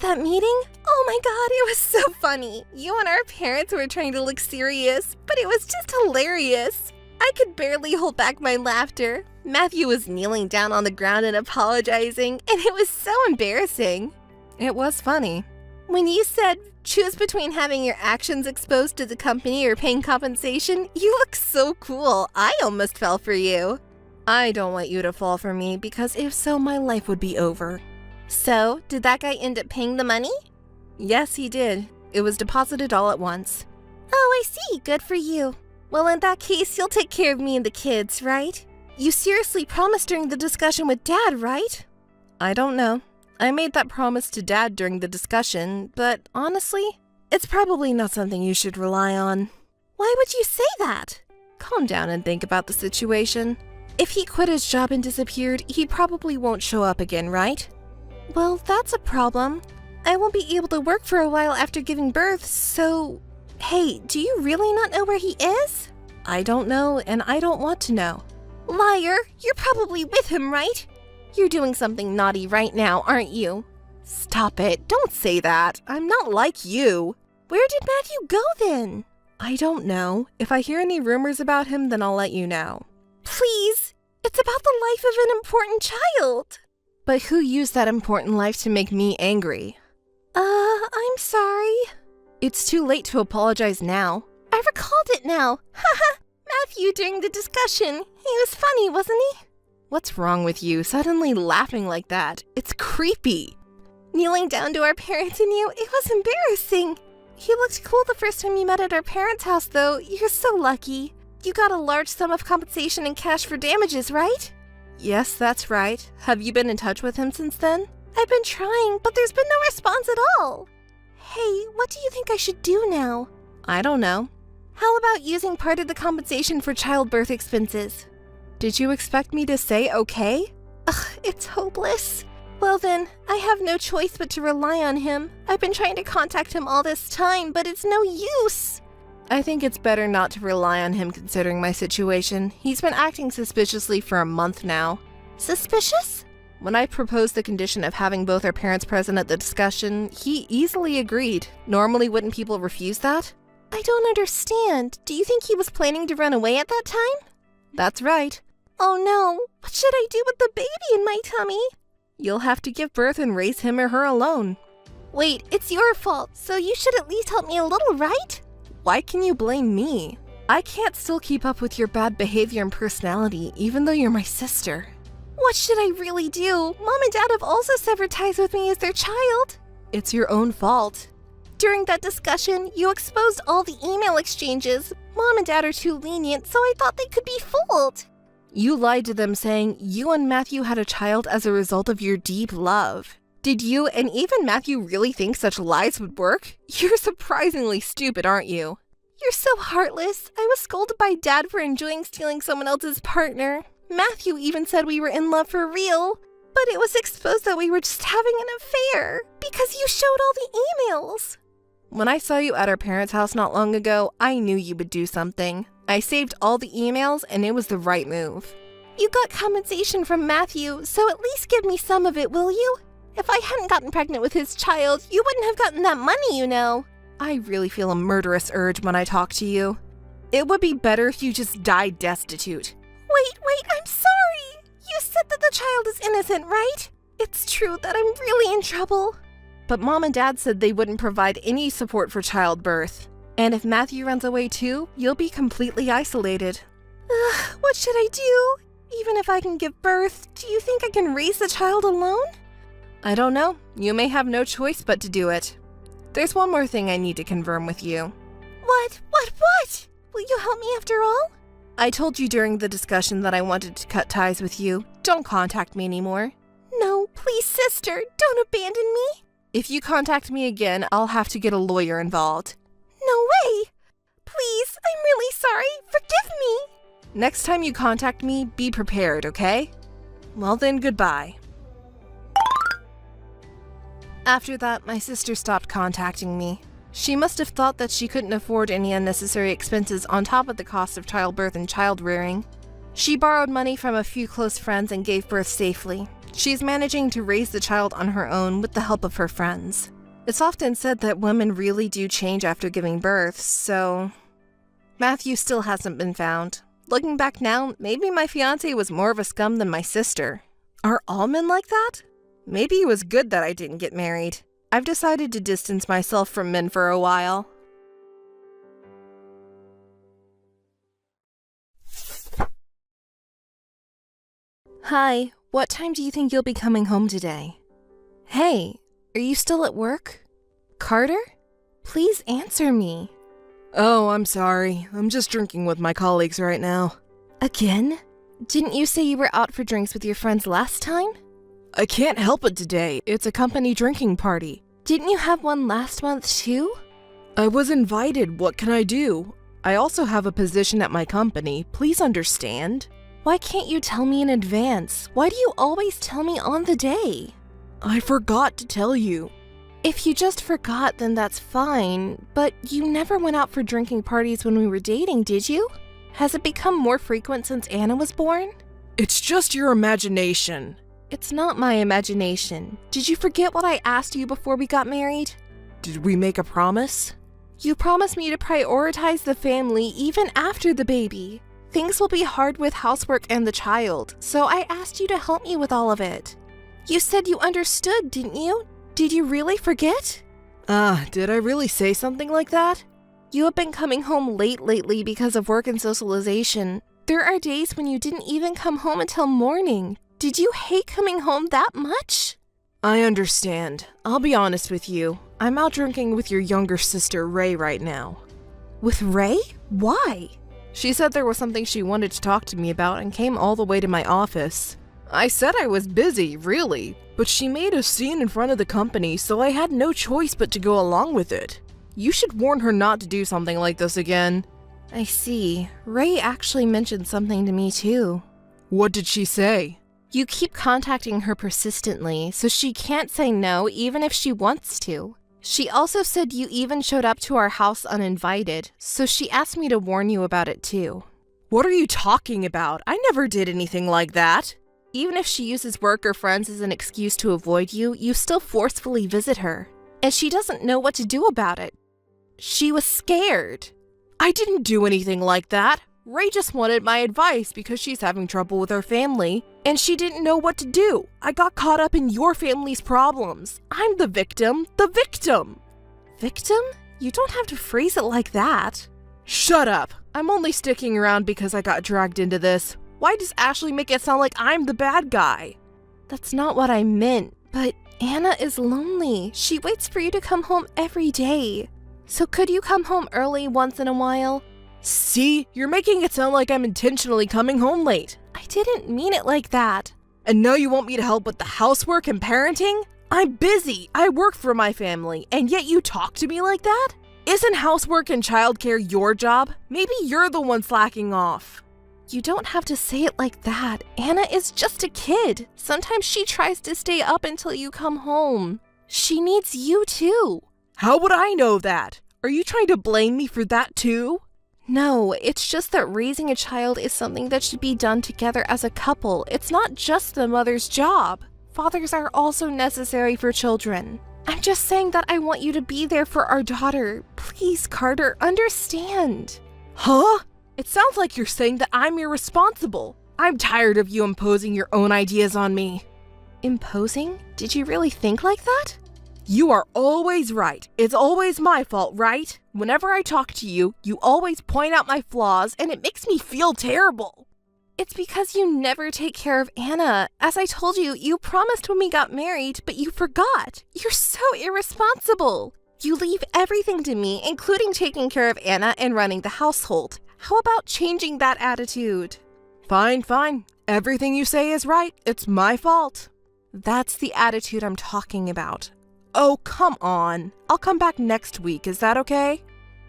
That meeting? Oh my god, it was so funny. You and our parents were trying to look serious, but it was just hilarious. I could barely hold back my laughter. Matthew was kneeling down on the ground and apologizing, and it was so embarrassing. It was funny. When you said, choose between having your actions exposed to the company or paying compensation, you look so cool. I almost fell for you. I don't want you to fall for me, because if so, my life would be over. So, did that guy end up paying the money? Yes, he did. It was deposited all at once. Oh, I see. Good for you. Well, in that case, you'll take care of me and the kids, right? You seriously promised during the discussion with Dad, right? I don't know. I made that promise to Dad during the discussion, but honestly, it's probably not something you should rely on. Why would you say that? Calm down and think about the situation. If he quit his job and disappeared, he probably won't show up again, right? Well, that's a problem. I won't be able to work for a while after giving birth, so... Hey, do you really not know where he is? I don't know, and I don't want to know. Liar! You're probably with him, right? You're doing something naughty right now, aren't you? Stop it. Don't say that. I'm not like you. Where did Matthew go then? I don't know. If I hear any rumors about him, then I'll let you know. Please! It's about the life of an important child! But who used that important life to make me angry? I'm sorry. It's too late to apologize now. I recalled it now. Haha! Matthew during the discussion. He was funny, wasn't he? What's wrong with you? Suddenly laughing like that. It's creepy. Kneeling down to our parents and you, it was embarrassing. He looked cool the first time you met at our parents' house, though. You're so lucky. You got a large sum of compensation in cash for damages, right? Yes, that's right. Have you been in touch with him since then? I've been trying, but there's been no response at all. Hey, what do you think I should do now? I don't know. How about using part of the compensation for childbirth expenses? Did you expect me to say okay? Ugh, it's hopeless. Well then, I have no choice but to rely on him. I've been trying to contact him all this time, but it's no use. I think it's better not to rely on him considering my situation. He's been acting suspiciously for a month now. Suspicious? When I proposed the condition of having both our parents present at the discussion, he easily agreed. Normally, wouldn't people refuse that? I don't understand. Do you think he was planning to run away at that time? That's right. Oh no, what should I do with the baby in my tummy? You'll have to give birth and raise him or her alone. Wait, it's your fault, so you should at least help me a little, right? Why can you blame me? I can't still keep up with your bad behavior and personality, even though you're my sister. What should I really do? Mom and Dad have also severed ties with me as their child. It's your own fault. During that discussion, you exposed all the email exchanges. Mom and Dad are too lenient, so I thought they could be fooled. You lied to them saying you and Matthew had a child as a result of your deep love. Did you and even Matthew really think such lies would work? You're surprisingly stupid, aren't you? You're so heartless. I was scolded by Dad for enjoying stealing someone else's partner. Matthew even said we were in love for real. But it was exposed that we were just having an affair because you showed all the emails. When I saw you at our parents' house not long ago, I knew you would do something. I saved all the emails and it was the right move. You got compensation from Matthew, so at least give me some of it, will you? If I hadn't gotten pregnant with his child, you wouldn't have gotten that money, you know. I really feel a murderous urge when I talk to you. It would be better if you just died destitute. Wait, I'm sorry. You said that the child is innocent, right? It's true that I'm really in trouble. But Mom and Dad said they wouldn't provide any support for childbirth. And if Matthew runs away too, you'll be completely isolated. What should I do? Even if I can give birth, do you think I can raise the child alone? I don't know. You may have no choice but to do it. There's one more thing I need to confirm with you. What? Will you help me after all? I told you during the discussion that I wanted to cut ties with you. Don't contact me anymore. No, please, sister, don't abandon me. If you contact me again, I'll have to get a lawyer involved. No way! Please, I'm really sorry. Forgive me. Next time you contact me, be prepared, okay? Well then, goodbye. After that, my sister stopped contacting me. She must have thought that she couldn't afford any unnecessary expenses on top of the cost of childbirth and child rearing. She borrowed money from a few close friends and gave birth safely. She's managing to raise the child on her own with the help of her friends. It's often said that women really do change after giving birth, so... Matthew still hasn't been found. Looking back now, maybe my fiancé was more of a scum than my sister. Are all men like that? Maybe it was good that I didn't get married. I've decided to distance myself from men for a while. Hi, what time do you think you'll be coming home today? Hey, are you still at work? Carter? Please answer me. Oh, I'm sorry. I'm just drinking with my colleagues right now. Again? Didn't you say you were out for drinks with your friends last time? I can't help it today. It's a company drinking party. Didn't you have one last month too? I was invited. What can I do? I also have a position at my company. Please understand. Why can't you tell me in advance? Why do you always tell me on the day? I forgot to tell you. If you just forgot, then that's fine. But you never went out for drinking parties when we were dating, did you? Has it become more frequent since Anna was born? It's just your imagination. It's not my imagination. Did you forget what I asked you before we got married? Did we make a promise? You promised me to prioritize the family even after the baby. Things will be hard with housework and the child, so I asked you to help me with all of it. You said you understood, didn't you? Did you really forget? Did I really say something like that? You have been coming home late lately because of work and socialization. There are days when you didn't even come home until morning. Did you hate coming home that much? I understand. I'll be honest with you. I'm out drinking with your younger sister, Ray, right now. With Ray? Why? She said there was something she wanted to talk to me about and came all the way to my office. I said I was busy, really, but she made a scene in front of the company, so I had no choice but to go along with it. You should warn her not to do something like this again. I see. Ray actually mentioned something to me too. What did she say? You keep contacting her persistently, so she can't say no even if she wants to. She also said you even showed up to our house uninvited, so she asked me to warn you about it too. What are you talking about? I never did anything like that. Even if she uses work or friends as an excuse to avoid you, you still forcefully visit her. And she doesn't know what to do about it. She was scared. I didn't do anything like that. Ray just wanted my advice because she's having trouble with her family, and she didn't know what to do. I got caught up in your family's problems. I'm the victim. The victim! Victim? You don't have to phrase it like that. Shut up. I'm only sticking around because I got dragged into this. Why does Ashley make it sound like I'm the bad guy? That's not what I meant, but Anna is lonely. She waits for you to come home every day. So could you come home early once in a while? See, you're making it sound like I'm intentionally coming home late. I didn't mean it like that. And now you want me to help with the housework and parenting? I'm busy. I work for my family, and yet you talk to me like that? Isn't housework and childcare your job? Maybe you're the one slacking off. You don't have to say it like that. Anna is just a kid. Sometimes she tries to stay up until you come home. She needs you too. How would I know that? Are you trying to blame me for that too? No, it's just that raising a child is something that should be done together as a couple. It's not just the mother's job. Fathers are also necessary for children. I'm just saying that I want you to be there for our daughter. Please, Carter, understand. Huh? It sounds like you're saying that I'm irresponsible. I'm tired of you imposing your own ideas on me. Imposing? Did you really think like that? You are always right. It's always my fault, right? Whenever I talk to you, you always point out my flaws, and it makes me feel terrible. It's because you never take care of Anna. As I told you, you promised when we got married, but you forgot. You're so irresponsible. You leave everything to me, including taking care of Anna and running the household. How about changing that attitude? Fine. Everything you say is right. It's my fault. That's the attitude I'm talking about. Oh, come on. I'll come back next week. Is that okay?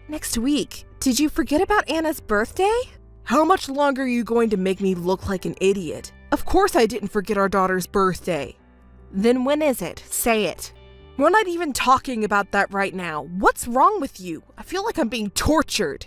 Next week? Did you forget about Anna's birthday? How much longer are you going to make me look like an idiot? Of course I didn't forget our daughter's birthday. Then when is it? Say it. We're not even talking about that right now. What's wrong with you? I feel like I'm being tortured.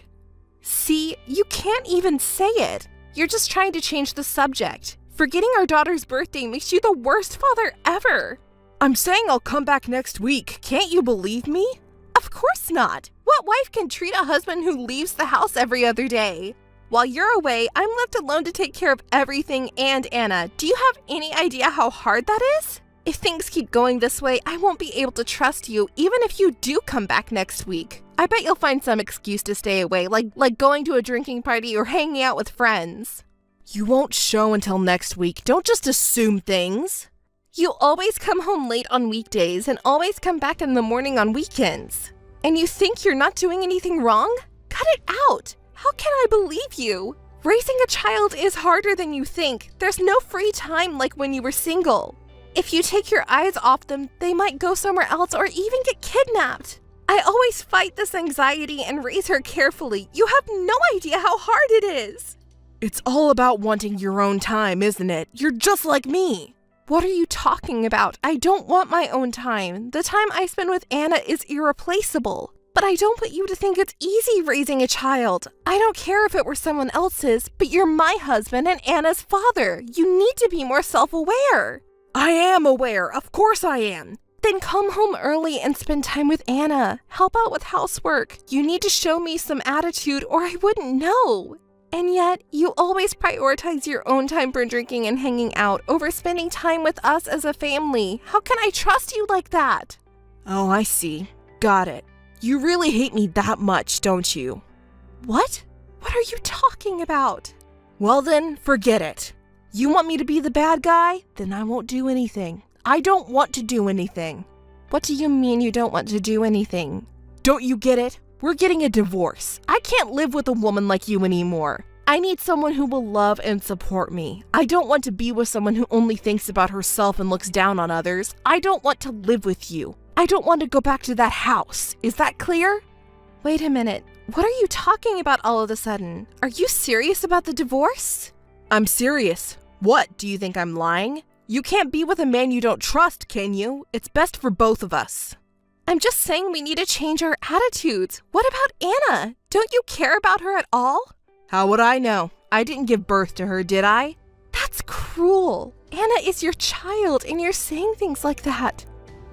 See, you can't even say it. You're just trying to change the subject. Forgetting our daughter's birthday makes you the worst father ever. I'm saying I'll come back next week. Can't you believe me? Of course not. What wife can treat a husband who leaves the house every other day? While you're away, I'm left alone to take care of everything and Anna. Do you have any idea how hard that is? If things keep going this way, I won't be able to trust you, even if you do come back next week. I bet you'll find some excuse to stay away, like going to a drinking party or hanging out with friends. You won't show until next week. Don't just assume things. You always come home late on weekdays and always come back in the morning on weekends. And you think you're not doing anything wrong? Cut it out! How can I believe you? Raising a child is harder than you think. There's no free time like when you were single. If you take your eyes off them, they might go somewhere else or even get kidnapped. I always fight this anxiety and raise her carefully. You have no idea how hard it is. It's all about wanting your own time, isn't it? You're just like me. What are you talking about? I don't want my own time. The time I spend with Anna is irreplaceable. But I don't want you to think it's easy raising a child. I don't care if it were someone else's, but you're my husband and Anna's father. You need to be more self-aware. I am aware. Of course I am. Then come home early and spend time with Anna. Help out with housework. You need to show me some attitude or I wouldn't know. And yet, you always prioritize your own time for drinking and hanging out over spending time with us as a family. How can I trust you like that? Oh, I see. Got it. You really hate me that much, don't you? What? What are you talking about? Well then, forget it. You want me to be the bad guy? Then I won't do anything. I don't want to do anything. What do you mean you don't want to do anything? Don't you get it? We're getting a divorce. I can't live with a woman like you anymore. I need someone who will love and support me. I don't want to be with someone who only thinks about herself and looks down on others. I don't want to live with you. I don't want to go back to that house. Is that clear? Wait a minute. What are you talking about all of a sudden? Are you serious about the divorce? I'm serious. What, do you think I'm lying? You can't be with a man you don't trust, can you? It's best for both of us. I'm just saying we need to change our attitudes. What about Anna? Don't you care about her at all? How would I know? I didn't give birth to her, did I? That's cruel. Anna is your child and you're saying things like that.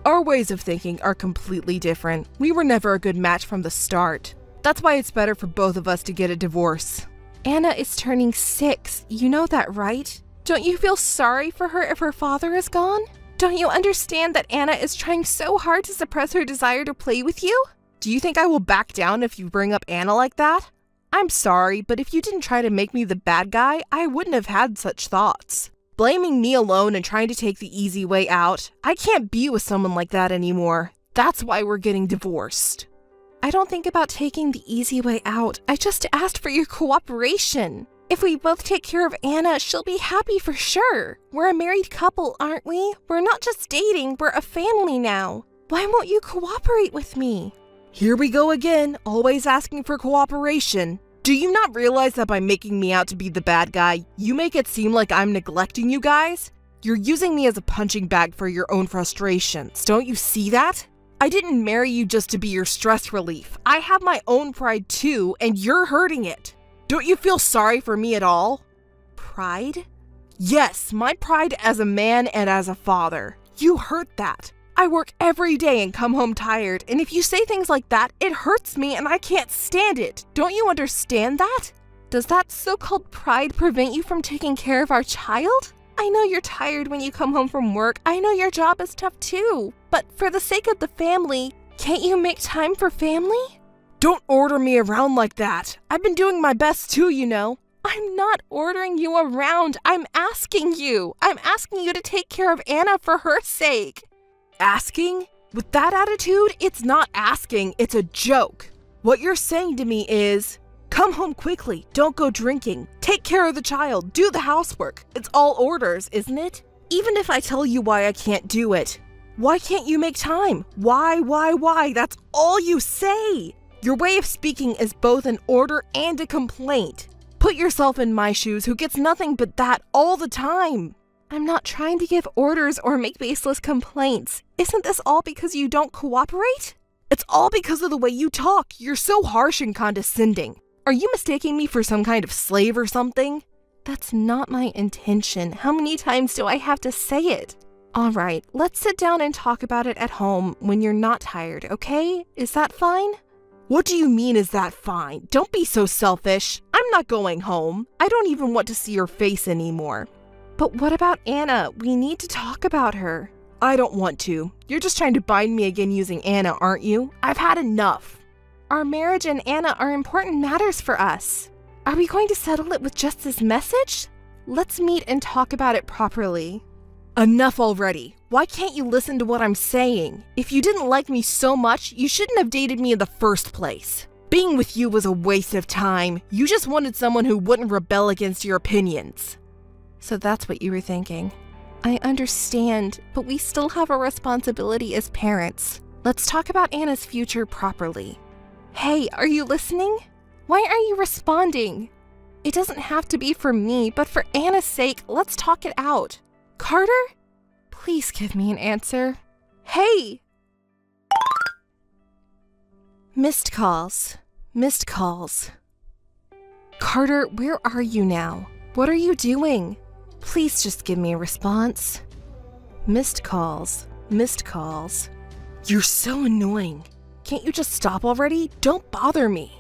Our ways of thinking are completely different. We were never a good match from the start. That's why it's better for both of us to get a divorce. Anna is turning 6. You know that, right? Don't you feel sorry for her if her father is gone? Don't you understand that Anna is trying so hard to suppress her desire to play with you? Do you think I will back down if you bring up Anna like that? I'm sorry, but if you didn't try to make me the bad guy, I wouldn't have had such thoughts. Blaming me alone and trying to take the easy way out, I can't be with someone like that anymore. That's why we're getting divorced. I don't think about taking the easy way out. I just asked for your cooperation. If we both take care of Anna, she'll be happy for sure. We're a married couple, aren't we? We're not just dating, we're a family now. Why won't you cooperate with me? Here we go again, always asking for cooperation. Do you not realize that by making me out to be the bad guy, you make it seem like I'm neglecting you guys? You're using me as a punching bag for your own frustrations. Don't you see that? I didn't marry you just to be your stress relief. I have my own pride too, and you're hurting it. Don't you feel sorry for me at all? Pride? Yes, my pride as a man and as a father. You hurt that. I work every day and come home tired, and if you say things like that, it hurts me and I can't stand it. Don't you understand that? Does that so-called pride prevent you from taking care of our child? I know you're tired when you come home from work. I know your job is tough too. But for the sake of the family, can't you make time for family? Don't order me around like that. I've been doing my best too, you know. I'm not ordering you around. I'm asking you. I'm asking you to take care of Anna for her sake. Asking? With that attitude, it's not asking, it's a joke. What you're saying to me is, come home quickly, don't go drinking, take care of the child, do the housework. It's all orders, isn't it? Even if I tell you why I can't do it, why can't you make time? Why? That's all you say. Your way of speaking is both an order and a complaint. Put yourself in my shoes, who gets nothing but that all the time. I'm not trying to give orders or make baseless complaints. Isn't this all because you don't cooperate? It's all because of the way you talk. You're so harsh and condescending. Are you mistaking me for some kind of slave or something? That's not my intention. How many times do I have to say it? All right, let's sit down and talk about it at home when you're not tired, okay? Is that fine? What do you mean, is that fine? Don't be so selfish. I'm not going home. I don't even want to see your face anymore. But what about Anna? We need to talk about her. I don't want to. You're just trying to bind me again using Anna, aren't you? I've had enough. Our marriage and Anna are important matters for us. Are we going to settle it with just this message? Let's meet and talk about it properly. Enough already. Why can't you listen to what I'm saying? If you didn't like me so much, you shouldn't have dated me in the first place. Being with you was a waste of time. You just wanted someone who wouldn't rebel against your opinions. So that's what you were thinking. I understand, but we still have a responsibility as parents. Let's talk about Anna's future properly. Hey, are you listening? Why aren't you responding? It doesn't have to be for me, but for Anna's sake, let's talk it out. Carter? Please give me an answer. Hey! Missed calls. Missed calls. Carter, where are you now? What are you doing? Please just give me a response. Missed calls. Missed calls. You're so annoying. Can't you just stop already? Don't bother me.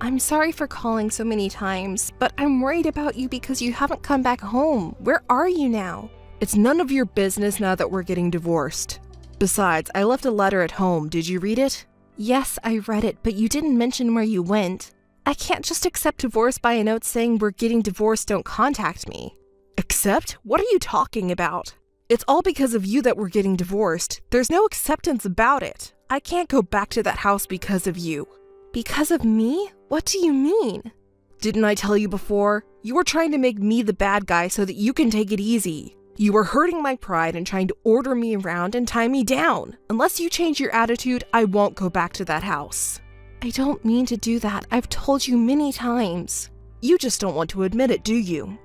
I'm sorry for calling so many times, but I'm worried about you because you haven't come back home. Where are you now? It's none of your business now that we're getting divorced. Besides, I left a letter at home. Did you read it? Yes, I read it, but you didn't mention where you went. I can't just accept divorce by a note saying we're getting divorced, don't contact me. Accept? What are you talking about? It's all because of you that we're getting divorced. There's no acceptance about it. I can't go back to that house because of you. Because of me? What do you mean? Didn't I tell you before? You were trying to make me the bad guy so that you can take it easy. You were hurting my pride and trying to order me around and tie me down. Unless you change your attitude, I won't go back to that house. I don't mean to do that. I've told you many times. You just don't want to admit it, do you?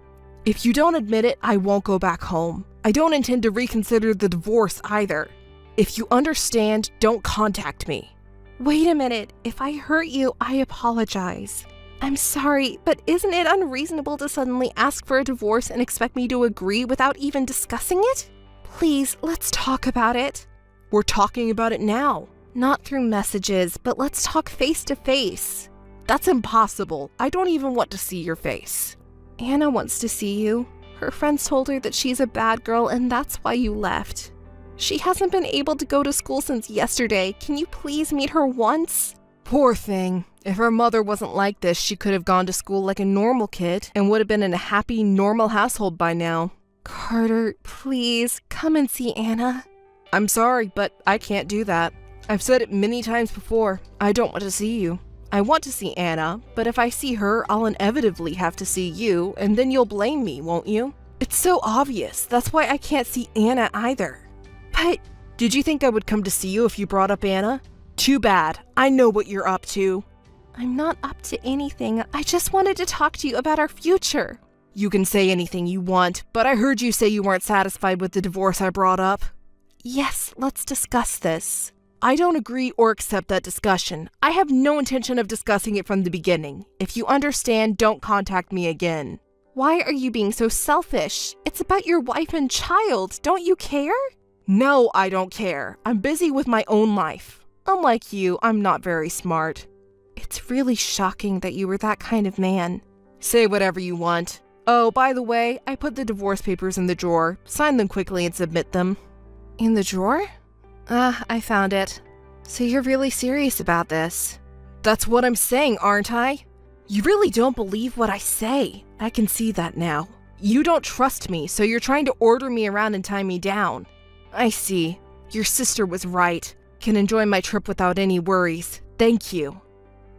If you don't admit it, I won't go back home. I don't intend to reconsider the divorce either. If you understand, don't contact me. Wait a minute. If I hurt you, I apologize. I'm sorry, but isn't it unreasonable to suddenly ask for a divorce and expect me to agree without even discussing it? Please, let's talk about it. We're talking about it now. Not through messages, but let's talk face to face. That's impossible. I don't even want to see your face. Anna wants to see you. Her friends told her that she's a bad girl and that's why you left. She hasn't been able to go to school since yesterday. Can you please meet her once? Poor thing. If her mother wasn't like this, she could have gone to school like a normal kid and would have been in a happy, normal household by now. Carter, please, come and see Anna. I'm sorry, but I can't do that. I've said it many times before. I don't want to see you. I want to see Anna, but if I see her, I'll inevitably have to see you, and then you'll blame me, won't you? It's so obvious. That's why I can't see Anna either. But did you think I would come to see you if you brought up Anna? Too bad. I know what you're up to. I'm not up to anything. I just wanted to talk to you about our future. You can say anything you want, but I heard you say you weren't satisfied with the divorce I brought up. Yes, let's discuss this. I don't agree or accept that discussion. I have no intention of discussing it from the beginning. If you understand, don't contact me again. Why are you being so selfish? It's about your wife and child. Don't you care? No, I don't care. I'm busy with my own life. Unlike you, I'm not very smart. It's really shocking that you were that kind of man. Say whatever you want. Oh, by the way, I put the divorce papers in the drawer. Sign them quickly and submit them. In the drawer? I found it. So you're really serious about this? That's what I'm saying, aren't I? You really don't believe what I say. I can see that now. You don't trust me, so you're trying to order me around and tie me down. I see. Your sister was right. Can enjoy my trip without any worries. Thank you.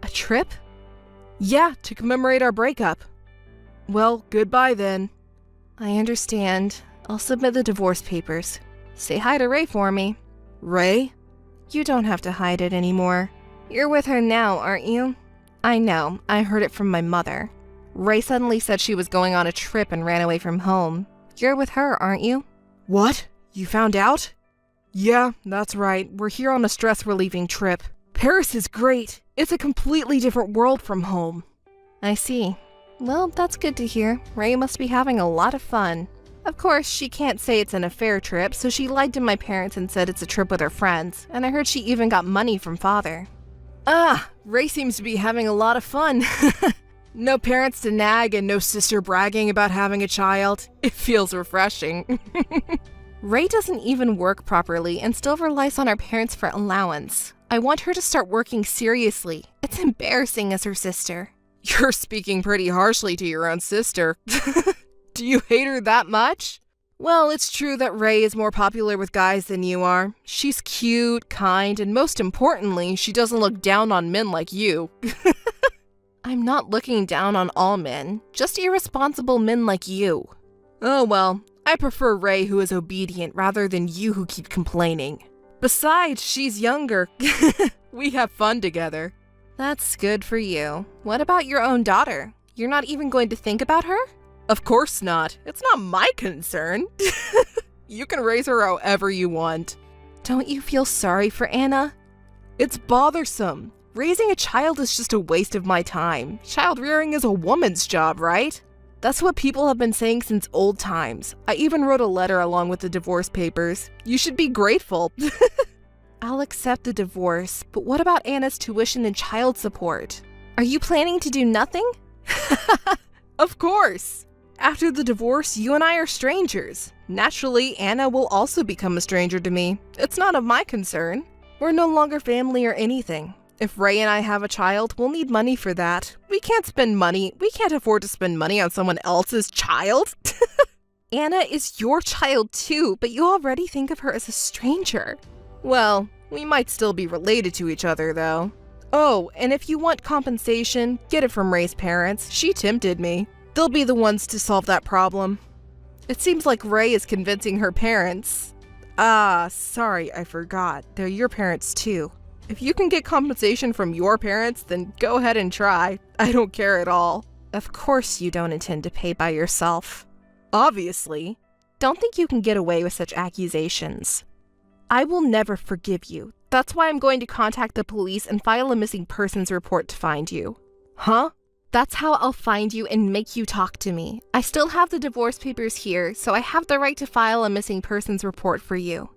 A trip? Yeah, to commemorate our breakup. Well, goodbye then. I understand. I'll submit the divorce papers. Say hi to Ray for me. Ray? You don't have to hide it anymore. You're with her now, aren't you? I know. I heard it from my mother. Ray suddenly said she was going on a trip and ran away from home. You're with her, aren't you? What? You found out? Yeah, that's right. We're here on a stress-relieving trip. Paris is great. It's a completely different world from home. I see. Well, that's good to hear. Ray must be having a lot of fun. Of course, she can't say it's an affair trip, so she lied to my parents and said it's a trip with her friends, and I heard she even got money from father. Ah, Ray seems to be having a lot of fun. No parents to nag and no sister bragging about having a child. It feels refreshing. Ray doesn't even work properly and still relies on our parents for allowance. I want her to start working seriously. It's embarrassing as her sister. You're speaking pretty harshly to your own sister. Do you hate her that much? Well, it's true that Ray is more popular with guys than you are. She's cute, kind, and most importantly, she doesn't look down on men like you. I'm not looking down on all men, just irresponsible men like you. Oh well, I prefer Ray who is obedient rather than you who keep complaining. Besides, she's younger. We have fun together. That's good for you. What about your own daughter? You're not even going to think about her? Of course not. It's not my concern. You can raise her however you want. Don't you feel sorry for Anna? It's bothersome. Raising a child is just a waste of my time. Child rearing is a woman's job, right? That's what people have been saying since old times. I even wrote a letter along with the divorce papers. You should be grateful. I'll accept the divorce, but what about Anna's tuition and child support? Are you planning to do nothing? Of course. After the divorce, you and I are strangers. Naturally, Anna will also become a stranger to me. It's not of my concern. We're no longer family or anything. If Ray and I have a child, we'll need money for that. We can't afford to spend money on someone else's child. Anna is your child too, but you already think of her as a stranger. Well, we might still be related to each other, though. Oh, and if you want compensation, get it from Ray's parents. She tempted me. They'll be the ones to solve that problem. It seems like Ray is convincing her parents. Ah, sorry, I forgot. They're your parents too. If you can get compensation from your parents, then go ahead and try. I don't care at all. Of course you don't intend to pay by yourself. Obviously. Don't think you can get away with such accusations. I will never forgive you. That's why I'm going to contact the police and file a missing persons report to find you. Huh? That's how I'll find you and make you talk to me. I still have the divorce papers here, so I have the right to file a missing persons report for you.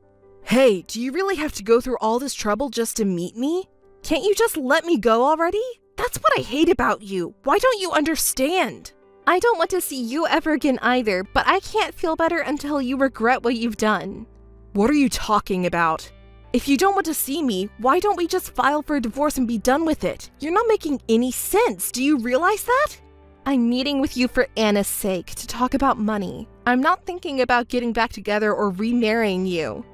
Hey, do you really have to go through all this trouble just to meet me? Can't you just let me go already? That's what I hate about you. Why don't you understand? I don't want to see you ever again either, but I can't feel better until you regret what you've done. What are you talking about? If you don't want to see me, why don't we just file for a divorce and be done with it? You're not making any sense. Do you realize that? I'm meeting with you for Anna's sake to talk about money. I'm not thinking about getting back together or remarrying you.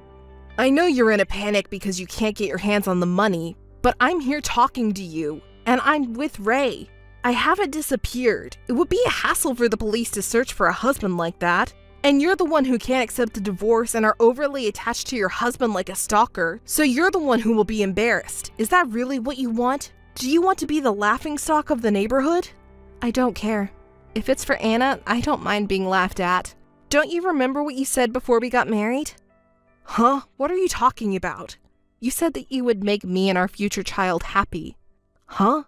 I know you're in a panic because you can't get your hands on the money, but I'm here talking to you, and I'm with Ray. I haven't disappeared. It would be a hassle for the police to search for a husband like that. And you're the one who can't accept a divorce and are overly attached to your husband like a stalker, so you're the one who will be embarrassed. Is that really what you want? Do you want to be the laughingstock of the neighborhood? I don't care. If it's for Anna, I don't mind being laughed at. Don't you remember what you said before we got married? Huh? What are you talking about? You said that you would make me and our future child happy. Huh?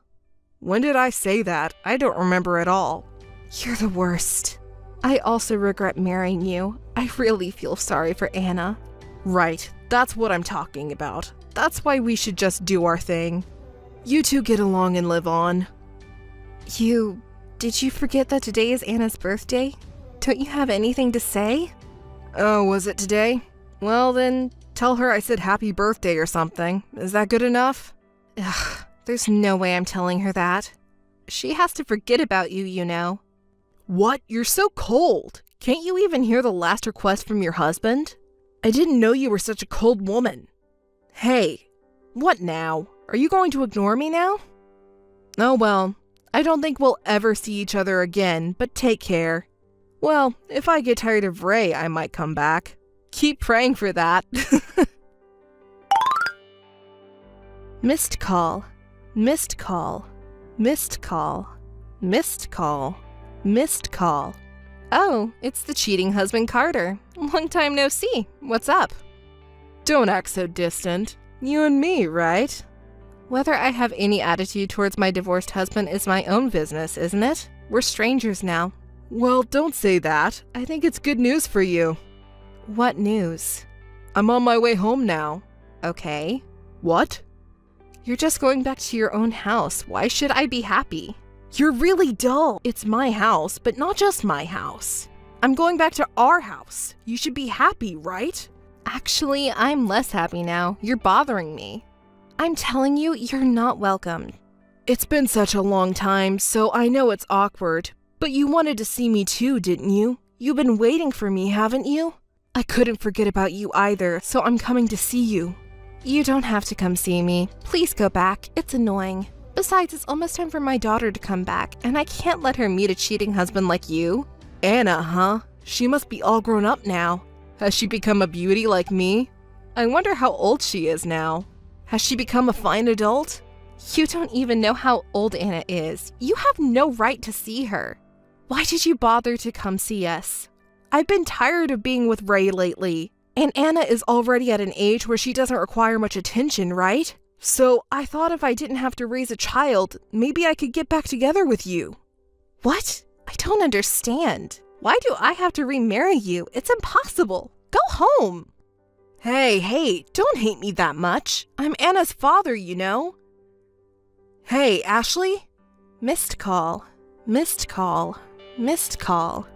When did I say that? I don't remember at all. You're the worst. I also regret marrying you. I really feel sorry for Anna. Right, that's what I'm talking about. That's why we should just do our thing. You two get along and live on. Did you forget that today is Anna's birthday? Don't you have anything to say? Oh, was it today? Well then, tell her I said happy birthday or something. Is that good enough? Ugh, there's no way I'm telling her that. She has to forget about you, you know. What? You're so cold. Can't you even hear the last request from your husband? I didn't know you were such a cold woman. Hey, what now? Are you going to ignore me now? Oh well, I don't think we'll ever see each other again, but take care. Well, if I get tired of Ray, I might come back. Keep praying for that. Missed call. Missed call. Missed call. Missed call. Missed call. Oh, it's the cheating husband Carter. Long time no see. What's up? Don't act so distant. You and me, right? Whether I have any attitude towards my divorced husband is my own business, isn't it? We're strangers now. Well, don't say that. I think it's good news for you. What news? I'm on my way home now. Okay. What? You're just going back to your own house. Why should I be happy? You're really dull. It's my house, but not just my house. I'm going back to our house. You should be happy, right? Actually, I'm less happy now. You're bothering me. I'm telling you, you're not welcome. It's been such a long time, so I know it's awkward. But you wanted to see me too, didn't you? You've been waiting for me, haven't you? I couldn't forget about you either, so I'm coming to see you. You don't have to come see me. Please go back. It's annoying. Besides, it's almost time for my daughter to come back, and I can't let her meet a cheating husband like you. Anna, huh? She must be all grown up now. Has she become a beauty like me? I wonder how old she is now. Has she become a fine adult? You don't even know how old Anna is. You have no right to see her. Why did you bother to come see us? I've been tired of being with Ray lately, and Anna is already at an age where she doesn't require much attention, right? So I thought if I didn't have to raise a child, maybe I could get back together with you. What? I don't understand. Why do I have to remarry you? It's impossible. Go home. Hey, don't hate me that much. I'm Anna's father, you know. Hey, Ashley? Missed call. Missed call. Missed call.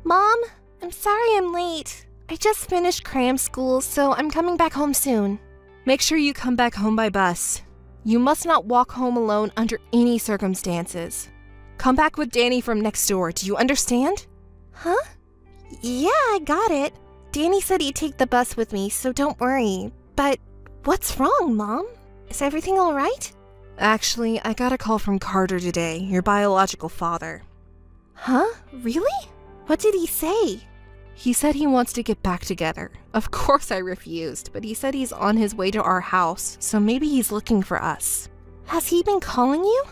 Mom, I'm sorry I'm late. I just finished cram school, so I'm coming back home soon. Make sure you come back home by bus. You must not walk home alone under any circumstances. Come back with Danny from next door. Do you understand? Huh? Yeah, I got it. Danny said he'd take the bus with me, so don't worry. But what's wrong, Mom? Is everything all right? Actually, I got a call from Carter today, your biological father. Huh? Really? What did he say? He said he wants to get back together. Of course I refused, but he said he's on his way to our house, so maybe he's looking for us. Has he been calling you?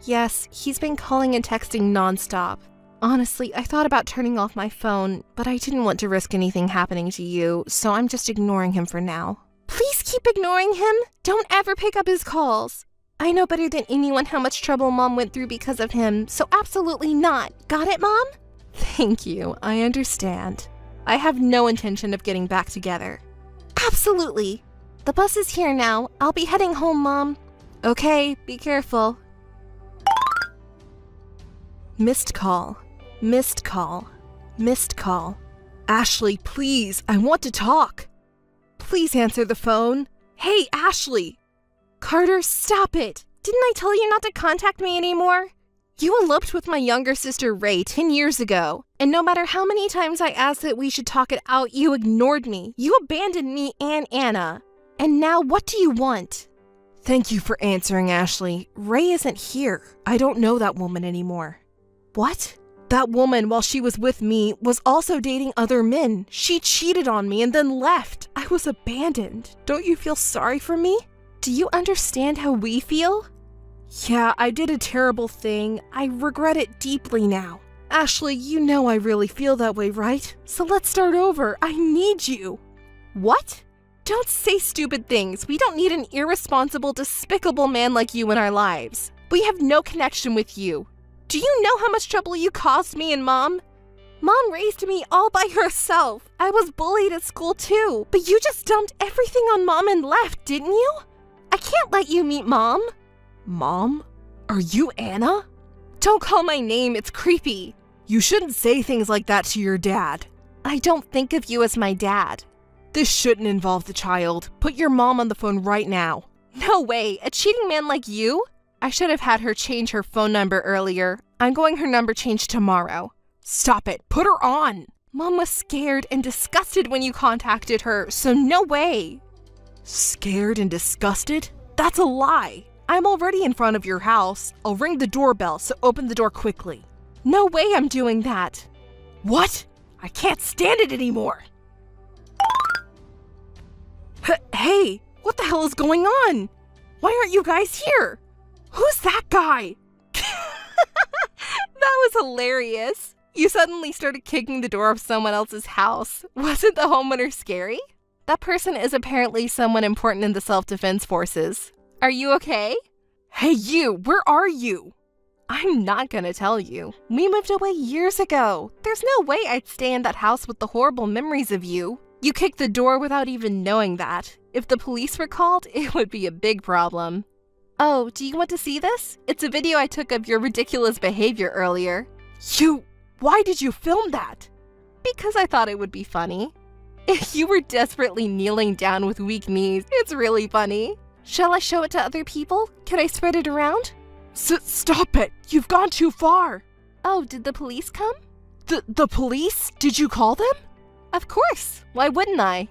Yes, he's been calling and texting nonstop. Honestly, I thought about turning off my phone, but I didn't want to risk anything happening to you, so I'm just ignoring him for now. Please keep ignoring him. Don't ever pick up his calls. I know better than anyone how much trouble Mom went through because of him, so absolutely not. Got it, Mom? Thank you. I understand. I have no intention of getting back together. Absolutely. The bus is here now. I'll be heading home, Mom. Okay, be careful. Missed call. Missed call. Missed call. Ashley, please, I want to talk. Please answer the phone. Hey, Ashley! Carter, stop it! Didn't I tell you not to contact me anymore? You eloped with my younger sister Ray 10 years ago, and no matter how many times I asked that we should talk it out, you ignored me. You abandoned me and Anna. And now what do you want? Thank you for answering, Ashley. Ray isn't here. I don't know that woman anymore. What? That woman, while she was with me, was also dating other men. She cheated on me and then left. I was abandoned. Don't you feel sorry for me? Do you understand how we feel? Yeah, I did a terrible thing. I regret it deeply now. Ashley, you know I really feel that way, right? So let's start over. I need you. What? Don't say stupid things. We don't need an irresponsible, despicable man like you in our lives. We have no connection with you. Do you know how much trouble you caused me and Mom? Mom raised me all by herself. I was bullied at school too, but you just dumped everything on Mom and left, didn't you? I can't let you meet Mom. Mom? Are you Anna? Don't call my name, it's creepy. You shouldn't say things like that to your dad. I don't think of you as my dad. This shouldn't involve the child. Put your mom on the phone right now. No way, a cheating man like you? I should have had her change her phone number earlier. I'm going her number changed tomorrow. Stop it. Put her on. Mom was scared and disgusted when you contacted her, so no way. Scared and disgusted? That's a lie. I'm already in front of your house. I'll ring the doorbell, so open the door quickly. No way I'm doing that. What? I can't stand it anymore. Hey, what the hell is going on? Why aren't you guys here? Who's that guy? That was hilarious. You suddenly started kicking the door of someone else's house. Wasn't the homeowner scary? That person is apparently someone important in the self-defense forces. Are you okay? Hey you, where are you? I'm not gonna tell you. We moved away years ago. There's no way I'd stay in that house with the horrible memories of you. You kicked the door without even knowing that. If the police were called, it would be a big problem. Oh, do you want to see this? It's a video I took of your ridiculous behavior earlier. Why did you film that? Because I thought it would be funny. If you were desperately kneeling down with weak knees, it's really funny. Shall I show it to other people? Can I spread it around? Stop it! You've gone too far! Oh, did the police come? The police? Did you call them? Of course. Why wouldn't I?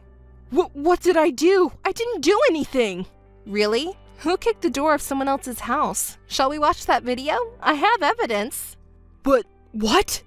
What did I do? I didn't do anything. Really? Who kicked the door of someone else's house? Shall we watch that video? I have evidence. But what?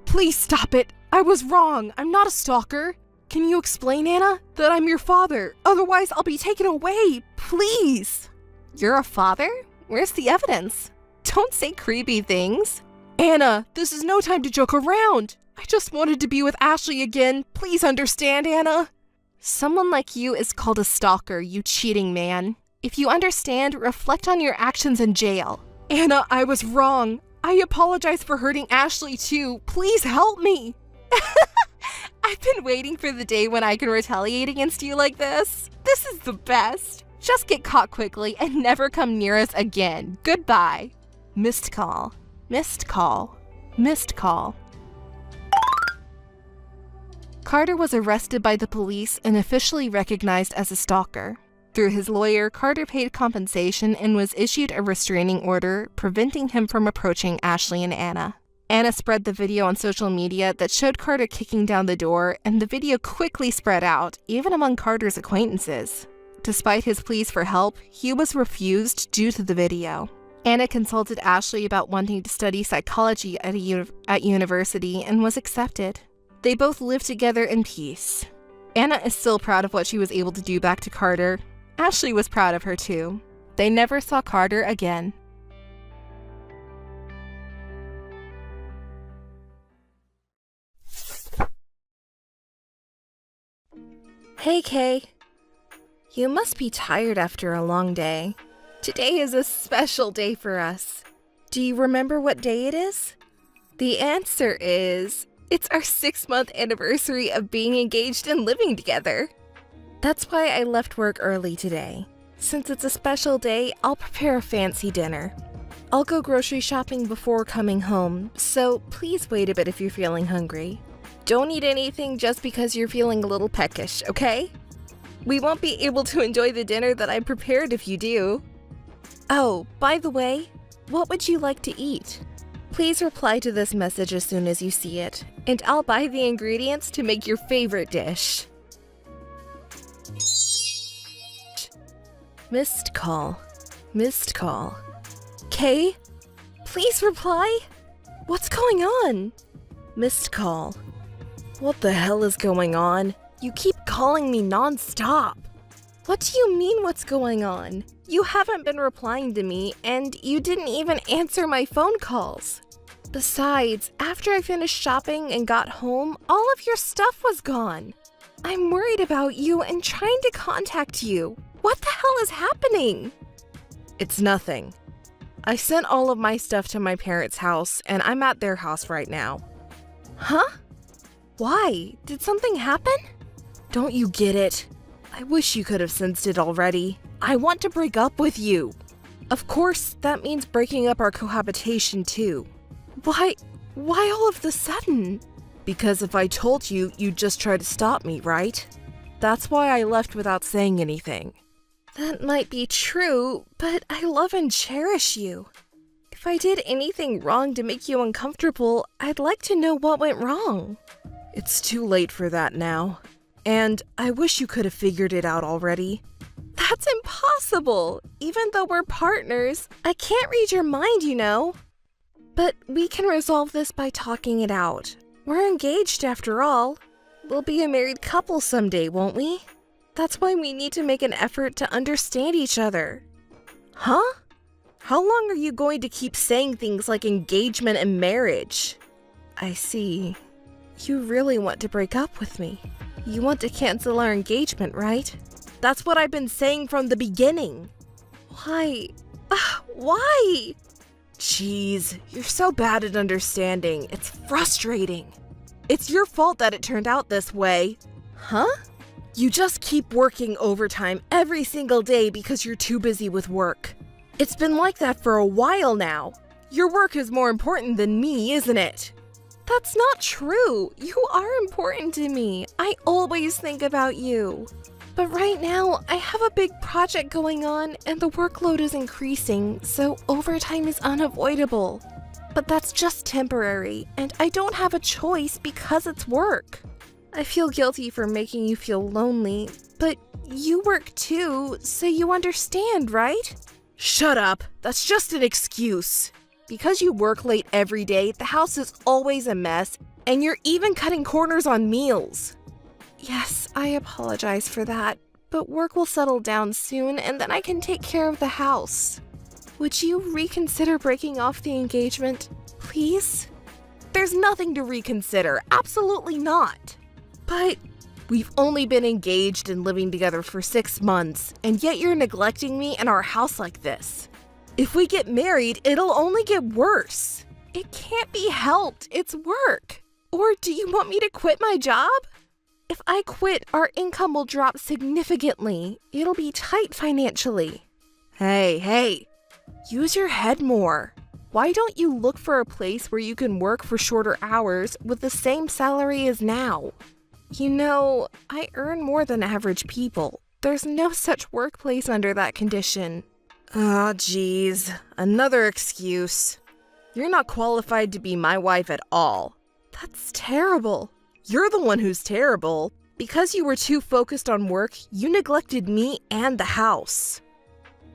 Please stop it. I was wrong. I'm not a stalker. Can you explain, Anna, that I'm your father? Otherwise, I'll be taken away. Please. You're a father? Where's the evidence? Don't say creepy things. Anna, this is no time to joke around. I just wanted to be with Ashley again. Please understand, Anna. Someone like you is called a stalker, you cheating man. If you understand, reflect on your actions in jail. Anna, I was wrong. I apologize for hurting Ashley too. Please help me. I've been waiting for the day when I can retaliate against you like this. This is the best. Just get caught quickly and never come near us again. Goodbye. Missed call. Missed call. Missed call. Carter was arrested by the police and officially recognized as a stalker. Through his lawyer, Carter paid compensation and was issued a restraining order, preventing him from approaching Ashley and Anna. Anna spread the video on social media that showed Carter kicking down the door, and the video quickly spread out, even among Carter's acquaintances. Despite his pleas for help, he was refused due to the video. Anna consulted Ashley about wanting to study psychology at university and was accepted. They both lived together in peace. Anna is still proud of what she was able to do back to Carter. Ashley was proud of her too. They never saw Carter again. Hey, Kay. You must be tired after a long day. Today is a special day for us. Do you remember what day it is? The answer is, it's our 6-month anniversary of being engaged and living together. That's why I left work early today. Since it's a special day, I'll prepare a fancy dinner. I'll go grocery shopping before coming home, so please wait a bit if you're feeling hungry. Don't eat anything just because you're feeling a little peckish, okay? We won't be able to enjoy the dinner that I prepared if you do. Oh, by the way, what would you like to eat? Please reply to this message as soon as you see it, and I'll buy the ingredients to make your favorite dish. Missed call. Missed call. Kay, please reply. What's going on? Missed call. What the hell is going on? You keep calling me non-stop. What do you mean what's going on? You haven't been replying to me, and you didn't even answer my phone calls. Besides, after I finished shopping and got home, all of your stuff was gone. I'm worried about you and trying to contact you. What the hell is happening? It's nothing. I sent all of my stuff to my parents' house, and I'm at their house right now. Huh? Why? Did something happen? Don't you get it? I wish you could have sensed it already. I want to break up with you. Of course, that means breaking up our cohabitation too. Why all of the sudden? Because if I told you, you'd just try to stop me, right? That's why I left without saying anything. That might be true, but I love and cherish you. If I did anything wrong to make you uncomfortable, I'd like to know what went wrong. It's too late for that now. And I wish you could have figured it out already. That's impossible! Even though we're partners, I can't read your mind, you know. But we can resolve this by talking it out. We're engaged after all. We'll be a married couple someday, won't we? That's why we need to make an effort to understand each other. Huh? How long are you going to keep saying things like engagement and marriage? I see. You really want to break up with me. You want to cancel our engagement, right? That's what I've been saying from the beginning. Why? Why? Jeez, you're so bad at understanding. It's frustrating. It's your fault that it turned out this way. Huh? You just keep working overtime every single day because you're too busy with work. It's been like that for a while now. Your work is more important than me, isn't it? That's not true. You are important to me. I always think about you. But right now, I have a big project going on and the workload is increasing, so overtime is unavoidable. But that's just temporary, and I don't have a choice because it's work. I feel guilty for making you feel lonely, but you work too, so you understand, right? Shut up. That's just an excuse. Because you work late every day, the house is always a mess, and you're even cutting corners on meals. Yes, I apologize for that, but work will settle down soon and then I can take care of the house. Would you reconsider breaking off the engagement, please? There's nothing to reconsider, absolutely not. But we've only been engaged and living together for 6 months, and yet you're neglecting me and our house like this. If we get married, it'll only get worse. It can't be helped, it's work. Or do you want me to quit my job? If I quit, our income will drop significantly. It'll be tight financially. Hey, use your head more. Why don't you look for a place where you can work for shorter hours with the same salary as now? You know, I earn more than average people. There's no such workplace under that condition. Ah, geez. Another excuse. You're not qualified to be my wife at all. That's terrible. You're the one who's terrible. Because you were too focused on work, you neglected me and the house.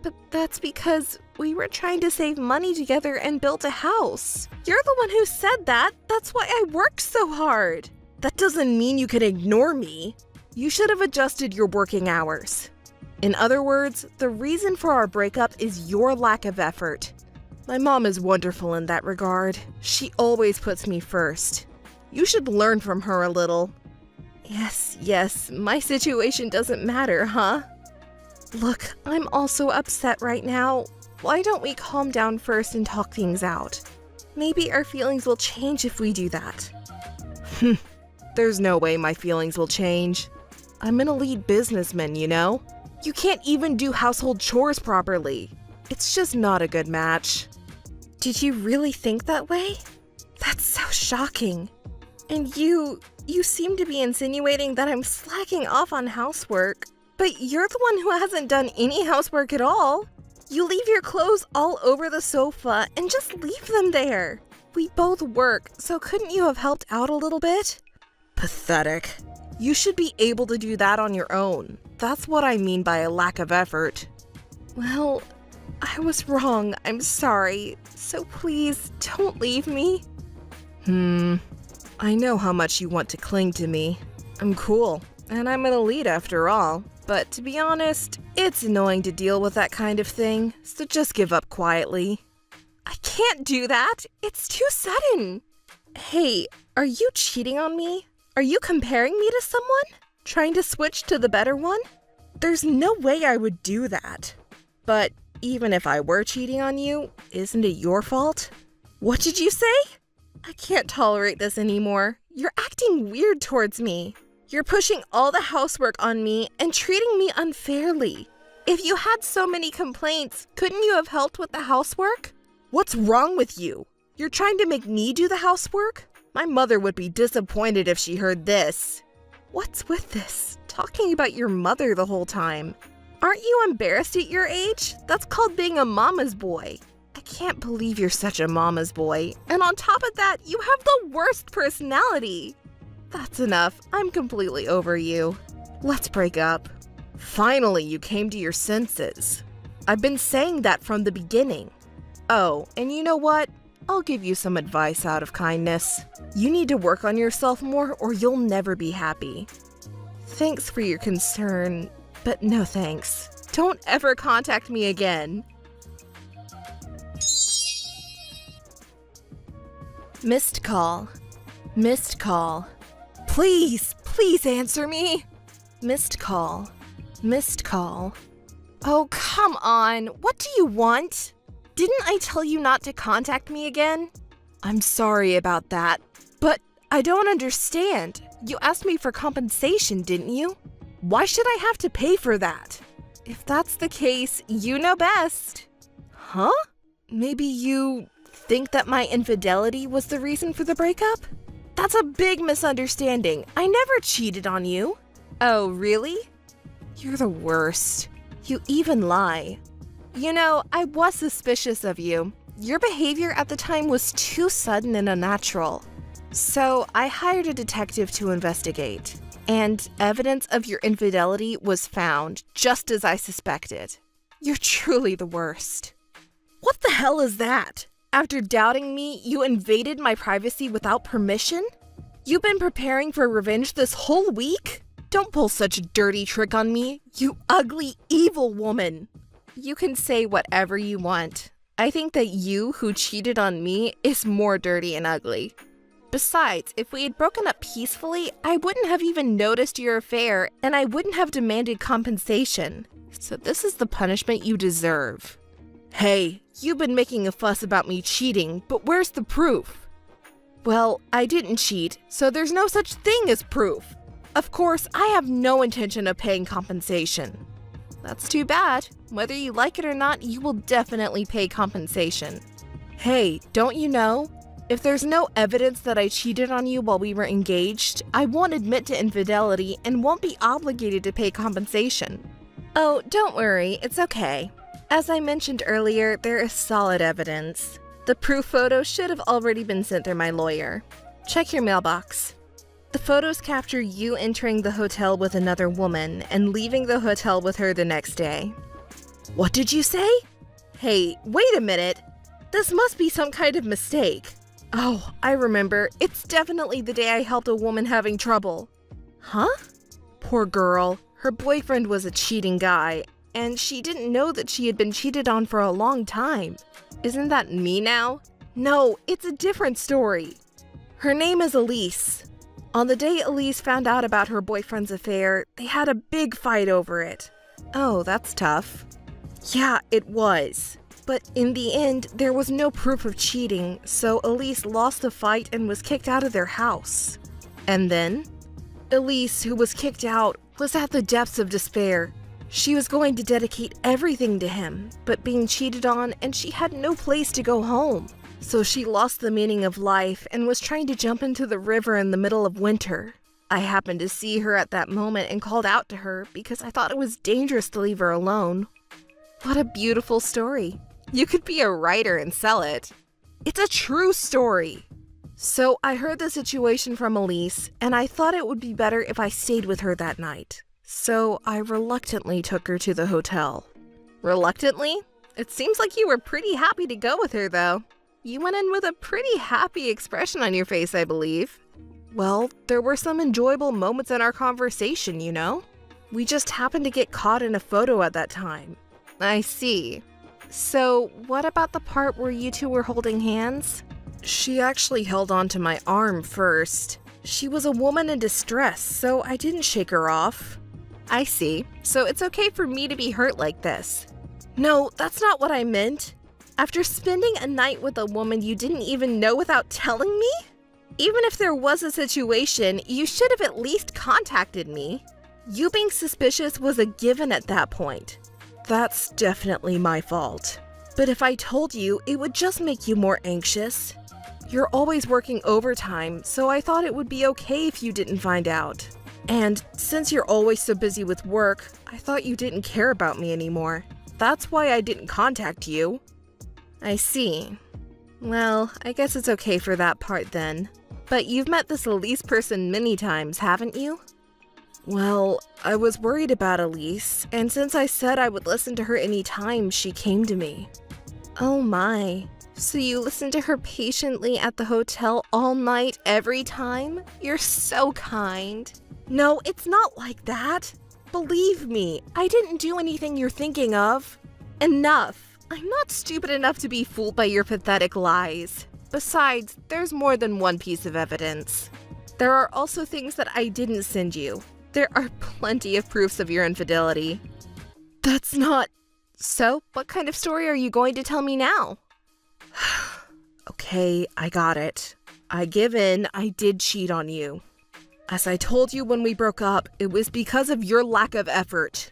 But that's because we were trying to save money together and build a house. You're the one who said that. That's why I worked so hard. That doesn't mean you can ignore me. You should have adjusted your working hours. In other words, the reason for our breakup is your lack of effort. My mom is wonderful in that regard. She always puts me first. You should learn from her a little. Yes, my situation doesn't matter, huh? Look, I'm also upset right now. Why don't we calm down first and talk things out? Maybe our feelings will change if we do that. There's no way my feelings will change. I'm an elite businessman, you know? You can't even do household chores properly. It's just not a good match. Did you really think that way? That's so shocking. And you seem to be insinuating that I'm slacking off on housework. But you're the one who hasn't done any housework at all. You leave your clothes all over the sofa and just leave them there. We both work, so couldn't you have helped out a little bit? Pathetic. You should be able to do that on your own. That's what I mean by a lack of effort. Well, I was wrong. I'm sorry. So please, don't leave me. I know how much you want to cling to me. I'm cool, and I'm an elite after all. But to be honest, it's annoying to deal with that kind of thing, so just give up quietly. I can't do that. It's too sudden. Hey, are you cheating on me? Are you comparing me to someone? Trying to switch to the better one? There's no way I would do that. But even if I were cheating on you, isn't it your fault? What did you say? I can't tolerate this anymore. You're acting weird towards me. You're pushing all the housework on me and treating me unfairly. If you had so many complaints, couldn't you have helped with the housework? What's wrong with you? You're trying to make me do the housework? My mother would be disappointed if she heard this. What's with this? Talking about your mother the whole time. Aren't you embarrassed at your age? That's called being a mama's boy. I can't believe you're such a mama's boy. And on top of that, you have the worst personality. That's enough. I'm completely over you. Let's break up. Finally, you came to your senses. I've been saying that from the beginning. Oh, and you know what? I'll give you some advice out of kindness. You need to work on yourself more or you'll never be happy. Thanks for your concern, but no thanks. Don't ever contact me again. Missed call. Missed call. Please, please answer me. Missed call. Missed call. Oh, come on. What do you want? Didn't I tell you not to contact me again? I'm sorry about that, but I don't understand. You asked me for compensation, didn't you? Why should I have to pay for that? If that's the case, you know best. Huh? Maybe you think that my infidelity was the reason for the breakup? That's a big misunderstanding. I never cheated on you. Oh, really? You're the worst. You even lie. You know, I was suspicious of you. Your behavior at the time was too sudden and unnatural. So I hired a detective to investigate. And evidence of your infidelity was found, just as I suspected. You're truly the worst. What the hell is that? After doubting me, you invaded my privacy without permission? You've been preparing for revenge this whole week? Don't pull such a dirty trick on me, you ugly, evil woman. You can say whatever you want. I think that you who cheated on me is more dirty and ugly. Besides, if we had broken up peacefully, I wouldn't have even noticed your affair and I wouldn't have demanded compensation. So this is the punishment you deserve. Hey, you've been making a fuss about me cheating, but where's the proof? Well, I didn't cheat, so there's no such thing as proof. Of course, I have no intention of paying compensation. That's too bad. Whether you like it or not, you will definitely pay compensation. Hey, don't you know? If there's no evidence that I cheated on you while we were engaged, I won't admit to infidelity and won't be obligated to pay compensation. Oh, don't worry, it's okay. As I mentioned earlier, there is solid evidence. The proof photo should have already been sent through my lawyer. Check your mailbox. The photos capture you entering the hotel with another woman and leaving the hotel with her the next day. What did you say? Hey, wait a minute. This must be some kind of mistake. Oh, I remember. It's definitely the day I helped a woman having trouble. Huh? Poor girl. Her boyfriend was a cheating guy, and she didn't know that she had been cheated on for a long time. Isn't that me now? No, it's a different story. Her name is Elise. On the day Elise found out about her boyfriend's affair, they had a big fight over it. Oh, that's tough. Yeah, it was. But in the end, there was no proof of cheating, so Elise lost the fight and was kicked out of their house. And then? Elise, who was kicked out, was at the depths of despair. She was going to dedicate everything to him, but being cheated on and she had no place to go home. So she lost the meaning of life and was trying to jump into the river in the middle of winter. I happened to see her at that moment and called out to her because I thought it was dangerous to leave her alone. What a beautiful story. You could be a writer and sell it. It's a true story. So I heard the situation from Elise, and I thought it would be better if I stayed with her that night. So I reluctantly took her to the hotel. Reluctantly? It seems like you were pretty happy to go with her, though. You went in with a pretty happy expression on your face, I believe. Well, there were some enjoyable moments in our conversation, you know? We just happened to get caught in a photo at that time. I see. So, what about the part where you two were holding hands? She actually held on to my arm first. She was a woman in distress, so I didn't shake her off. I see. So it's okay for me to be hurt like this. No, that's not what I meant. After spending a night with a woman you didn't even know without telling me? Even if there was a situation, you should have at least contacted me. You being suspicious was a given at that point. That's definitely my fault. But if I told you, it would just make you more anxious. You're always working overtime, so I thought it would be okay if you didn't find out. And since you're always so busy with work, I thought you didn't care about me anymore. That's why I didn't contact you. I see. Well, I guess it's okay for that part then. But you've met this Elise person many times, haven't you? Well, I was worried about Elise, and since I said I would listen to her anytime, she came to me. Oh my. So you listened to her patiently at the hotel all night, every time? You're so kind. No, it's not like that. Believe me, I didn't do anything you're thinking of. Enough. I'm not stupid enough to be fooled by your pathetic lies. Besides, there's more than one piece of evidence. There are also things that I didn't send you. There are plenty of proofs of your infidelity. That's not... So, what kind of story are you going to tell me now? Okay, I got it. I give in, I did cheat on you. As I told you when we broke up, it was because of your lack of effort.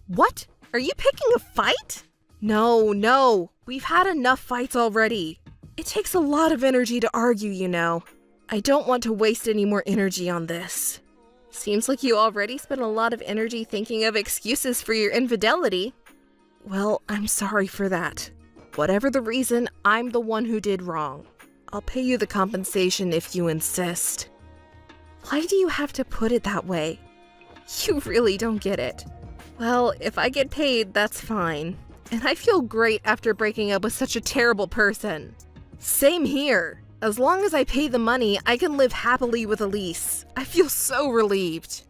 What? Are you picking a fight? No, we've had enough fights already. It takes a lot of energy to argue, you know. I don't want to waste any more energy on this. Seems like you already spent a lot of energy thinking of excuses for your infidelity. Well, I'm sorry for that. Whatever the reason, I'm the one who did wrong. I'll pay you the compensation if you insist. Why do you have to put it that way? You really don't get it. Well, if I get paid, that's fine. And I feel great after breaking up with such a terrible person. Same here. As long as I pay the money, I can live happily with Elise. I feel so relieved.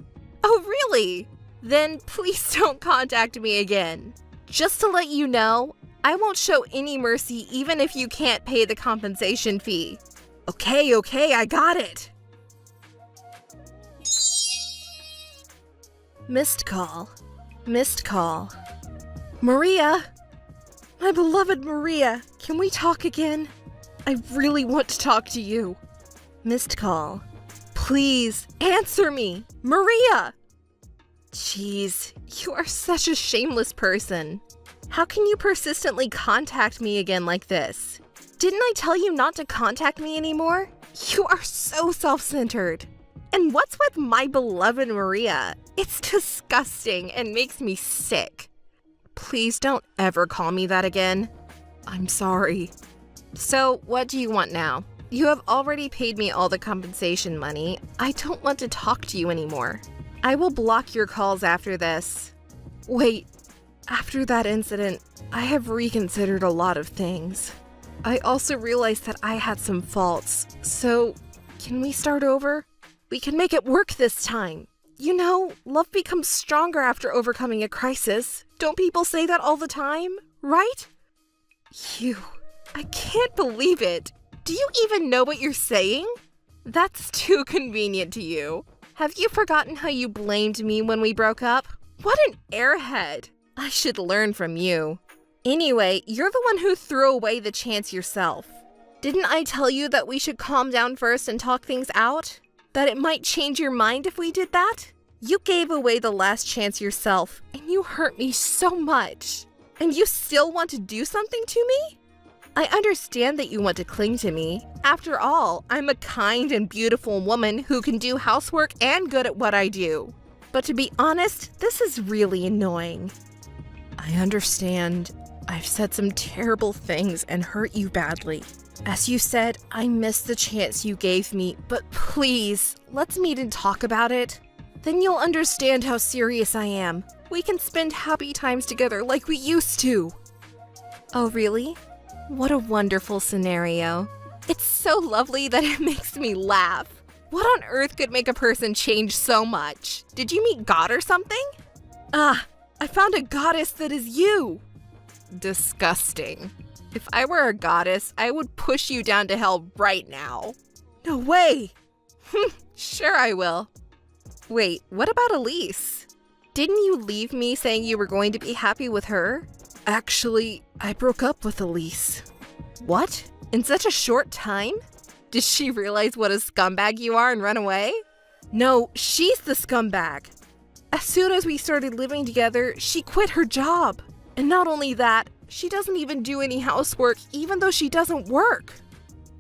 Oh, really? Then please don't contact me again. Just to let you know, I won't show any mercy even if you can't pay the compensation fee. Okay, I got it. Missed call. Maria! My beloved Maria, can we talk again? I really want to talk to you. Missed call. Please, answer me! Maria! Jeez, you are such a shameless person. How can you persistently contact me again like this? Didn't I tell you not to contact me anymore? You are so self-centered. And what's with my beloved Maria? It's disgusting and makes me sick. Please don't ever call me that again. I'm sorry. So, what do you want now? You have already paid me all the compensation money. I don't want to talk to you anymore. I will block your calls after this. Wait, after that incident, I have reconsidered a lot of things. I also realized that I had some faults, so can we start over? We can make it work this time. You know, love becomes stronger after overcoming a crisis. Don't people say that all the time, right? I can't believe it. Do you even know what you're saying? That's too convenient to you. Have you forgotten how you blamed me when we broke up? What an airhead. I should learn from you. Anyway, you're the one who threw away the chance yourself. Didn't I tell you that we should calm down first and talk things out? That it might change your mind if we did that? You gave away the last chance yourself, and you hurt me so much. And you still want to do something to me? I understand that you want to cling to me. After all, I'm a kind and beautiful woman who can do housework and good at what I do. But to be honest, this is really annoying. I understand. I've said some terrible things and hurt you badly. As you said, I missed the chance you gave me, but please, let's meet and talk about it. Then you'll understand how serious I am. We can spend happy times together like we used to. Oh, really? What a wonderful scenario. It's so lovely that it makes me laugh. What on earth could make a person change so much? Did you meet God or something? Ah, I found a goddess that is you. Disgusting. If I were a goddess, I would push you down to hell right now. No way. Sure I will. Wait, what about Elise? Didn't you leave me saying you were going to be happy with her? Actually, I broke up with Elise. What? In such a short time? Did she realize what a scumbag you are and run away? No, she's the scumbag. As soon as we started living together, she quit her job. And not only that, she doesn't even do any housework even though she doesn't work.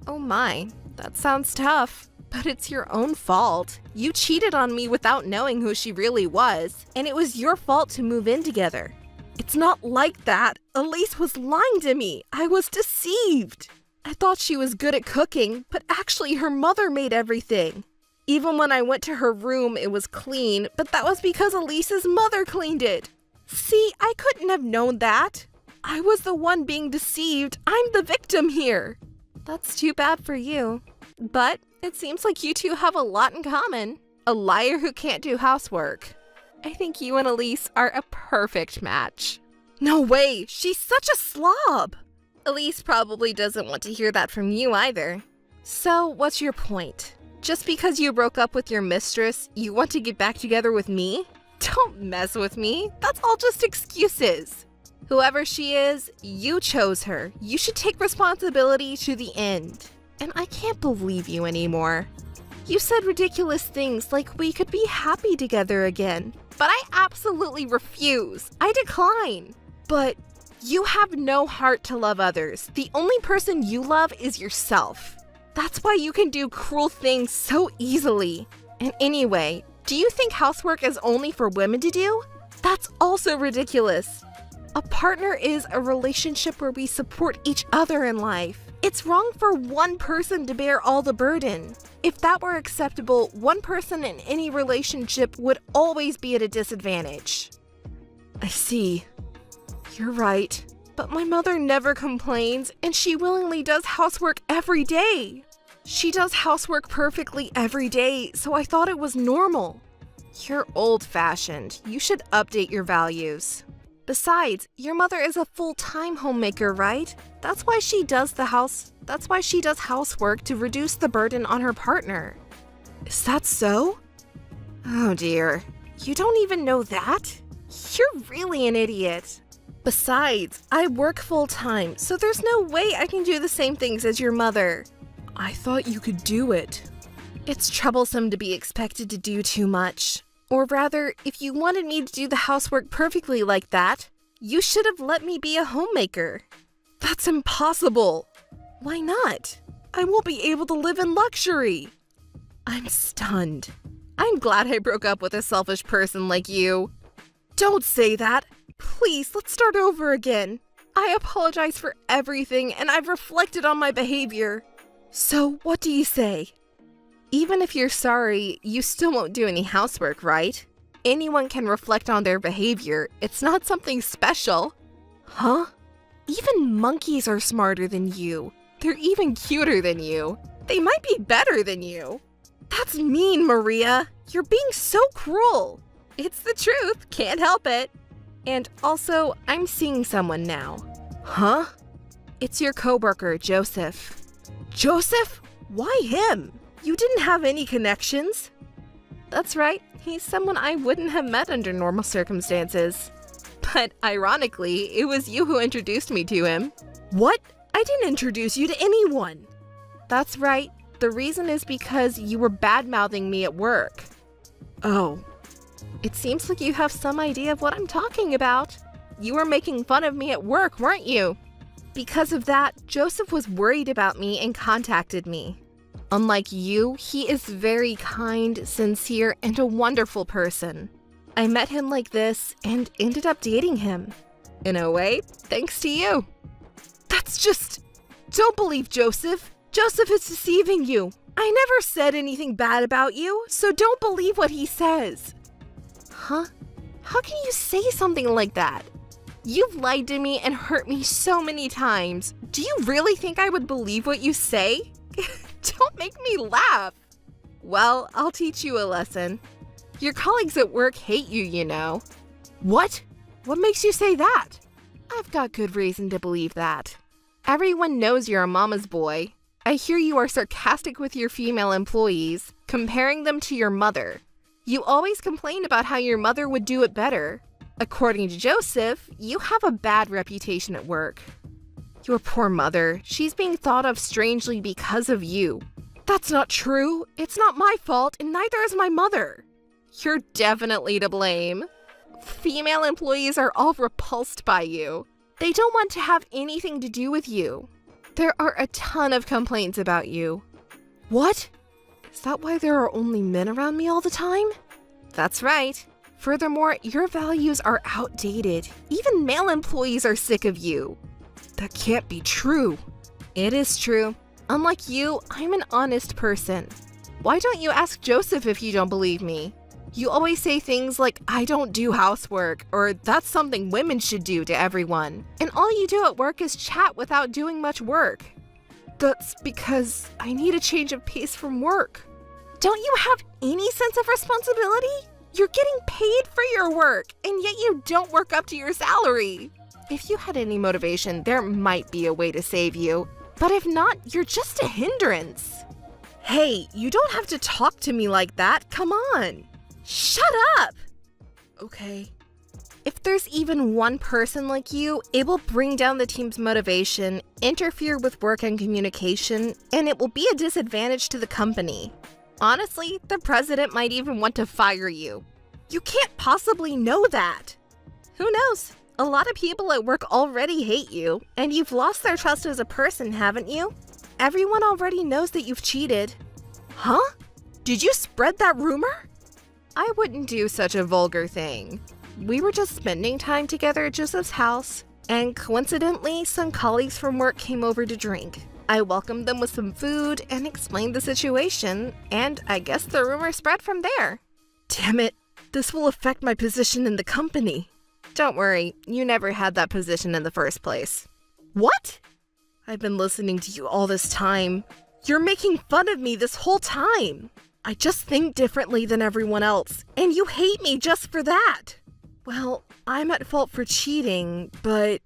Oh my, that sounds tough. But it's your own fault. You cheated on me without knowing who she really was, and it was your fault to move in together. It's not like that. Elise was lying to me. I was deceived. I thought she was good at cooking, but actually her mother made everything. Even when I went to her room, it was clean, but that was because Elise's mother cleaned it. See, I couldn't have known that. I was the one being deceived. I'm the victim here. That's too bad for you. But it seems like you two have a lot in common. A liar who can't do housework. I think you and Elise are a perfect match. No way, she's such a slob. Elise probably doesn't want to hear that from you either. So, what's your point? Just because you broke up with your mistress, you want to get back together with me? Don't mess with me. That's all just excuses. Whoever she is, you chose her. You should take responsibility to the end. And I can't believe you anymore. You said ridiculous things like we could be happy together again. But I absolutely refuse. I decline. But you have no heart to love others. The only person you love is yourself. That's why you can do cruel things so easily. And anyway, do you think housework is only for women to do? That's also ridiculous. A partner is a relationship where we support each other in life. It's wrong for one person to bear all the burden. If that were acceptable, one person in any relationship would always be at a disadvantage. I see. You're right. But my mother never complains, and she willingly does housework every day. She does housework perfectly every day, so I thought it was normal. You're old-fashioned. You should update your values. Besides, your mother is a full-time homemaker, right? That's why she does housework to reduce the burden on her partner. Is that so? Oh dear. You don't even know that? You're really an idiot. Besides, I work full-time, so there's no way I can do the same things as your mother. I thought you could do it. It's troublesome to be expected to do too much. Or rather, if you wanted me to do the housework perfectly like that, you should have let me be a homemaker. That's impossible. Why not? I won't be able to live in luxury. I'm stunned. I'm glad I broke up with a selfish person like you. Don't say that. Please, let's start over again. I apologize for everything, and I've reflected on my behavior. So, what do you say? Even if you're sorry, you still won't do any housework, right? Anyone can reflect on their behavior. It's not something special. Huh? Even monkeys are smarter than you. They're even cuter than you. They might be better than you. That's mean, Maria. You're being so cruel. It's the truth. Can't help it. And also, I'm seeing someone now. Huh? It's your coworker, Joseph. Joseph? Why him? You didn't have any connections. That's right. He's someone I wouldn't have met under normal circumstances. But ironically, it was you who introduced me to him. What? I didn't introduce you to anyone. That's right. The reason is because you were bad-mouthing me at work. Oh. It seems like you have some idea of what I'm talking about. You were making fun of me at work, weren't you? Because of that, Joseph was worried about me and contacted me. Unlike you, he is very kind, sincere, and a wonderful person. I met him like this and ended up dating him. In a way, thanks to you. That's just... Don't believe Joseph. Joseph is deceiving you. I never said anything bad about you, so don't believe what he says. Huh? How can you say something like that? You've lied to me and hurt me so many times. Do you really think I would believe what you say? Don't make me laugh. Well, I'll teach you a lesson. Your colleagues at work hate you, you know. What? What makes you say that? I've got good reason to believe that. Everyone knows you're a mama's boy. I hear you are sarcastic with your female employees, comparing them to your mother. You always complain about how your mother would do it better. According to Joseph, you have a bad reputation at work. Your poor mother, she's being thought of strangely because of you. That's not true. It's not my fault, and neither is my mother. You're definitely to blame. Female employees are all repulsed by you. They don't want to have anything to do with you. There are a ton of complaints about you. What? Is that why there are only men around me all the time? That's right. Furthermore, your values are outdated. Even male employees are sick of you. That can't be true. It is true. Unlike you, I'm an honest person. Why don't you ask Joseph if you don't believe me? You always say things like, I don't do housework, or that's something women should do to everyone. And all you do at work is chat without doing much work. That's because I need a change of pace from work. Don't you have any sense of responsibility? You're getting paid for your work, and yet you don't work up to your salary. If you had any motivation, there might be a way to save you. But if not, you're just a hindrance. Hey, you don't have to talk to me like that. Come on. Shut up! Okay. If there's even one person like you, it will bring down the team's motivation, interfere with work and communication, and it will be a disadvantage to the company. Honestly, the president might even want to fire you. You can't possibly know that. Who knows? A lot of people at work already hate you, and you've lost their trust as a person, haven't you? Everyone already knows that you've cheated. Huh? Did you spread that rumor? I wouldn't do such a vulgar thing. We were just spending time together at Joseph's house, and coincidentally, some colleagues from work came over to drink. I welcomed them with some food and explained the situation, and I guess the rumor spread from there. Damn it, this will affect my position in the company. Don't worry, you never had that position in the first place. What? I've been listening to you all this time. You're making fun of me this whole time. I just think differently than everyone else, and you hate me just for that. Well, I'm at fault for cheating, but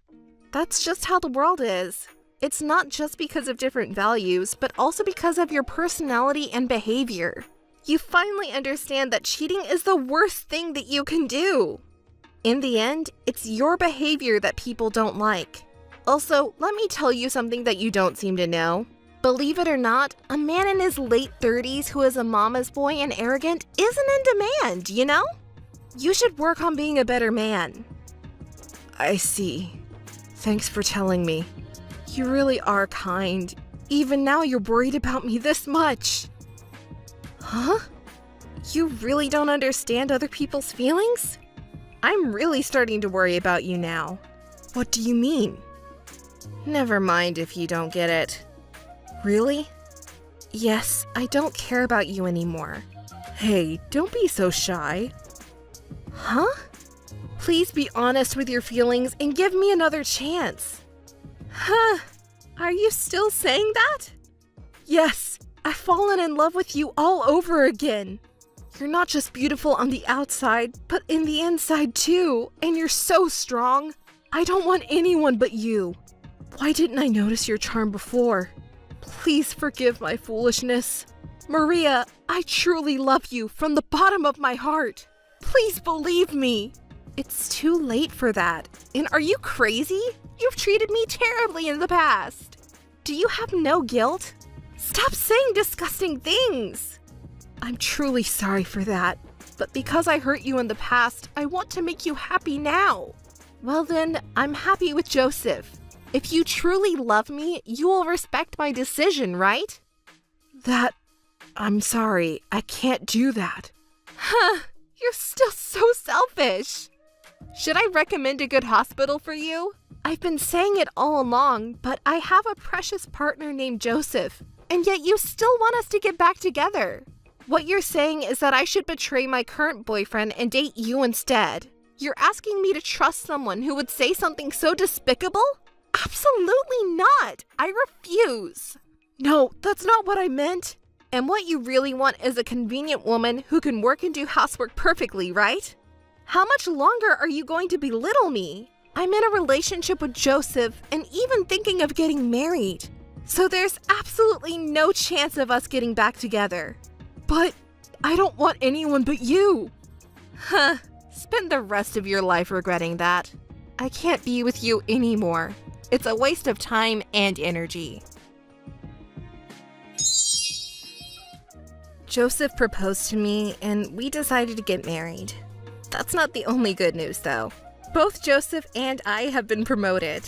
that's just how the world is. It's not just because of different values, but also because of your personality and behavior. You finally understand that cheating is the worst thing that you can do. In the end, it's your behavior that people don't like. Also, let me tell you something that you don't seem to know. Believe it or not, a man in his late 30s who is a mama's boy and arrogant isn't in demand, you know? You should work on being a better man. I see. Thanks for telling me. You really are kind. Even now you're worried about me this much. Huh? You really don't understand other people's feelings? I'm really starting to worry about you now. What do you mean? Never mind if you don't get it. Really? Yes, I don't care about you anymore. Hey, don't be so shy. Huh? Please be honest with your feelings and give me another chance. Huh? Are you still saying that? Yes, I've fallen in love with you all over again. You're not just beautiful on the outside, but in the inside too, and you're so strong. I don't want anyone but you. Why didn't I notice your charm before? Please forgive my foolishness. Maria, I truly love you from the bottom of my heart. Please believe me. It's too late for that. And are you crazy? You've treated me terribly in the past. Do you have no guilt? Stop saying disgusting things. I'm truly sorry for that. But because I hurt you in the past, I want to make you happy now. Well then, I'm happy with Joseph. If you truly love me, you will respect my decision, right? I'm sorry, I can't do that. Huh, you're still so selfish. Should I recommend a good hospital for you? I've been saying it all along, but I have a precious partner named Joseph, and yet you still want us to get back together. What you're saying is that I should betray my current boyfriend and date you instead. You're asking me to trust someone who would say something so despicable? Absolutely not! I refuse! No, that's not what I meant. And what you really want is a convenient woman who can work and do housework perfectly, right? How much longer are you going to belittle me? I'm in a relationship with Joseph and even thinking of getting married. So there's absolutely no chance of us getting back together. But I don't want anyone but you. Huh. Spend the rest of your life regretting that. I can't be with you anymore. It's a waste of time and energy. Joseph proposed to me, and we decided to get married. That's not the only good news, though. Both Joseph and I have been promoted.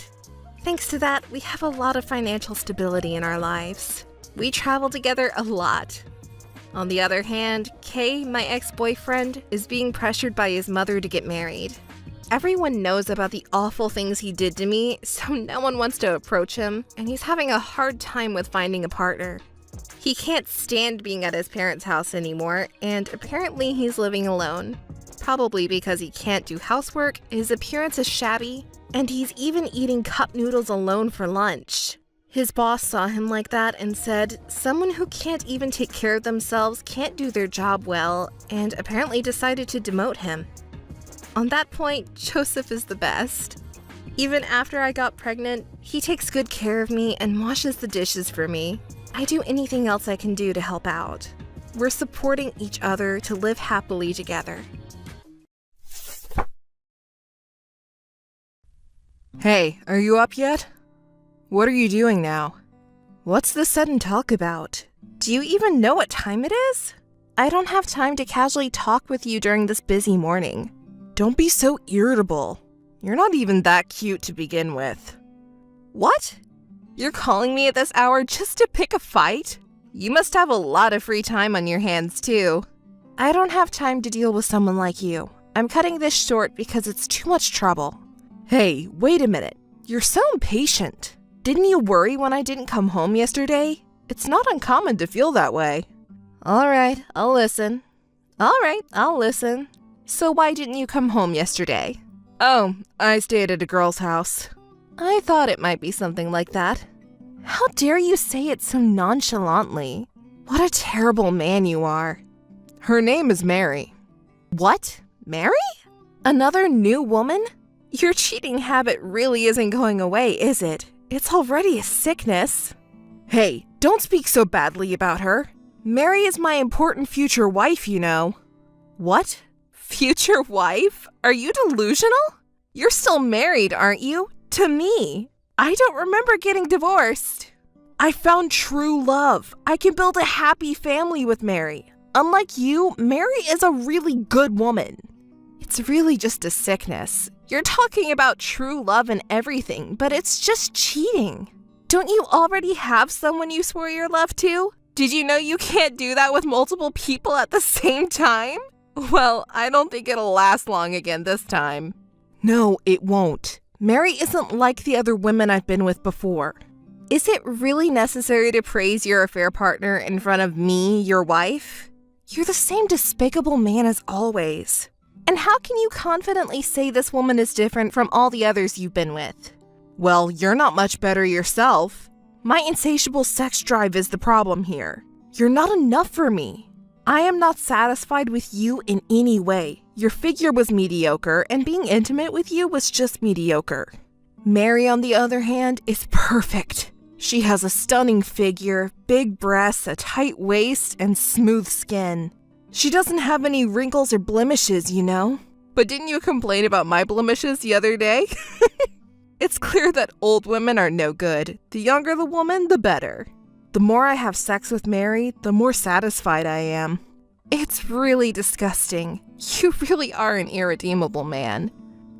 Thanks to that, we have a lot of financial stability in our lives. We travel together a lot. On the other hand, Kay, my ex-boyfriend, is being pressured by his mother to get married. Everyone knows about the awful things he did to me, so no one wants to approach him, and he's having a hard time with finding a partner. He can't stand being at his parents' house anymore, and apparently he's living alone. Probably because he can't do housework, his appearance is shabby, and he's even eating cup noodles alone for lunch. His boss saw him like that and said, someone who can't even take care of themselves can't do their job well, and apparently decided to demote him. On that point, Joseph is the best. Even after I got pregnant, he takes good care of me and washes the dishes for me. I do anything else I can do to help out. We're supporting each other to live happily together. Hey, are you up yet? What are you doing now? What's this sudden talk about? Do you even know what time it is? I don't have time to casually talk with you during this busy morning. Don't be so irritable. You're not even that cute to begin with. What? You're calling me at this hour just to pick a fight? You must have a lot of free time on your hands, too. I don't have time to deal with someone like you. I'm cutting this short because it's too much trouble. Hey, wait a minute. You're so impatient. Didn't you worry when I didn't come home yesterday? It's not uncommon to feel that way. All right, I'll listen. So why didn't you come home yesterday? Oh, I stayed at a girl's house. I thought it might be something like that. How dare you say it so nonchalantly? What a terrible man you are. Her name is Mary. What? Mary? Another new woman? Your cheating habit really isn't going away, is it? It's already a sickness. Hey, don't speak so badly about her. Mary is my important future wife, you know. What? Future wife? Are you delusional? You're still married, aren't you? To me. I don't remember getting divorced. I found true love. I can build a happy family with Mary. Unlike you, Mary is a really good woman. It's really just a sickness. You're talking about true love and everything, but it's just cheating. Don't you already have someone you swore your love to? Did you know you can't do that with multiple people at the same time? Well, I don't think it'll last long again this time. No, it won't. Mary isn't like the other women I've been with before. Is it really necessary to praise your affair partner in front of me, your wife? You're the same despicable man as always. And how can you confidently say this woman is different from all the others you've been with? Well, you're not much better yourself. My insatiable sex drive is the problem here. You're not enough for me. I am not satisfied with you in any way. Your figure was mediocre, and being intimate with you was just mediocre. Mary, on the other hand, is perfect. She has a stunning figure, big breasts, a tight waist, and smooth skin. She doesn't have any wrinkles or blemishes, you know. But didn't you complain about my blemishes the other day? It's clear that old women are no good. The younger the woman, the better. The more I have sex with Mary, the more satisfied I am. It's really disgusting. You really are an irredeemable man.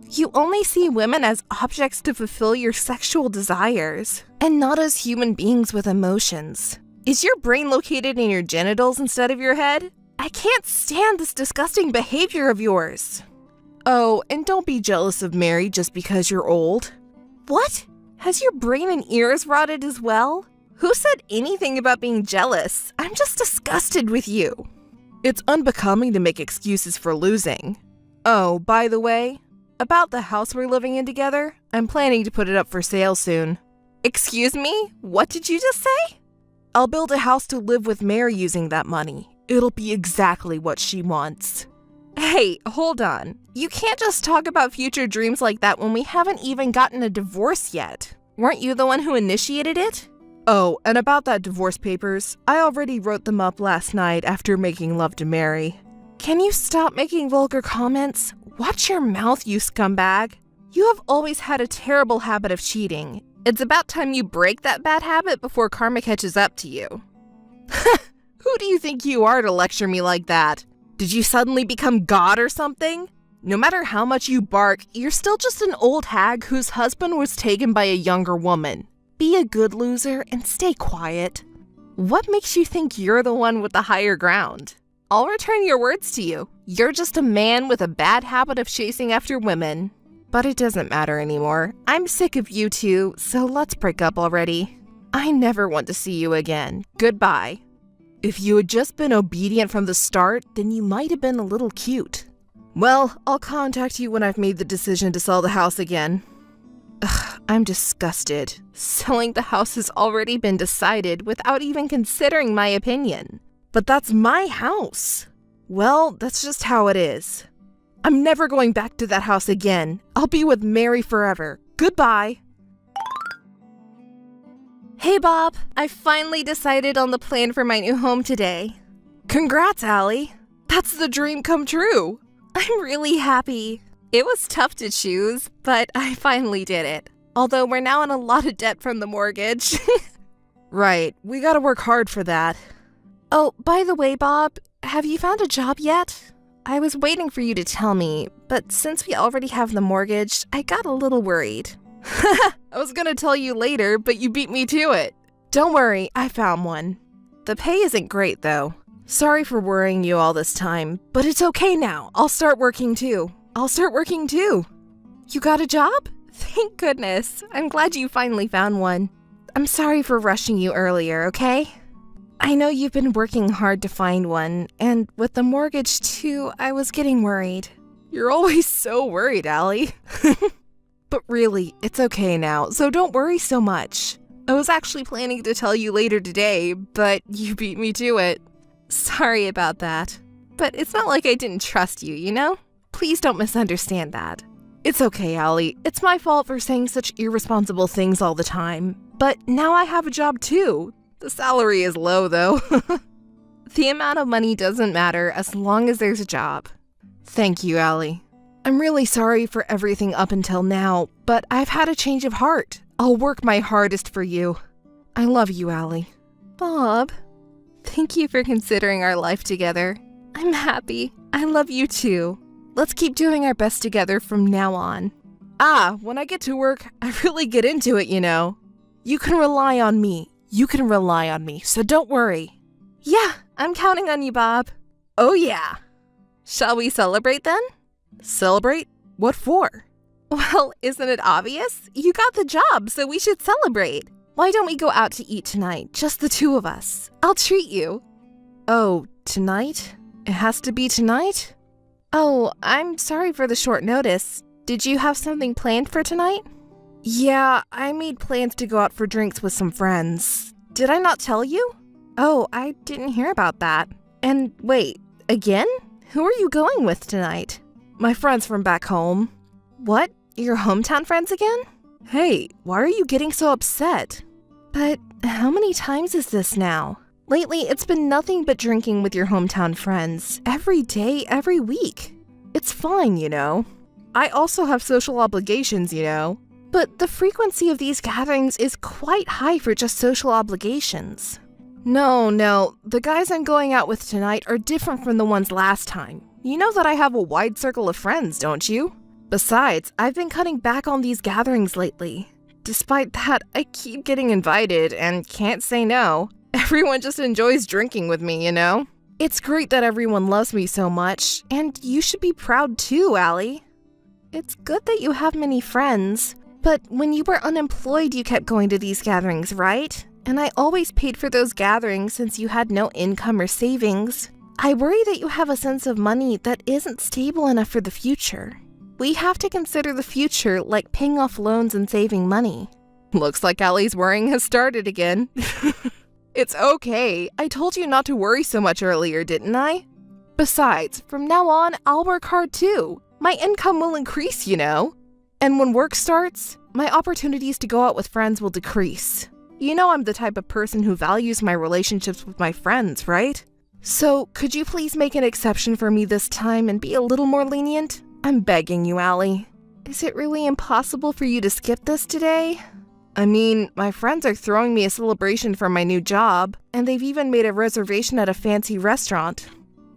You only see women as objects to fulfill your sexual desires, and not as human beings with emotions. Is your brain located in your genitals instead of your head? I can't stand this disgusting behavior of yours. Oh, and don't be jealous of Mary just because you're old. What? Has your brain and ears rotted as well? Who said anything about being jealous? I'm just disgusted with you. It's unbecoming to make excuses for losing. Oh, by the way, About the house we're living in together, I'm planning to put it up for sale soon. Excuse me? What did you just say? I'll build a house to live with Mary using that money. It'll be exactly what she wants. Hey, hold on. You can't just talk about future dreams like that when we haven't even gotten a divorce yet. Weren't you the one who initiated it? Oh, and about that divorce papers, I already wrote them up last night after making love to Mary. Can you stop making vulgar comments? Watch your mouth, you scumbag. You have always had a terrible habit of cheating. It's about time you break that bad habit before karma catches up to you. Who do you think you are to lecture me like that? Did you suddenly become God or something? No matter how much you bark, you're still just an old hag whose husband was taken by a younger woman. Be a good loser and stay quiet. What makes you think you're the one with the higher ground? I'll return your words to you. You're just a man with a bad habit of chasing after women. But it doesn't matter anymore. I'm sick of you two, so let's break up already. I never want to see you again. Goodbye. If you had just been obedient from the start, then you might have been a little cute. Well, I'll contact you when I've made the decision to sell the house again. Ugh, I'm disgusted. Selling the house has already been decided without even considering my opinion. But that's my house. Well, that's just how it is. I'm never going back to that house again. I'll be with Mary forever. Goodbye. Hey, Bob. I finally decided on the plan for my new home today. Congrats, Allie. That's the dream come true. I'm really happy. It was tough to choose, but I finally did it. Although we're now in a lot of debt from the mortgage. Right, we gotta work hard for that. Oh, by the way, Bob, have you found a job yet? I was waiting for you to tell me, but since we already have the mortgage, I got a little worried. I was gonna tell you later, but you beat me to it. Don't worry, I found one. The pay isn't great, though. Sorry for worrying you all this time, but it's okay now. I'll start working too. You got a job? Thank goodness. I'm glad you finally found one. I'm sorry for rushing you earlier, okay? I know you've been working hard to find one, and with the mortgage too, I was getting worried. You're always so worried, Allie. But really, it's okay now, so don't worry so much. I was actually planning to tell you later today, but you beat me to it. Sorry about that. But it's not like I didn't trust you, you know? Please don't misunderstand that. It's okay, Allie. It's my fault for saying such irresponsible things all the time. But now I have a job too. The salary is low, though. The amount of money doesn't matter as long as there's a job. Thank you, Allie. I'm really sorry for everything up until now, but I've had a change of heart. I'll work my hardest for you. I love you, Allie. Bob, thank you for considering our life together. I'm happy. I love you too. Let's keep doing our best together from now on. When I get to work, I really get into it, you know. You can rely on me. So don't worry. Yeah, I'm counting on you, Bob. Oh yeah. Shall we celebrate then? Celebrate? What for? Well, isn't it obvious? You got the job, so we should celebrate. Why don't we go out to eat tonight, just the two of us? I'll treat you. Oh, tonight? It has to be tonight? Oh, I'm sorry for the short notice. Did you have something planned for tonight? Yeah, I made plans to go out for drinks with some friends. Did I not tell you? Oh, I didn't hear about that. And wait, again? Who are you going with tonight? My friends from back home. What? Your hometown friends again? Hey, why are you getting so upset? But how many times is this now? Lately, it's been nothing but drinking with your hometown friends. Every day, every week. It's fine, you know. I also have social obligations, you know. But the frequency of these gatherings is quite high for just social obligations. No, the guys I'm going out with tonight are different from the ones last time. You know that I have a wide circle of friends, don't you? Besides, I've been cutting back on these gatherings lately. Despite that, I keep getting invited and can't say no. Everyone just enjoys drinking with me, you know? It's great that everyone loves me so much, and you should be proud too, Allie. It's good that you have many friends, but when you were unemployed, you kept going to these gatherings, right? And I always paid for those gatherings since you had no income or savings. I worry that you have a sense of money that isn't stable enough for the future. We have to consider the future, like paying off loans and saving money. Looks like Allie's worrying has started again. It's okay. I told you not to worry so much earlier, didn't I? Besides, from now on, I'll work hard too. My income will increase, you know. And when work starts, my opportunities to go out with friends will decrease. You know I'm the type of person who values my relationships with my friends, right? So, could you please make an exception for me this time and be a little more lenient? I'm begging you, Allie. Is it really impossible for you to skip this today? I mean, my friends are throwing me a celebration for my new job, and they've even made a reservation at a fancy restaurant.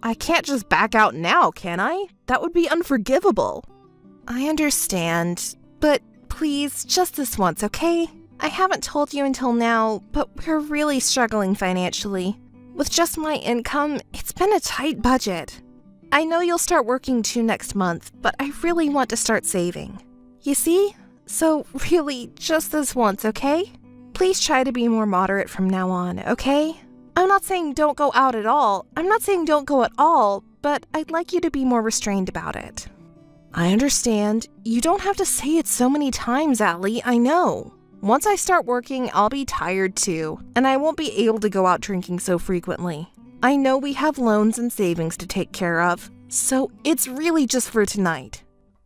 I can't just back out now, can I? That would be unforgivable. I understand, but please, just this once, okay? I haven't told you until now, but we're really struggling financially. With just my income, it's been a tight budget. I know you'll start working too next month, but I really want to start saving. You see? So really, just this once, okay? Please try to be more moderate from now on, okay? I'm not saying don't go out at all. I'm not saying don't go at all, but I'd like you to be more restrained about it. I understand. You don't have to say it so many times, Allie, I know. Once I start working, I'll be tired too, and I won't be able to go out drinking so frequently. I know we have loans and savings to take care of, so it's really just for tonight.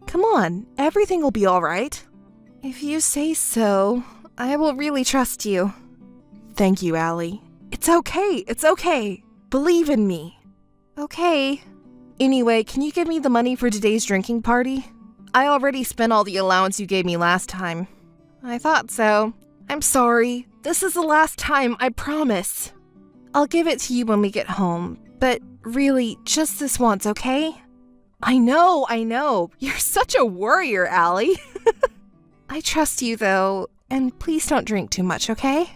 Come on, everything will be all right. If you say so, I will really trust you. Thank you, Allie. It's okay. Believe in me. Okay. Anyway, can you give me the money for today's drinking party? I already spent all the allowance you gave me last time. I thought so. I'm sorry. This is the last time, I promise. I'll give it to you when we get home, but really, just this once, okay? I know. You're such a worrier, Allie. I trust you, though, and please don't drink too much, okay?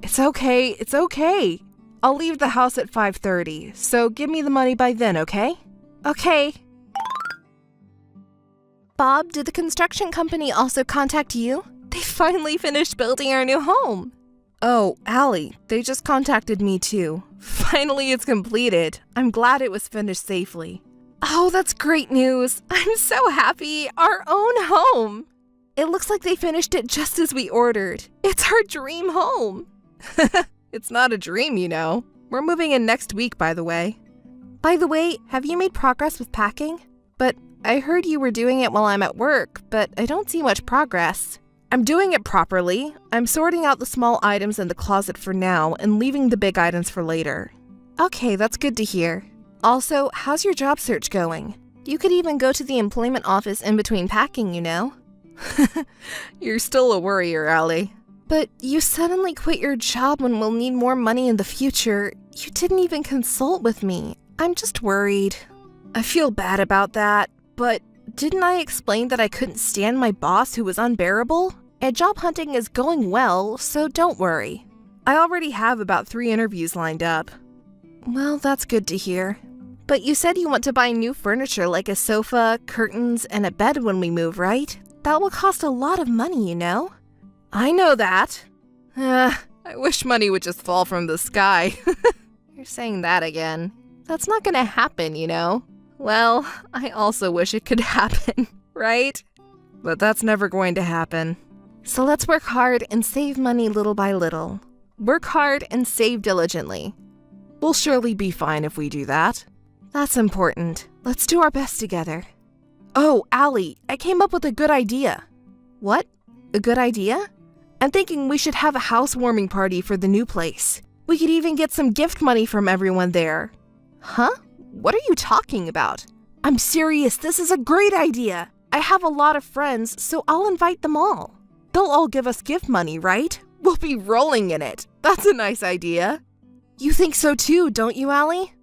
It's okay. I'll leave the house at 5:30, so give me the money by then, okay? Okay. Bob, did the construction company also contact you? They finally finished building our new home. Oh, Allie, they just contacted me too. Finally, it's completed. I'm glad it was finished safely. Oh, that's great news. I'm so happy. Our own home. It looks like they finished it just as we ordered. It's our dream home. It's not a dream, you know. We're moving in next week, by the way. By the way, have you made progress with packing? But I heard you were doing it while I'm at work, but I don't see much progress. I'm doing it properly. I'm sorting out the small items in the closet for now and leaving the big items for later. Okay, that's good to hear. Also, how's your job search going? You could even go to the employment office in between packing, you know? You're still a worrier, Allie. But you suddenly quit your job when we'll need more money in the future. You didn't even consult with me. I'm just worried. I feel bad about that, but didn't I explain that I couldn't stand my boss who was unbearable? And job hunting is going well, so don't worry. I already have about 3 interviews lined up. Well, that's good to hear. But you said you want to buy new furniture like a sofa, curtains, and a bed when we move, right? That will cost a lot of money, you know? I know that. I wish money would just fall from the sky. You're saying that again. That's not gonna happen, you know? Well, I also wish it could happen, right? But that's never going to happen. So let's work hard and save money little by little. Work hard and save diligently. We'll surely be fine if we do that. That's important. Let's do our best together. Oh, Allie, I came up with a good idea. What? A good idea? I'm thinking we should have a housewarming party for the new place. We could even get some gift money from everyone there. Huh? What are you talking about? I'm serious, this is a great idea. I have a lot of friends, so I'll invite them all. They'll all give us gift money, right? We'll be rolling in it. That's a nice idea. You think so too, don't you, Allie?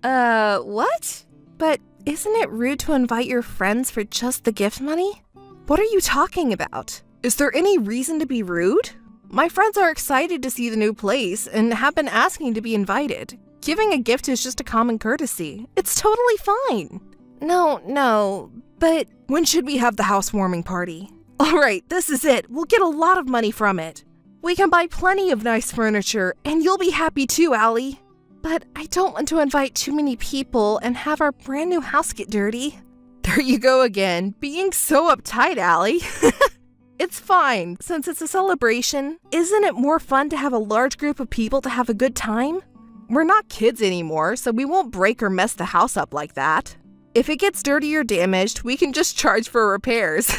What? But isn't it rude to invite your friends for just the gift money? What are you talking about? Is there any reason to be rude? My friends are excited to see the new place and have been asking to be invited. Giving a gift is just a common courtesy. It's totally fine. No, but when should we have the housewarming party? All right, this is it. We'll get a lot of money from it. We can buy plenty of nice furniture, and you'll be happy too, Allie. But I don't want to invite too many people and have our brand new house get dirty. There you go again, being so uptight, Allie. It's fine, since it's a celebration. Isn't it more fun to have a large group of people to have a good time? We're not kids anymore, so we won't break or mess the house up like that. If it gets dirty or damaged, we can just charge for repairs.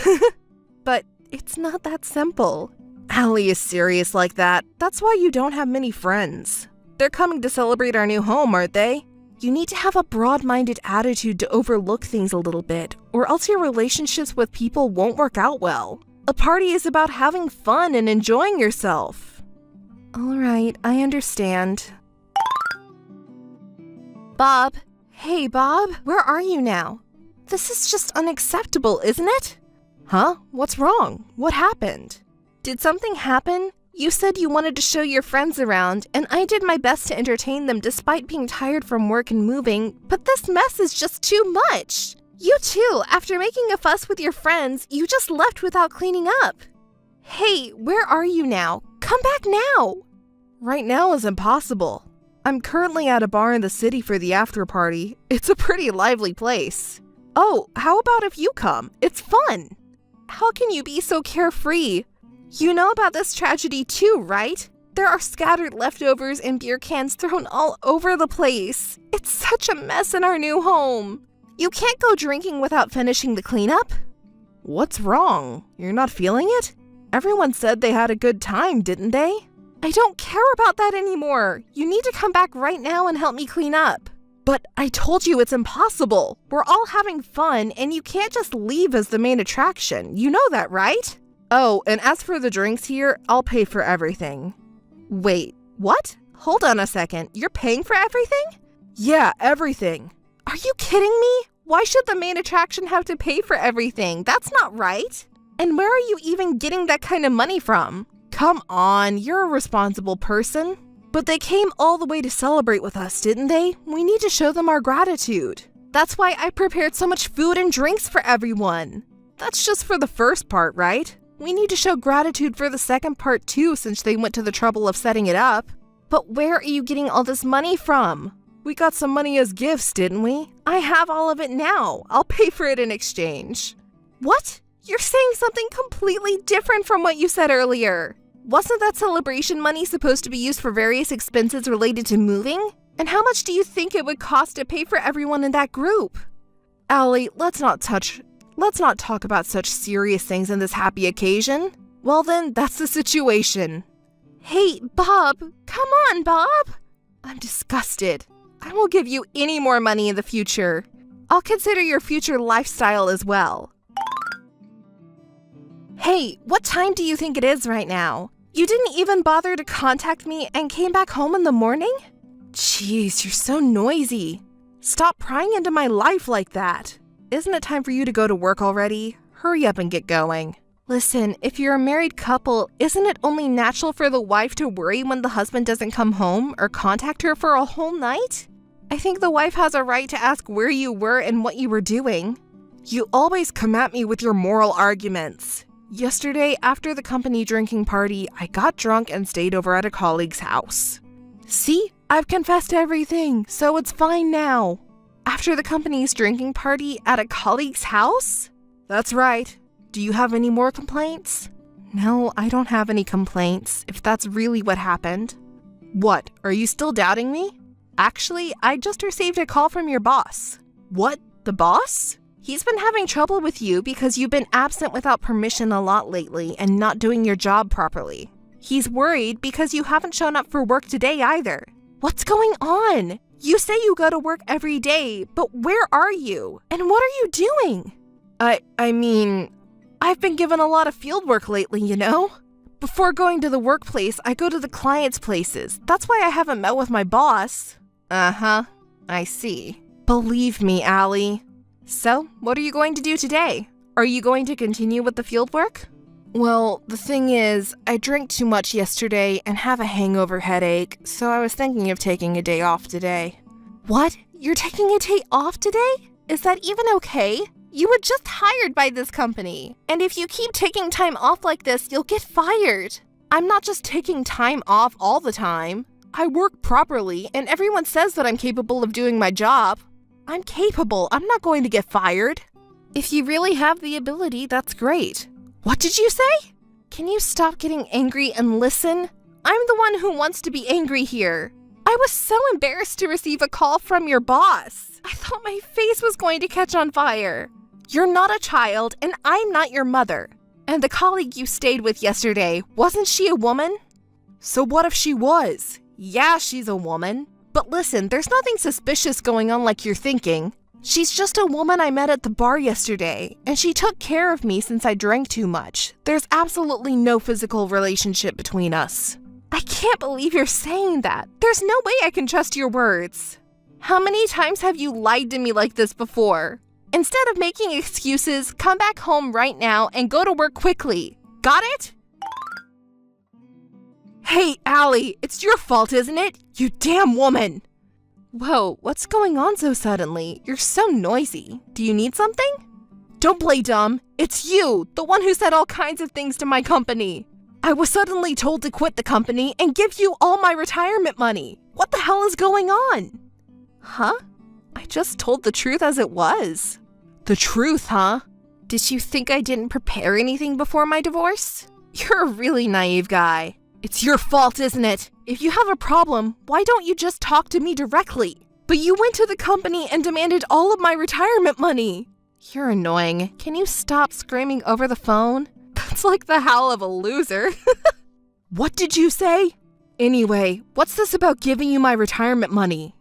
But it's not that simple. Allie is serious like that. That's why you don't have many friends. They're coming to celebrate our new home, aren't they? You need to have a broad-minded attitude to overlook things a little bit, or else your relationships with people won't work out well. A party is about having fun and enjoying yourself. All right, I understand. Bob. Hey, Bob, where are you now? This is just unacceptable, isn't it? Huh? What's wrong? What happened? Did something happen? You said you wanted to show your friends around, and I did my best to entertain them despite being tired from work and moving, but this mess is just too much. You too, after making a fuss with your friends, you just left without cleaning up. Hey, where are you now? Come back now! Right now is impossible. I'm currently at a bar in the city for the after party. It's a pretty lively place. Oh, how about if you come? It's fun. How can you be so carefree? You know about this tragedy too, right? There are scattered leftovers and beer cans thrown all over the place. It's such a mess in our new home. You can't go drinking without finishing the cleanup. What's wrong? You're not feeling it? Everyone said they had a good time, didn't they? I don't care about that anymore. You need to come back right now and help me clean up. But I told you it's impossible. We're all having fun, and you can't just leave as the main attraction. You know that, right? Oh, and as for the drinks here, I'll pay for everything. Wait, what? Hold on a second. You're paying for everything? Yeah, everything. Are you kidding me? Why should the main attraction have to pay for everything? That's not right. And where are you even getting that kind of money from? Come on, you're a responsible person. But they came all the way to celebrate with us, didn't they? We need to show them our gratitude. That's why I prepared so much food and drinks for everyone. That's just for the first part, right? We need to show gratitude for the second part too, since they went to the trouble of setting it up. But where are you getting all this money from? We got some money as gifts, didn't we? I have all of it now. I'll pay for it in exchange. What? You're saying something completely different from what you said earlier. Wasn't that celebration money supposed to be used for various expenses related to moving? And how much do you think it would cost to pay for everyone in that group? Allie, let's not talk about such serious things in this happy occasion. Well then, that's the situation. Hey, Bob! Come on, Bob! I'm disgusted. I won't give you any more money in the future. I'll consider your future lifestyle as well. Hey, what time do you think it is right now? You didn't even bother to contact me and came back home in the morning? Jeez, you're so noisy. Stop prying into my life like that. Isn't it time for you to go to work already? Hurry up and get going. Listen, if you're a married couple, isn't it only natural for the wife to worry when the husband doesn't come home or contact her for a whole night? I think the wife has a right to ask where you were and what you were doing. You always come at me with your moral arguments. Yesterday, after the company drinking party, I got drunk and stayed over at a colleague's house. See? I've confessed everything, so it's fine now. After the company's drinking party at a colleague's house? That's right. Do you have any more complaints? No, I don't have any complaints, if that's really what happened. What? Are you still doubting me? Actually, I just received a call from your boss. What? The boss? He's been having trouble with you because you've been absent without permission a lot lately and not doing your job properly. He's worried because you haven't shown up for work today either. What's going on? You say you go to work every day, but where are you? And what are you doing? I mean, I've been given a lot of field work lately, you know? Before going to the workplace, I go to the clients' places. That's why I haven't met with my boss. Uh-huh, I see. Believe me, Allie. So, what are you going to do today? Are you going to continue with the field work? Well, the thing is, I drank too much yesterday and have a hangover headache, so I was thinking of taking a day off today. What? You're taking a day off today? Is that even okay? You were just hired by this company, and if you keep taking time off like this, you'll get fired. I'm not just taking time off all the time. I work properly, and everyone says that I'm capable of doing my job. I'm capable. I'm not going to get fired. If you really have the ability, that's great. What did you say? Can you stop getting angry and listen? I'm the one who wants to be angry here. I was so embarrassed to receive a call from your boss. I thought my face was going to catch on fire. You're not a child, and I'm not your mother. And the colleague you stayed with yesterday, wasn't she a woman? So what if she was? Yeah, she's a woman. But listen, there's nothing suspicious going on like you're thinking. She's just a woman I met at the bar yesterday, and she took care of me since I drank too much. There's absolutely no physical relationship between us. I can't believe you're saying that. There's no way I can trust your words. How many times have you lied to me like this before? Instead of making excuses, come back home right now and go to work quickly. Got it? Hey, Allie, it's your fault, isn't it? You damn woman! Whoa, what's going on so suddenly? You're so noisy. Do you need something? Don't play dumb. It's you, the one who said all kinds of things to my company. I was suddenly told to quit the company and give you all my retirement money. What the hell is going on? Huh? I just told the truth as it was. The truth, huh? Did you think I didn't prepare anything before my divorce? You're a really naive guy. It's your fault, isn't it? If you have a problem, why don't you just talk to me directly? But you went to the company and demanded all of my retirement money. You're annoying. Can you stop screaming over the phone? That's like the howl of a loser. What did you say? Anyway, what's this about giving you my retirement money?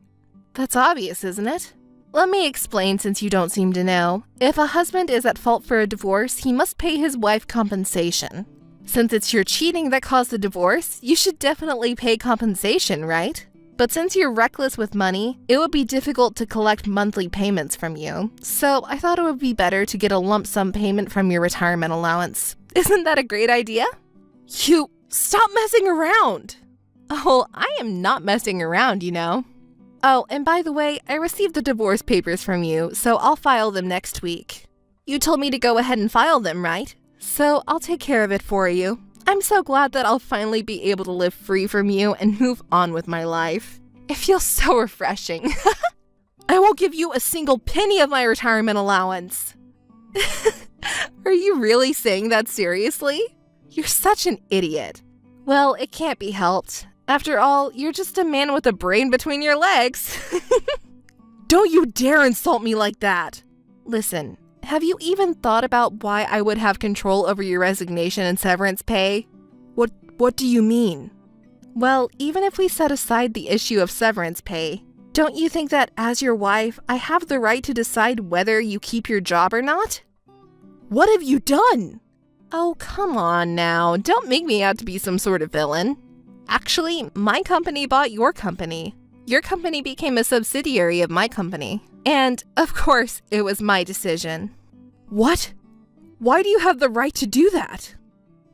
That's obvious, isn't it? Let me explain since you don't seem to know. If a husband is at fault for a divorce, he must pay his wife compensation. Since it's your cheating that caused the divorce, you should definitely pay compensation, right? But since you're reckless with money, it would be difficult to collect monthly payments from you. So I thought it would be better to get a lump sum payment from your retirement allowance. Isn't that a great idea? You stop messing around! Oh, I am not messing around, you know. Oh, and by the way, I received the divorce papers from you, so I'll file them next week. You told me to go ahead and file them, right? So I'll take care of it for you. I'm so glad that I'll finally be able to live free from you and move on with my life. It feels so refreshing. I won't give you a single penny of my retirement allowance. Are you really saying that seriously? You're such an idiot. Well, it can't be helped. After all, you're just a man with a brain between your legs. Don't you dare insult me like that. Listen, have you even thought about why I would have control over your resignation and severance pay? What do you mean? Well, even if we set aside the issue of severance pay, don't you think that as your wife, I have the right to decide whether you keep your job or not? What have you done? Oh, come on now. Don't make me out to be some sort of villain. Actually, my company bought your company. Your company became a subsidiary of my company. And, of course, it was my decision. What? Why do you have the right to do that?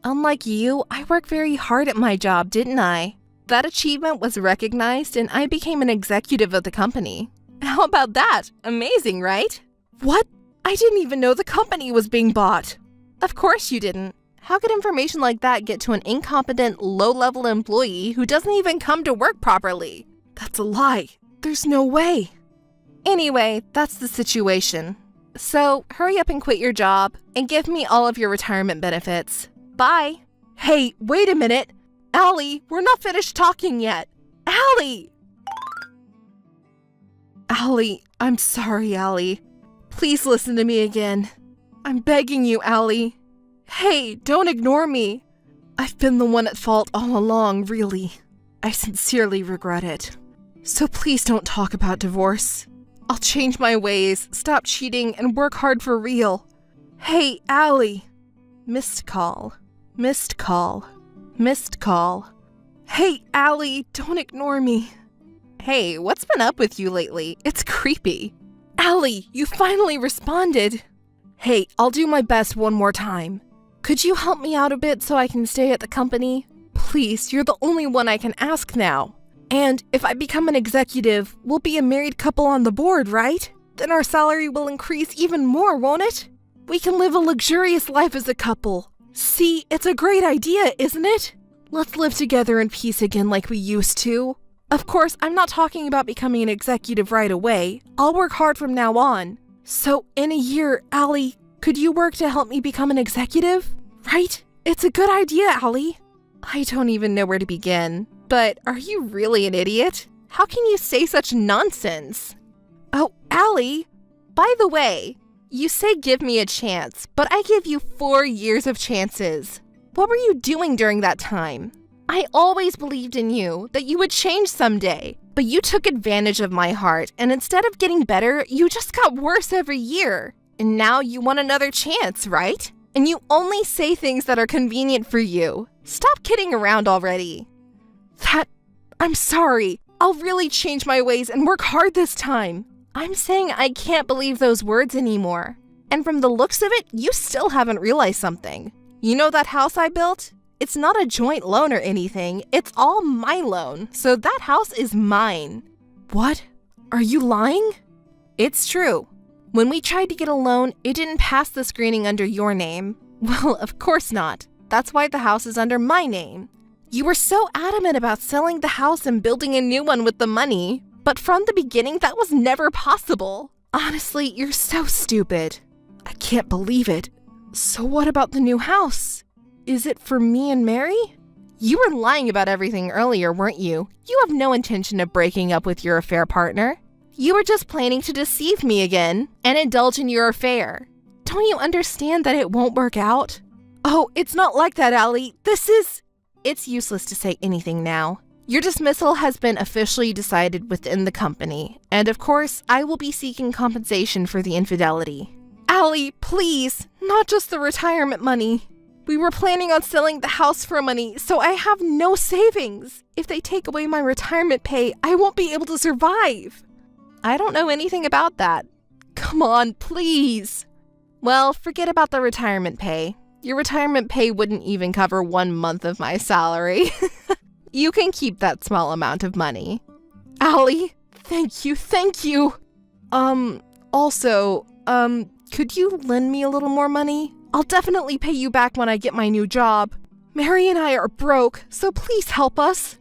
Unlike you, I worked very hard at my job, didn't I? That achievement was recognized and I became an executive of the company. How about that? Amazing, right? What? I didn't even know the company was being bought. Of course you didn't. How could information like that get to an incompetent, low-level employee who doesn't even come to work properly? That's a lie. There's no way. Anyway, that's the situation. So, hurry up and quit your job, and give me all of your retirement benefits. Bye. Hey, wait a minute. Allie, we're not finished talking yet. Allie! Allie, I'm sorry, Allie. Please listen to me again. I'm begging you, Allie. Hey, don't ignore me. I've been the one at fault all along, really. I sincerely regret it. So please don't talk about divorce. I'll change my ways, stop cheating, and work hard for real. Hey, Allie. Missed call. Missed call. Missed call. Hey, Allie, don't ignore me. Hey, what's been up with you lately? It's creepy. Allie, you finally responded. Hey, I'll do my best one more time. Could you help me out a bit so I can stay at the company? Please, you're the only one I can ask now. And if I become an executive, we'll be a married couple on the board, right? Then our salary will increase even more, won't it? We can live a luxurious life as a couple. See, it's a great idea, isn't it? Let's live together in peace again like we used to. Of course, I'm not talking about becoming an executive right away. I'll work hard from now on. So in a year, Allie, could you work to help me become an executive? Right? It's a good idea, Allie. I don't even know where to begin. But are you really an idiot? How can you say such nonsense? Oh, Allie, by the way, you say give me a chance, but I give you 4 years of chances. What were you doing during that time? I always believed in you, that you would change someday, but you took advantage of my heart, and instead of getting better, you just got worse every year. And now you want another chance, right? And you only say things that are convenient for you. Stop kidding around already. I'm sorry. I'll really change my ways and work hard this time. I'm saying I can't believe those words anymore. And from the looks of it, you still haven't realized something. You know that house I built? It's not a joint loan or anything. It's all my loan, so that house is mine. What? Are you lying? It's true. When we tried to get a loan, it didn't pass the screening under your name. Well, of course not. That's why the house is under my name. You were so adamant about selling the house and building a new one with the money, but from the beginning, that was never possible. Honestly, you're so stupid. I can't believe it. So what about the new house? Is it for me and Mary? You were lying about everything earlier, weren't you? You have no intention of breaking up with your affair partner. You were just planning to deceive me again and indulge in your affair. Don't you understand that it won't work out? Oh, it's not like that, Allie. It's useless to say anything now. Your dismissal has been officially decided within the company, and of course, I will be seeking compensation for the infidelity. Allie, please, not just the retirement money. We were planning on selling the house for money, so I have no savings. If they take away my retirement pay, I won't be able to survive. I don't know anything about that. Come on, please. Well, forget about the retirement pay. Your retirement pay wouldn't even cover 1 month of my salary. You can keep that small amount of money. Allie, thank you. Also, could you lend me a little more money? I'll definitely pay you back when I get my new job. Mary and I are broke, so please help us.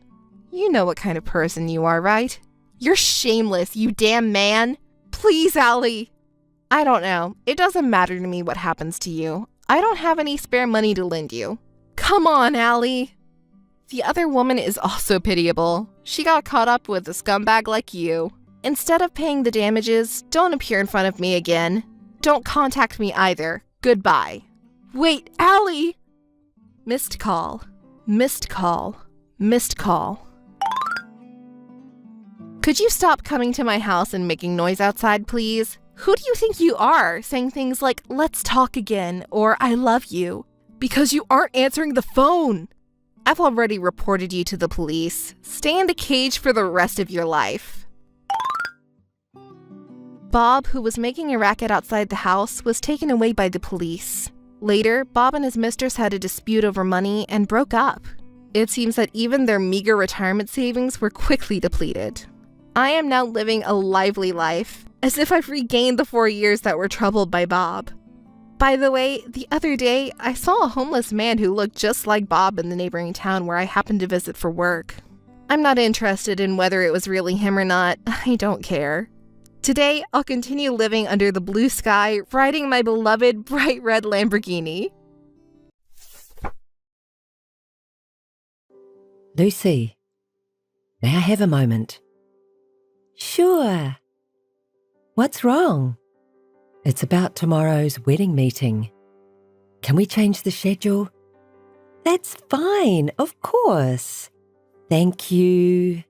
You know what kind of person you are, right? You're shameless, you damn man. Please, Allie. I don't know. It doesn't matter to me what happens to you. I don't have any spare money to lend you. Come on, Allie. The other woman is also pitiable. She got caught up with a scumbag like you. Instead of paying the damages, don't appear in front of me again. Don't contact me either. Goodbye. Wait, Allie! Missed call. Missed call. Missed call. Could you stop coming to my house and making noise outside, please? Who do you think you are, saying things like, let's talk again, or I love you? Because you aren't answering the phone. I've already reported you to the police. Stay in the cage for the rest of your life. Bob, who was making a racket outside the house, was taken away by the police. Later, Bob and his mistress had a dispute over money and broke up. It seems that even their meager retirement savings were quickly depleted. I am now living a lively life, as if I've regained the 4 years that were troubled by Bob. By the way, the other day, I saw a homeless man who looked just like Bob in the neighboring town where I happened to visit for work. I'm not interested in whether it was really him or not. I don't care. Today, I'll continue living under the blue sky, riding my beloved bright red Lamborghini. Lucy, may I have a moment? Sure. What's wrong? It's about tomorrow's wedding meeting. Can we change the schedule? That's fine, of course. Thank you.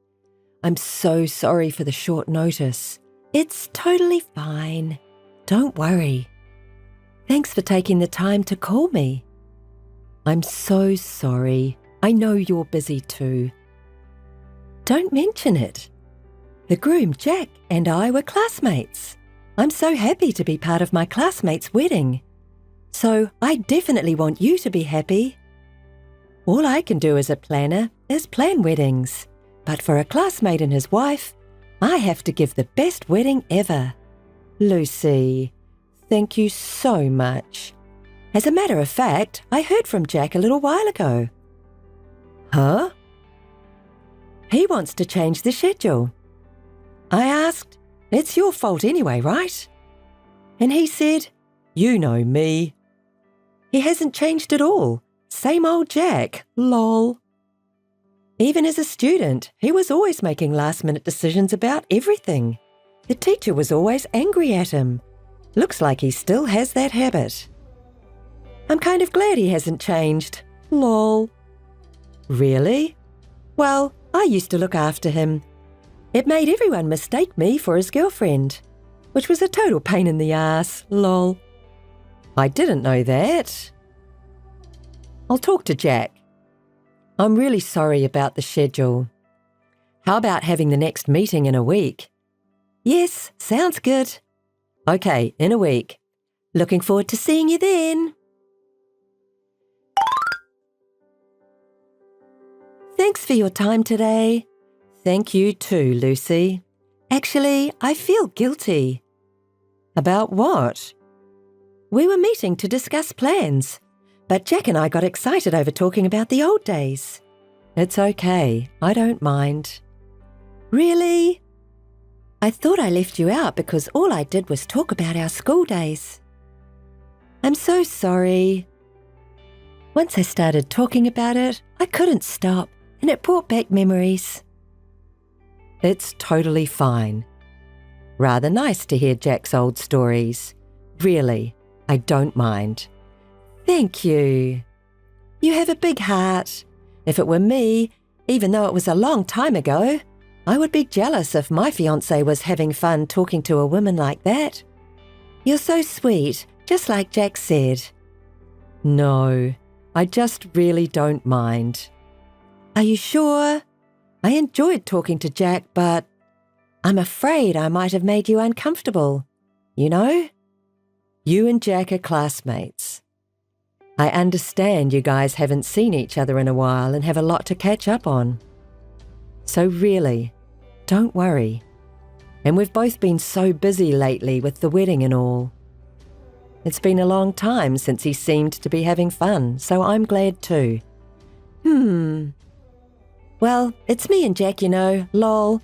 I'm so sorry for the short notice. It's totally fine. Don't worry. Thanks for taking the time to call me. I'm so sorry. I know you're busy too. Don't mention it. The groom, Jack, and I were classmates. I'm so happy to be part of my classmate's wedding. So I definitely want you to be happy. All I can do as a planner is plan weddings. But for a classmate and his wife, I have to give the best wedding ever. Lucy, thank you so much. As a matter of fact, I heard from Jack a little while ago. Huh? He wants to change the schedule. I asked, it's your fault anyway, right? And he said, "You know me." He hasn't changed at all. Same old Jack, lol. Even as a student, he was always making last-minute decisions about everything. The teacher was always angry at him. Looks like he still has that habit. I'm kind of glad he hasn't changed, lol. Really? Well, I used to look after him. It made everyone mistake me for his girlfriend, which was a total pain in the ass, lol. I didn't know that. I'll talk to Jack. I'm really sorry about the schedule. How about having the next meeting in a week? Yes, sounds good. Okay, in a week. Looking forward to seeing you then. Thanks for your time today. Thank you too, Lucy. Actually, I feel guilty. About what? We were meeting to discuss plans, but Jack and I got excited over talking about the old days. It's okay, I don't mind. Really? I thought I left you out because all I did was talk about our school days. I'm so sorry. Once I started talking about it, I couldn't stop, and it brought back memories. It's totally fine. Rather nice to hear Jack's old stories. Really, I don't mind. Thank you. You have a big heart. If it were me, even though it was a long time ago, I would be jealous if my fiancé was having fun talking to a woman like that. You're so sweet, just like Jack said. No, I just really don't mind. Are you sure? I enjoyed talking to Jack, but I'm afraid I might have made you uncomfortable. You know? You and Jack are classmates. I understand you guys haven't seen each other in a while and have a lot to catch up on. So really, don't worry. And we've both been so busy lately with the wedding and all. It's been a long time since he seemed to be having fun, so I'm glad too. Well, it's me and Jack, you know, lol.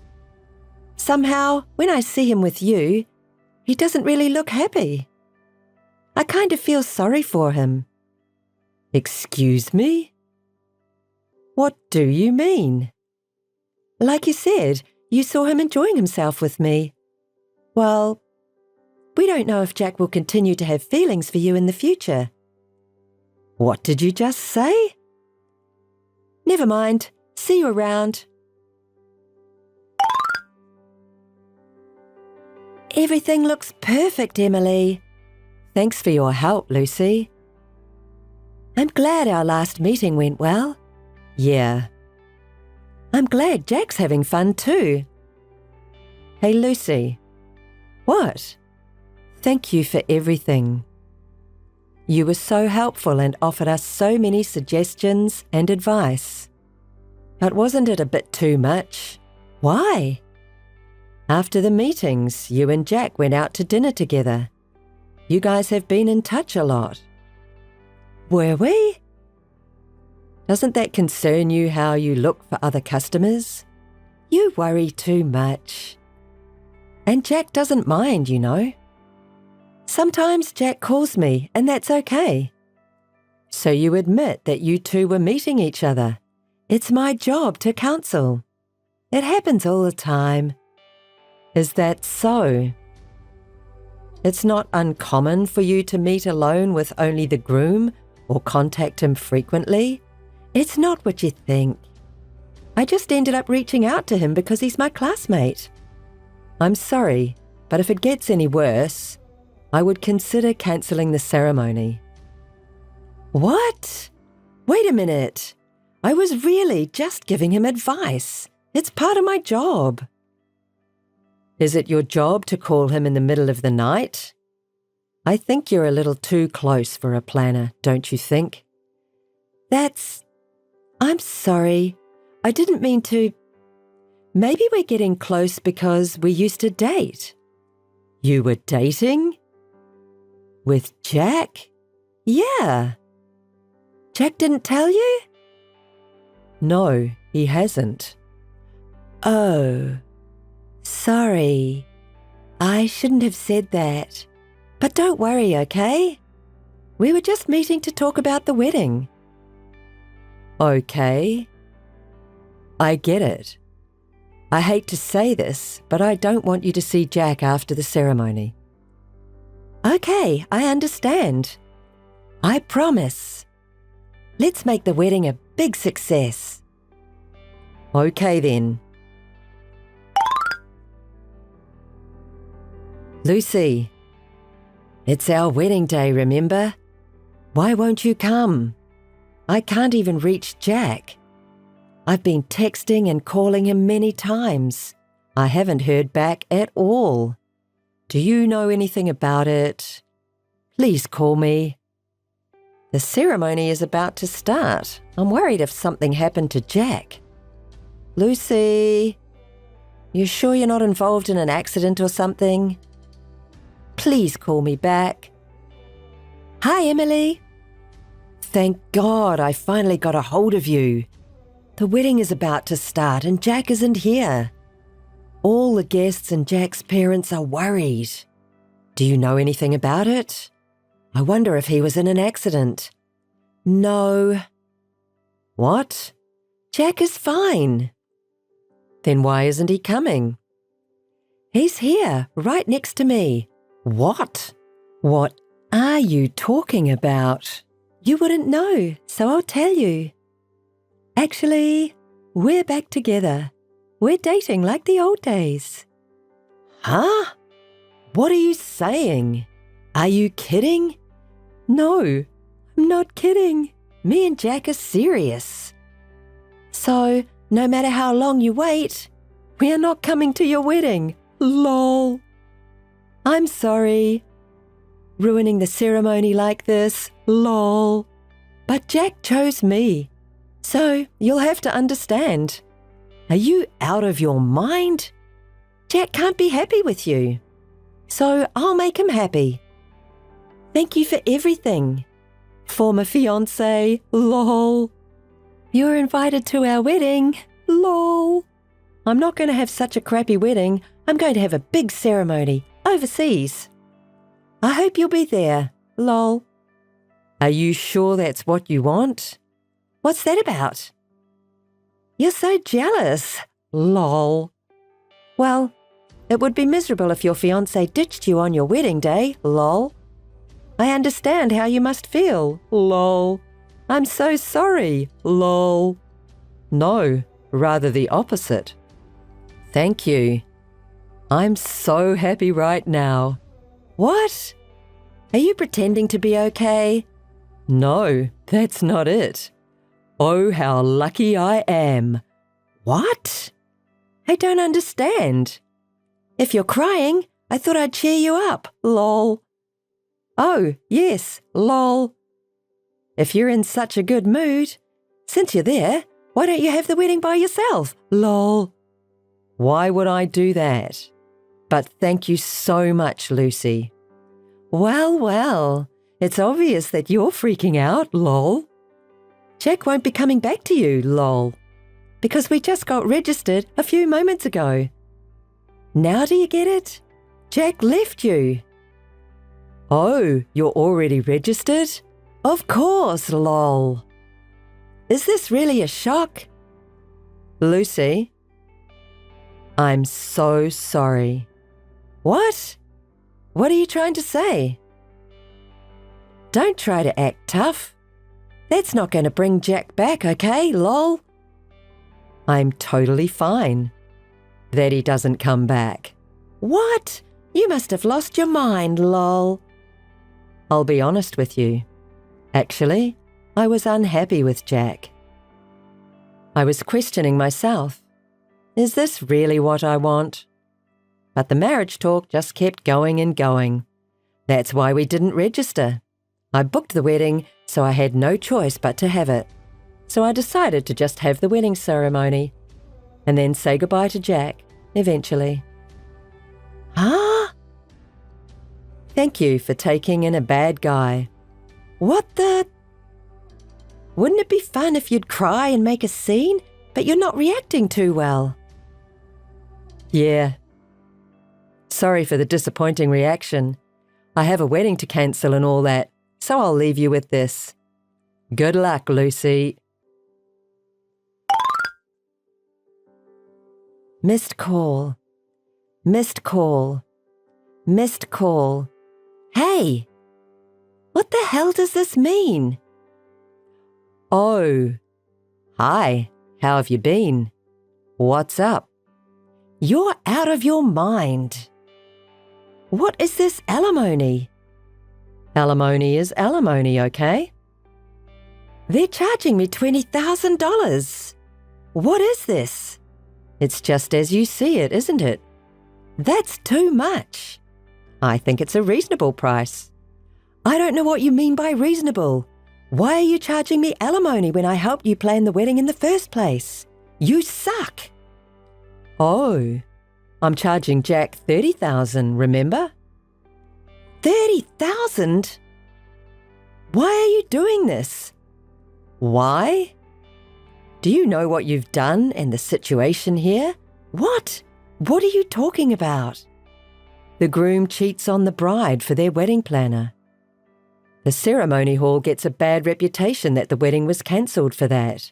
Somehow, when I see him with you, he doesn't really look happy. I kind of feel sorry for him. Excuse me? What do you mean? Like you said, you saw him enjoying himself with me. Well, we don't know if Jack will continue to have feelings for you in the future. What did you just say? Never mind. See you around. Everything looks perfect, Emily. Thanks for your help, Lucy. I'm glad our last meeting went well. Yeah. I'm glad Jack's having fun too. Hey, Lucy. What? Thank you for everything. You were so helpful and offered us so many suggestions and advice. But wasn't it a bit too much? Why? After the meetings, you and Jack went out to dinner together. You guys have been in touch a lot. Were we? Doesn't that concern you how you look for other customers? You worry too much. And Jack doesn't mind, you know. Sometimes Jack calls me, and that's okay. So you admit that you two were meeting each other. It's my job to counsel. It happens all the time. Is that so? It's not uncommon for you to meet alone with only the groom or contact him frequently. It's not what you think. I just ended up reaching out to him because he's my classmate. I'm sorry, but if it gets any worse, I would consider cancelling the ceremony. What? Wait a minute. I was really just giving him advice. It's part of my job. Is it your job to call him in the middle of the night? I think you're a little too close for a planner, don't you think? I'm sorry. I didn't mean to. Maybe we're getting close because we used to date. You were dating? With Jack? Yeah. Jack didn't tell you? No, he hasn't. Oh, sorry. I shouldn't have said that. But don't worry, okay? We were just meeting to talk about the wedding. Okay. I get it. I hate to say this, but I don't want you to see Jack after the ceremony. Okay, I understand. I promise. Let's make the wedding a big success. Okay then. Lucy, it's our wedding day, remember? Why won't you come? I can't even reach Jack. I've been texting and calling him many times. I haven't heard back at all. Do you know anything about it? Please call me. The ceremony is about to start. I'm worried if something happened to Jack. Lucy, you sure you're not involved in an accident or something? Please call me back. Hi, Emily. Thank God I finally got a hold of you. The wedding is about to start and Jack isn't here. All the guests and Jack's parents are worried. Do you know anything about it? I wonder if he was in an accident. No. What? Jack is fine. Then why isn't he coming? He's here, right next to me. What? What are you talking about? You wouldn't know, so I'll tell you. Actually, we're back together. We're dating like the old days. Huh? What are you saying? Are you kidding? No, I'm not kidding. Me and Jack are serious. So, no matter how long you wait, we are not coming to your wedding. Lol. I'm sorry. Ruining the ceremony like this. Lol. But Jack chose me. So, you'll have to understand. Are you out of your mind? Jack can't be happy with you. So, I'll make him happy. Thank you for everything. Former fiancé. Lol. You're invited to our wedding. Lol. I'm not going to have such a crappy wedding. I'm going to have a big ceremony overseas. I hope you'll be there. Lol. Are you sure that's what you want? What's that about? You're so jealous. Lol. Well, it would be miserable if your fiancé ditched you on your wedding day. Lol. I understand how you must feel. Lol. I'm so sorry. Lol. No, rather the opposite. Thank you. I'm so happy right now. What? Are you pretending to be okay? No, that's not it. Oh, how lucky I am. What? I don't understand. If you're crying, I thought I'd cheer you up. Lol. Oh, yes, lol. If you're in such a good mood, since you're there, why don't you have the wedding by yourself? Lol. Why would I do that? But thank you so much, Lucy. Well, it's obvious that you're freaking out, lol. Jack won't be coming back to you, lol, because we just got registered a few moments ago. Now do you get it? Jack left you. Oh, you're already registered? Of course, lol. Is this really a shock? Lucy, I'm so sorry. What? What are you trying to say? Don't try to act tough. That's not going to bring Jack back, okay, lol? I'm totally fine that he doesn't come back. What? You must have lost your mind, lol. I'll be honest with you. Actually, I was unhappy with Jack. I was questioning myself. Is this really what I want? But the marriage talk just kept going and going. That's why we didn't register. I booked the wedding, so I had no choice but to have it. So I decided to just have the wedding ceremony and then say goodbye to Jack, eventually. Huh? Thank you for taking in a bad guy. What the? Wouldn't it be fun if you'd cry and make a scene, but you're not reacting too well? Yeah. Sorry for the disappointing reaction. I have a wedding to cancel and all that, so I'll leave you with this. Good luck, Lucy. Missed call. Missed call. Missed call. Hey! What the hell does this mean? Oh. Hi, how have you been? What's up? You're out of your mind. What is this alimony? Alimony is alimony, okay? They're charging me $20,000. What is this? It's just as you see it, isn't it? That's too much. I think it's a reasonable price. I don't know what you mean by reasonable. Why are you charging me alimony when I helped you plan the wedding in the first place? You suck. Oh, I'm charging Jack $30,000, remember? $30,000? Why are you doing this? Why? Do you know what you've done and the situation here? What? What are you talking about? The groom cheats on the bride for their wedding planner. The ceremony hall gets a bad reputation that the wedding was cancelled for that.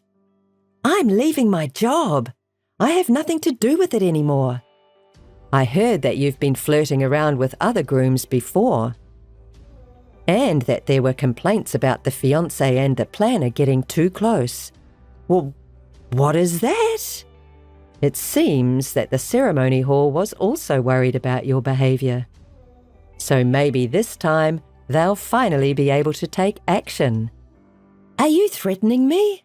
I'm leaving my job. I have nothing to do with it anymore. I heard that you've been flirting around with other grooms before, and that there were complaints about the fiancé and the planner getting too close. Well, what is that? It seems that the ceremony hall was also worried about your behaviour. So maybe this time they'll finally be able to take action. Are you threatening me?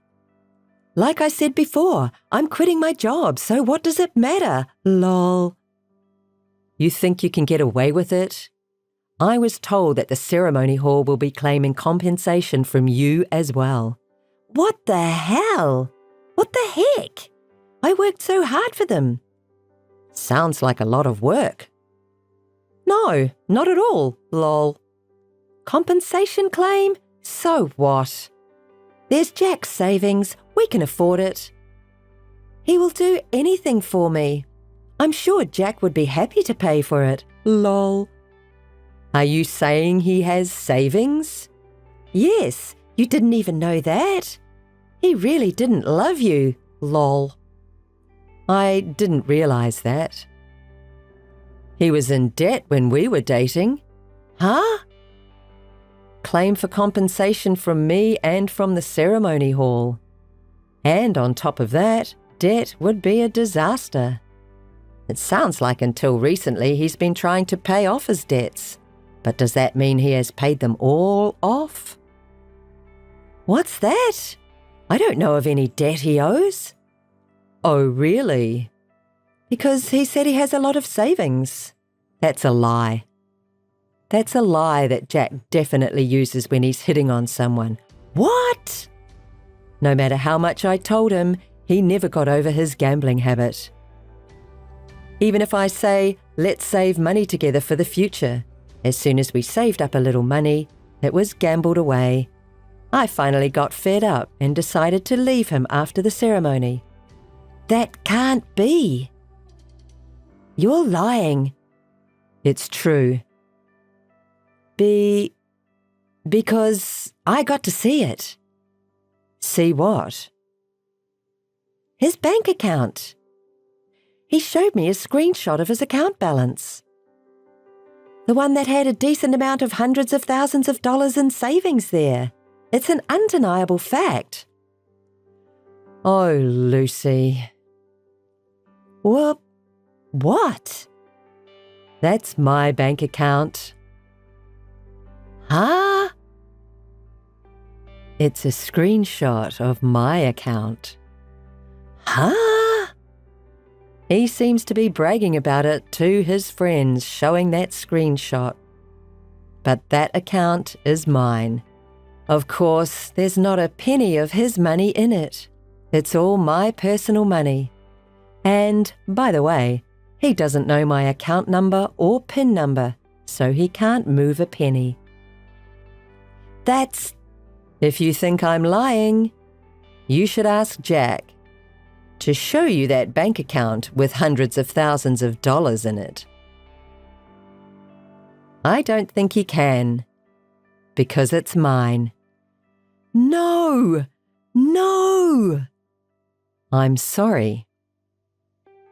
Like I said before, I'm quitting my job, so what does it matter? Lol. You think you can get away with it? I was told that the ceremony hall will be claiming compensation from you as well. What the hell? What the heck? I worked so hard for them. Sounds like a lot of work. No, not at all, lol. Compensation claim? So what? There's Jack's savings. We can afford it. He will do anything for me. I'm sure Jack would be happy to pay for it. Lol. Are you saying he has savings? Yes, you didn't even know that. He really didn't love you. Lol. I didn't realize that. He was in debt when we were dating. Huh? Claim for compensation from me and from the ceremony hall. And on top of that, debt would be a disaster. It sounds like until recently he's been trying to pay off his debts. But does that mean he has paid them all off? What's that? I don't know of any debt he owes. Oh, really? Because he said he has a lot of savings. That's a lie. That's a lie that Jack definitely uses when he's hitting on someone. What? No matter how much I told him, he never got over his gambling habit. Even if I say, let's save money together for the future, as soon as we saved up a little money, it was gambled away. I finally got fed up and decided to leave him after the ceremony. That can't be. You're lying. It's true. Because I got to see it. See what? His bank account. He showed me a screenshot of his account balance. The one that had a decent amount of hundreds of thousands of dollars in savings there. It's an undeniable fact. Oh, Lucy. Well, what? That's my bank account. Huh? It's a screenshot of my account. Huh? He seems to be bragging about it to his friends, showing that screenshot. But that account is mine. Of course, there's not a penny of his money in it. It's all my personal money. And, by the way, he doesn't know my account number or PIN number, so he can't move a penny. If you think I'm lying, you should ask Jack to show you that bank account with hundreds of thousands of dollars in it. I don't think he can, because it's mine. No! No! I'm sorry.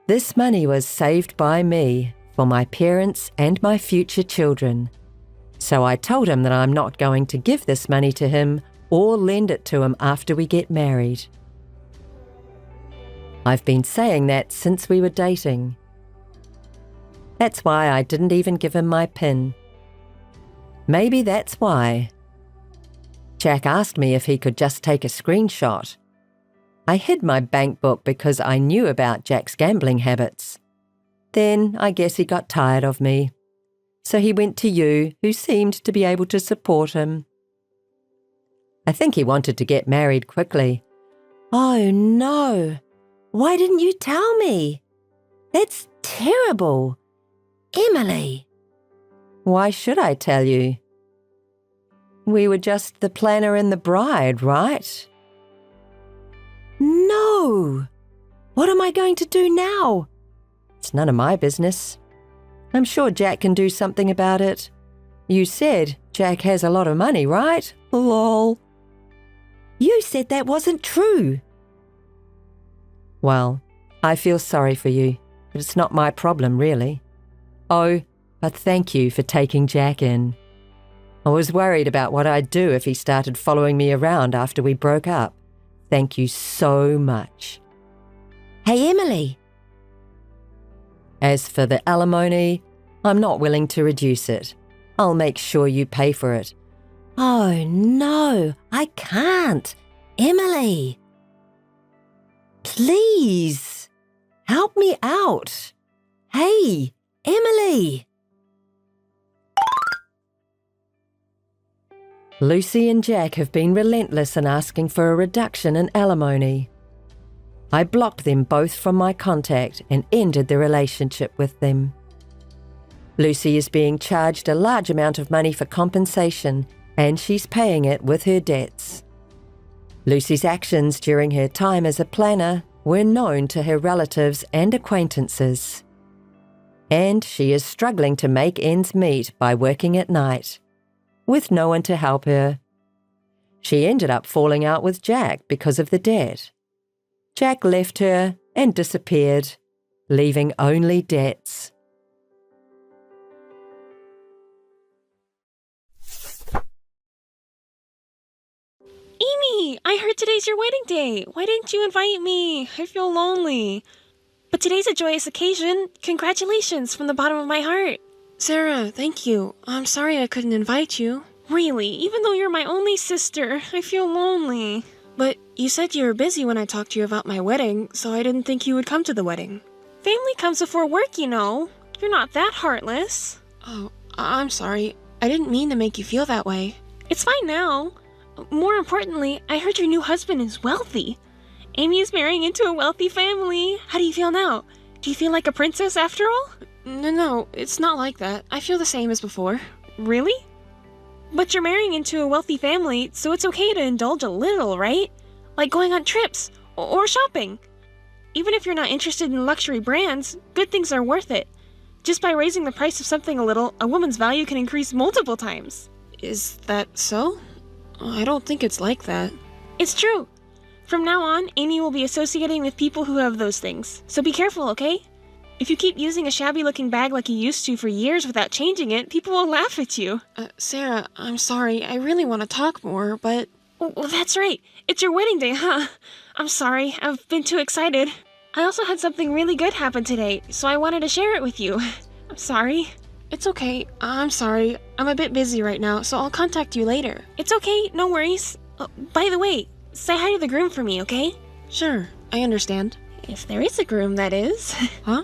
This money was saved by me for my parents and my future children. So I told him that I'm not going to give this money to him or lend it to him after we get married. I've been saying that since we were dating. That's why I didn't even give him my PIN. Maybe that's why. Jack asked me if he could just take a screenshot. I hid my bank book because I knew about Jack's gambling habits. Then I guess he got tired of me. So he went to you, who seemed to be able to support him. I think he wanted to get married quickly. Oh no! Why didn't you tell me? That's terrible. Emily! Why should I tell you? We were just the planner and the bride, right? No! What am I going to do now? It's none of my business. I'm sure Jack can do something about it. You said Jack has a lot of money, right? Lol. You said that wasn't true. Well, I feel sorry for you, but it's not my problem, really. Oh, but thank you for taking Jack in. I was worried about what I'd do if he started following me around after we broke up. Thank you so much. Hey, Emily. As for the alimony, I'm not willing to reduce it. I'll make sure you pay for it. Oh, no, I can't. Emily. Please, help me out. Hey, Emily. Lucy and Jack have been relentless in asking for a reduction in alimony. I blocked them both from my contact and ended the relationship with them. Lucy is being charged a large amount of money for compensation, and she's paying it with her debts. Lucy's actions during her time as a planner were known to her relatives and acquaintances. And she is struggling to make ends meet by working at night, with no one to help her. She ended up falling out with Jack because of the debt. Jack left her and disappeared, leaving only debts. Amy, I heard today's your wedding day. Why didn't you invite me? I feel lonely. But today's a joyous occasion. Congratulations from the bottom of my heart. Sarah, thank you. I'm sorry I couldn't invite you. Really, even though you're my only sister, I feel lonely. But you said you were busy when I talked to you about my wedding, so I didn't think you would come to the wedding. Family comes before work, you know. You're not that heartless. Oh, I'm sorry. I didn't mean to make you feel that way. It's fine now. More importantly, I heard your new husband is wealthy. Amy is marrying into a wealthy family. How do you feel now? Do you feel like a princess after all? No, it's not like that. I feel the same as before. Really? But you're marrying into a wealthy family, so it's okay to indulge a little, right? Like going on trips or shopping. Even if you're not interested in luxury brands, good things are worth it. Just by raising the price of something a little, a woman's value can increase multiple times. Is that so? I don't think it's like that. It's true. From now on, Amy will be associating with people who have those things. So be careful, okay? If you keep using a shabby-looking bag like you used to for years without changing it, people will laugh at you. Sarah, I'm sorry. I really want to talk more, but... Well, that's right. It's your wedding day, huh? I'm sorry. I've been too excited. I also had something really good happen today, so I wanted to share it with you. I'm sorry. It's okay. I'm sorry. I'm a bit busy right now, so I'll contact you later. It's okay. No worries. By the way, say hi to the groom for me, okay? Sure. I understand. If there is a groom, that is. Huh?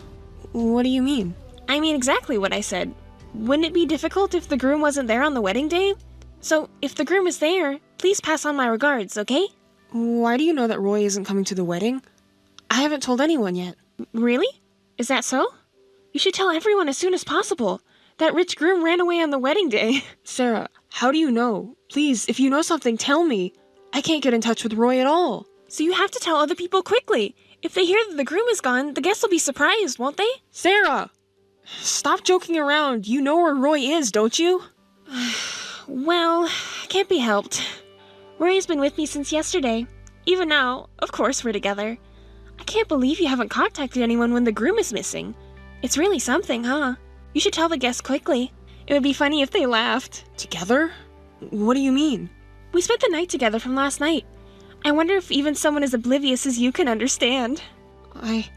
What do you mean? I mean exactly what I said. Wouldn't it be difficult if the groom wasn't there on the wedding day? So, if the groom is there, please pass on my regards, okay? Why do you know that Roy isn't coming to the wedding? I haven't told anyone yet. Really? Is that so? You should tell everyone as soon as possible. That rich groom ran away on the wedding day. Sarah, how do you know? Please, if you know something, tell me. I can't get in touch with Roy at all. So you have to tell other people quickly. If they hear that the groom is gone, the guests will be surprised, won't they? Sarah! Stop joking around. You know where Roy is, don't you? Well, can't be helped. Roy's been with me since yesterday. Even now, of course, we're together. I can't believe you haven't contacted anyone when the groom is missing. It's really something, huh? You should tell the guests quickly. It would be funny if they laughed. Together? What do you mean? We spent the night together from last night. I wonder if even someone as oblivious as you can understand. I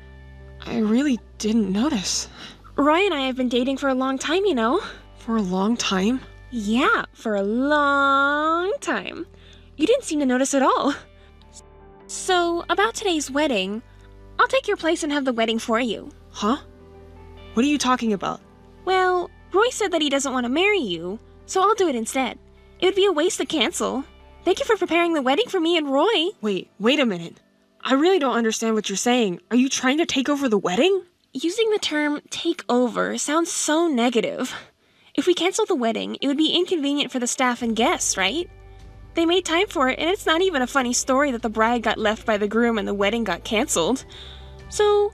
really didn't notice. Roy and I have been dating for a long time, you know. For a long time? Yeah, for a long time. You didn't seem to notice at all. So, about today's wedding, I'll take your place and have the wedding for you. Huh? What are you talking about? Well, Roy said that he doesn't want to marry you, so I'll do it instead. It would be a waste to cancel. Thank you for preparing the wedding for me and Roy. Wait a minute. I really don't understand what you're saying. Are you trying to take over the wedding? Using the term take over sounds so negative. If we cancel the wedding, it would be inconvenient for the staff and guests, right? They made time for it, and it's not even a funny story that the bride got left by the groom and the wedding got canceled. So,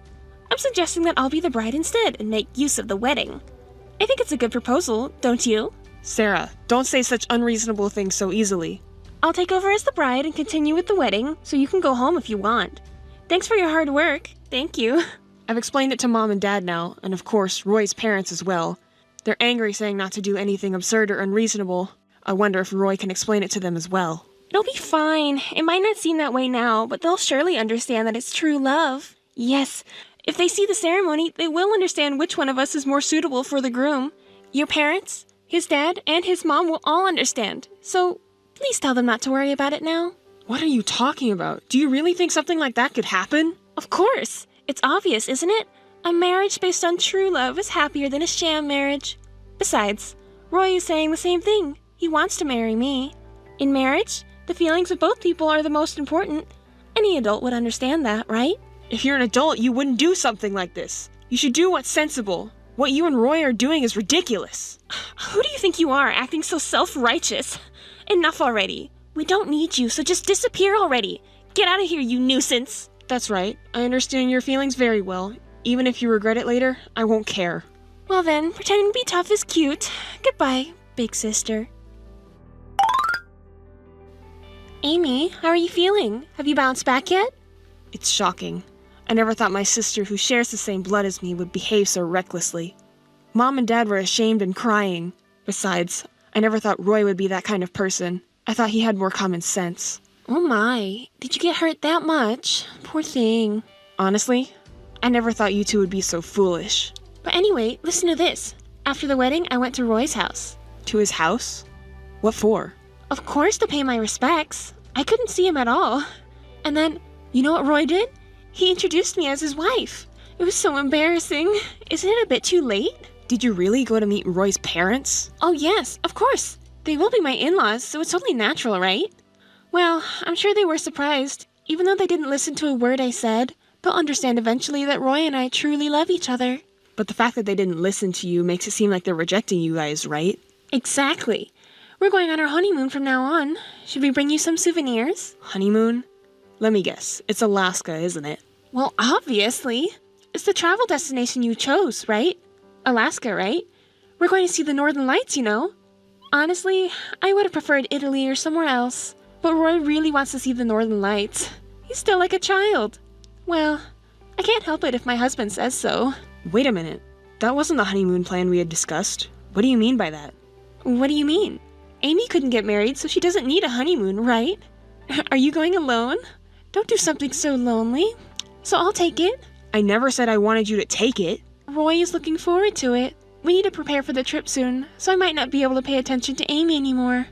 I'm suggesting that I'll be the bride instead and make use of the wedding. I think it's a good proposal, don't you? Sarah, don't say such unreasonable things so easily. I'll take over as the bride and continue with the wedding, so you can go home if you want. Thanks for your hard work. Thank you. I've explained it to Mom and Dad now, and of course, Roy's parents as well. They're angry saying not to do anything absurd or unreasonable. I wonder if Roy can explain it to them as well. It'll be fine. It might not seem that way now, but they'll surely understand that it's true love. Yes, if they see the ceremony, they will understand which one of us is more suitable for the groom. Your parents, his dad, and his mom will all understand. So, please tell them not to worry about it now. What are you talking about? Do you really think something like that could happen? Of course. It's obvious, isn't it? A marriage based on true love is happier than a sham marriage. Besides, Roy is saying the same thing. He wants to marry me. In marriage, the feelings of both people are the most important. Any adult would understand that, right? If you're an adult, you wouldn't do something like this. You should do what's sensible. What you and Roy are doing is ridiculous. Who do you think you are, acting so self-righteous? Enough already. We don't need you, so just disappear already. Get out of here, you nuisance. That's right. I understand your feelings very well. Even if you regret it later, I won't care. Well then, pretending to be tough is cute. Goodbye, big sister. Amy, how are you feeling? Have you bounced back yet? It's shocking. I never thought my sister, who shares the same blood as me, would behave so recklessly. Mom and Dad were ashamed and crying. Besides, I never thought Roy would be that kind of person. I thought he had more common sense. Oh my, did you get hurt that much? Poor thing. Honestly, I never thought you two would be so foolish. But anyway, listen to this. After the wedding, I went to Roy's house. To his house? What for? Of course, to pay my respects. I couldn't see him at all. And then, you know what Roy did? He introduced me as his wife. It was so embarrassing. Isn't it a bit too late? Did you really go to meet Roy's parents? Oh yes, of course. They will be my in-laws, so it's only natural, right? Well, I'm sure they were surprised. Even though they didn't listen to a word I said, they'll understand eventually that Roy and I truly love each other. But the fact that they didn't listen to you makes it seem like they're rejecting you guys, right? Exactly. We're going on our honeymoon from now on. Should we bring you some souvenirs? Honeymoon? Let me guess. It's Alaska, isn't it? Well, obviously. It's the travel destination you chose, right? Alaska, right? We're going to see the Northern Lights, you know. Honestly, I would have preferred Italy or somewhere else. But Roy really wants to see the Northern Lights. He's still like a child. Well, I can't help it if my husband says so. Wait a minute. That wasn't the honeymoon plan we had discussed. What do you mean by that? What do you mean? Amy couldn't get married, so she doesn't need a honeymoon, right? Are you going alone? Don't do something so lonely. So I'll take it. I never said I wanted you to take it. Roy is looking forward to it. We need to prepare for the trip soon, so I might not be able to pay attention to Amy anymore.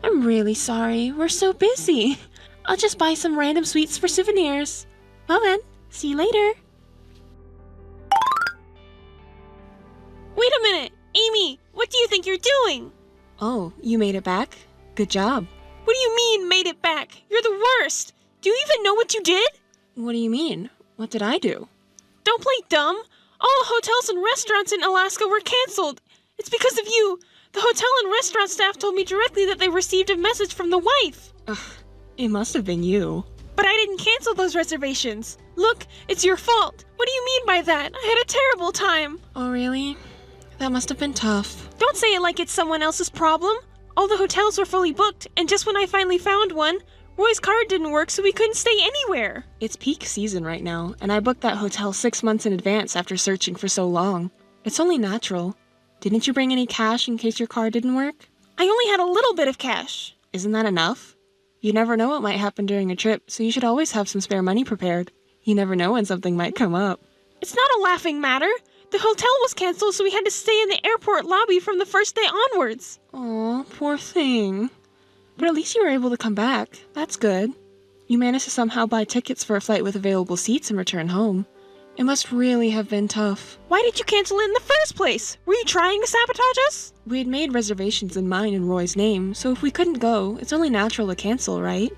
I'm really sorry. We're so busy. I'll just buy some random sweets for souvenirs. Well then, see you later. Wait a minute! Amy, what do you think you're doing? Oh, you made it back? Good job. What do you mean, made it back? You're the worst! Do you even know what you did? What do you mean? What did I do? Don't play dumb! All the hotels and restaurants in Alaska were canceled. It's because of you. The hotel and restaurant staff told me directly that they received a message from the wife. Ugh, it must have been you. But I didn't cancel those reservations. Look, it's your fault. What do you mean by that? I had a terrible time. Oh, really? That must have been tough. Don't say it like it's someone else's problem. All the hotels were fully booked, and just when I finally found one, Roy's card didn't work, so we couldn't stay anywhere. It's peak season right now, and I booked that hotel 6 months in advance after searching for so long. It's only natural. Didn't you bring any cash in case your card didn't work? I only had a little bit of cash. Isn't that enough? You never know what might happen during a trip, so you should always have some spare money prepared. You never know when something might come up. It's not a laughing matter. The hotel was canceled, so we had to stay in the airport lobby from the first day onwards. Aw, poor thing. But at least you were able to come back. That's good. You managed to somehow buy tickets for a flight with available seats and return home. It must really have been tough. Why did you cancel it in the first place? Were you trying to sabotage us? We had made reservations in mine and Roy's name, so if we couldn't go, it's only natural to cancel, right?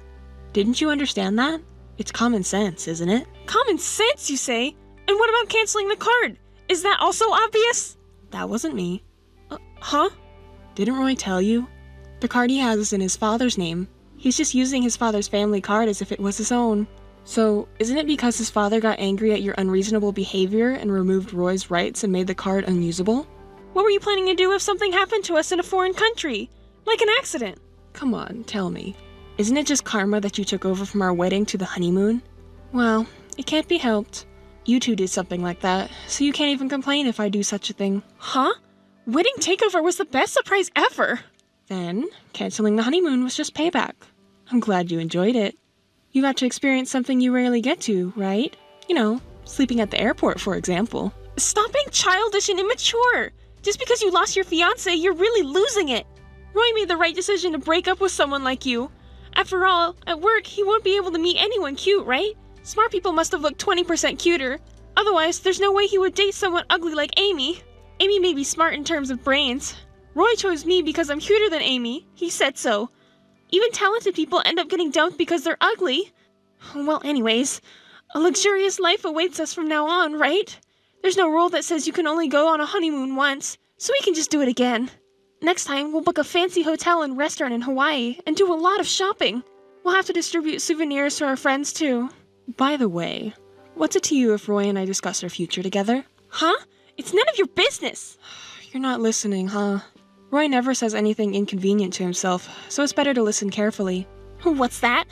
Didn't you understand that? It's common sense, isn't it? Common sense, you say? And what about canceling the card? Is that also obvious? That wasn't me. Huh? Didn't Roy tell you? The card he has is in his father's name. He's just using his father's family card as if it was his own. So, isn't it because his father got angry at your unreasonable behavior and removed Roy's rights and made the card unusable? What were you planning to do if something happened to us in a foreign country? Like an accident? Come on, tell me. Isn't it just karma that you took over from our wedding to the honeymoon? Well, it can't be helped. You two did something like that, so you can't even complain if I do such a thing. Huh? Wedding takeover was the best surprise ever! Then, canceling the honeymoon was just payback. I'm glad you enjoyed it. You got to experience something you rarely get to, right? You know, sleeping at the airport, for example. Stop being childish and immature! Just because you lost your fiancé, you're really losing it! Roy made the right decision to break up with someone like you. After all, at work, he won't be able to meet anyone cute, right? Smart people must have looked 20% cuter. Otherwise, there's no way he would date someone ugly like Amy. Amy may be smart in terms of brains. Roy chose me because I'm cuter than Amy. He said so. Even talented people end up getting dumped because they're ugly. Well, anyways, a luxurious life awaits us from now on, right? There's no rule that says you can only go on a honeymoon once, so we can just do it again. Next time, we'll book a fancy hotel and restaurant in Hawaii and do a lot of shopping. We'll have to distribute souvenirs to our friends, too. By the way, what's it to you if Roy and I discuss our future together? Huh? It's none of your business! You're not listening, huh? Roy never says anything inconvenient to himself, so it's better to listen carefully. What's that?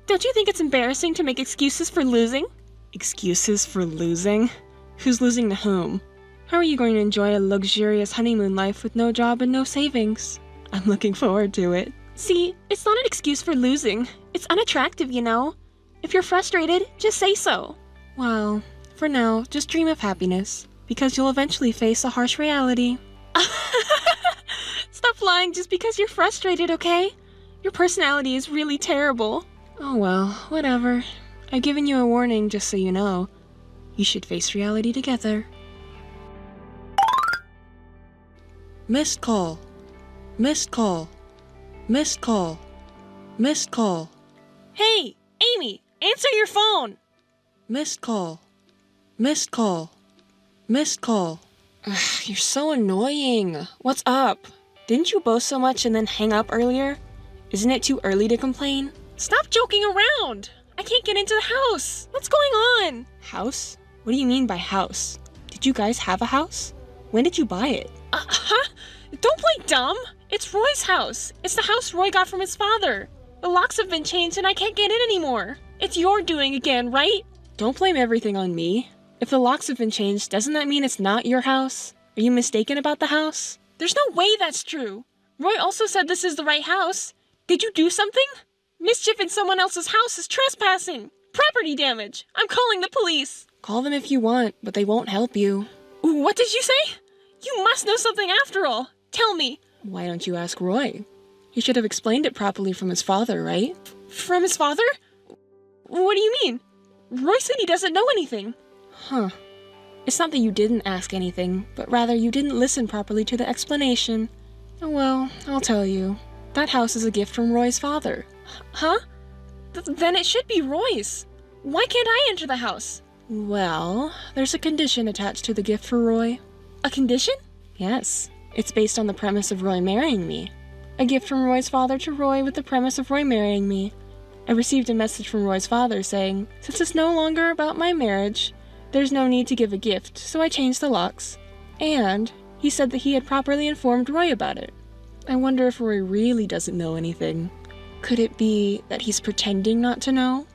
Don't you think it's embarrassing to make excuses for losing? Excuses for losing? Who's losing to whom? How are you going to enjoy a luxurious honeymoon life with no job and no savings? I'm looking forward to it. See, it's not an excuse for losing. It's unattractive, you know. If you're frustrated, just say so. Well, for now, just dream of happiness, because you'll eventually face a harsh reality. Stop lying just because you're frustrated, okay? Your personality is really terrible. Oh well, whatever. I've given you a warning just so you know. You should face reality together. Missed call. Missed call. Missed call. Missed call. Hey, Amy, answer your phone! Missed call. Missed call. Missed call. Ugh, you're so annoying. What's up? Didn't you boast so much and then hang up earlier? Isn't it too early to complain? Stop joking around! I can't get into the house! What's going on? House? What do you mean by house? Did you guys have a house? When did you buy it? Huh? Don't play dumb! It's Roy's house. It's the house Roy got from his father. The locks have been changed and I can't get in anymore. It's your doing again, right? Don't blame everything on me. If the locks have been changed, doesn't that mean it's not your house? Are you mistaken about the house? There's no way that's true. Roy also said this is the right house. Did you do something? Mischief in someone else's house is trespassing. Property damage. I'm calling the police. Call them if you want, but they won't help you. What did you say? You must know something after all. Tell me. Why don't you ask Roy? He should have explained it properly from his father, right? From his father? What do you mean? Roy said he doesn't know anything. Huh. It's not that you didn't ask anything, but rather you didn't listen properly to the explanation. Oh well, I'll tell you. That house is a gift from Roy's father. Huh? Then it should be Roy's. Why can't I enter the house? Well, there's a condition attached to the gift for Roy. A condition? Yes. It's based on the premise of Roy marrying me. A gift from Roy's father to Roy with the premise of Roy marrying me. I received a message from Roy's father saying, since it's no longer about my marriage, there's no need to give a gift, so I changed the locks. And he said that he had properly informed Roy about it. I wonder if Roy really doesn't know anything. Could it be that he's pretending not to know?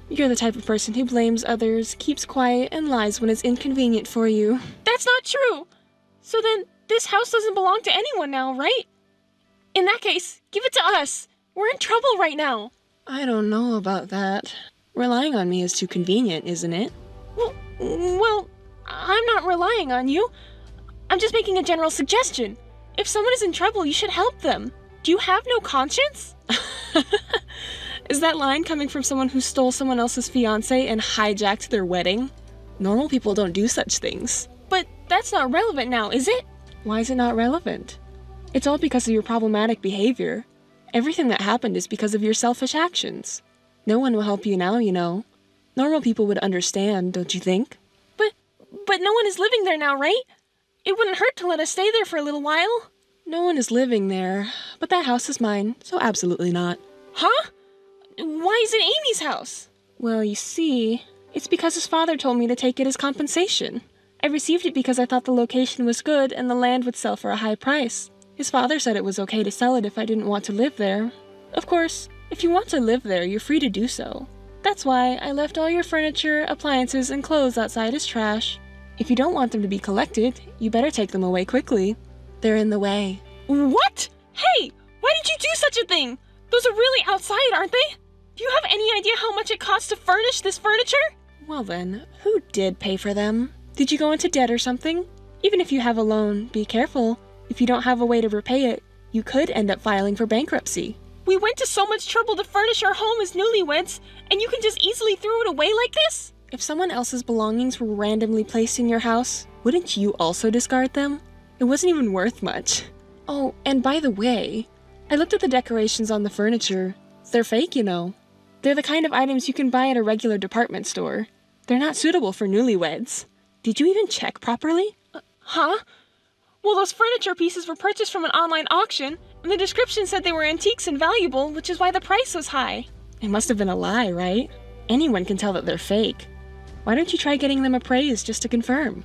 You're the type of person who blames others, keeps quiet, and lies when it's inconvenient for you. That's not true! So then, this house doesn't belong to anyone now, right? In that case, give it to us! We're in trouble right now! I don't know about that. Relying on me is too convenient, isn't it? Well, I'm not relying on you. I'm just making a general suggestion. If someone is in trouble, you should help them. Do you have no conscience? Is that line coming from someone who stole someone else's fiancé and hijacked their wedding? Normal people don't do such things. But that's not relevant now, is it? Why is it not relevant? It's all because of your problematic behavior. Everything that happened is because of your selfish actions. No one will help you now, you know. Normal people would understand, don't you think? But no one is living there now, right? It wouldn't hurt to let us stay there for a little while. No one is living there, but that house is mine, so absolutely not. Huh? Why is it Amy's house? Well, you see, it's because his father told me to take it as compensation. I received it because I thought the location was good and the land would sell for a high price. His father said it was okay to sell it if I didn't want to live there. Of course, if you want to live there, you're free to do so. That's why I left all your furniture, appliances, and clothes outside as trash. If you don't want them to be collected, you better take them away quickly. They're in the way. What? Hey, why did you do such a thing? Those are really outside, aren't they? Do you have any idea how much it costs to furnish this furniture? Well then, who did pay for them? Did you go into debt or something? Even if you have a loan, be careful. If you don't have a way to repay it, you could end up filing for bankruptcy. We went to so much trouble to furnish our home as newlyweds, and you can just easily throw it away like this? If someone else's belongings were randomly placed in your house, wouldn't you also discard them? It wasn't even worth much. Oh, and by the way, I looked at the decorations on the furniture. They're fake, you know. They're the kind of items you can buy at a regular department store. They're not suitable for newlyweds. Did you even check properly? Huh? Well, those furniture pieces were purchased from an online auction, and the description said they were antiques and valuable, which is why the price was high. It must have been a lie, right? Anyone can tell that they're fake. Why don't you try getting them appraised just to confirm?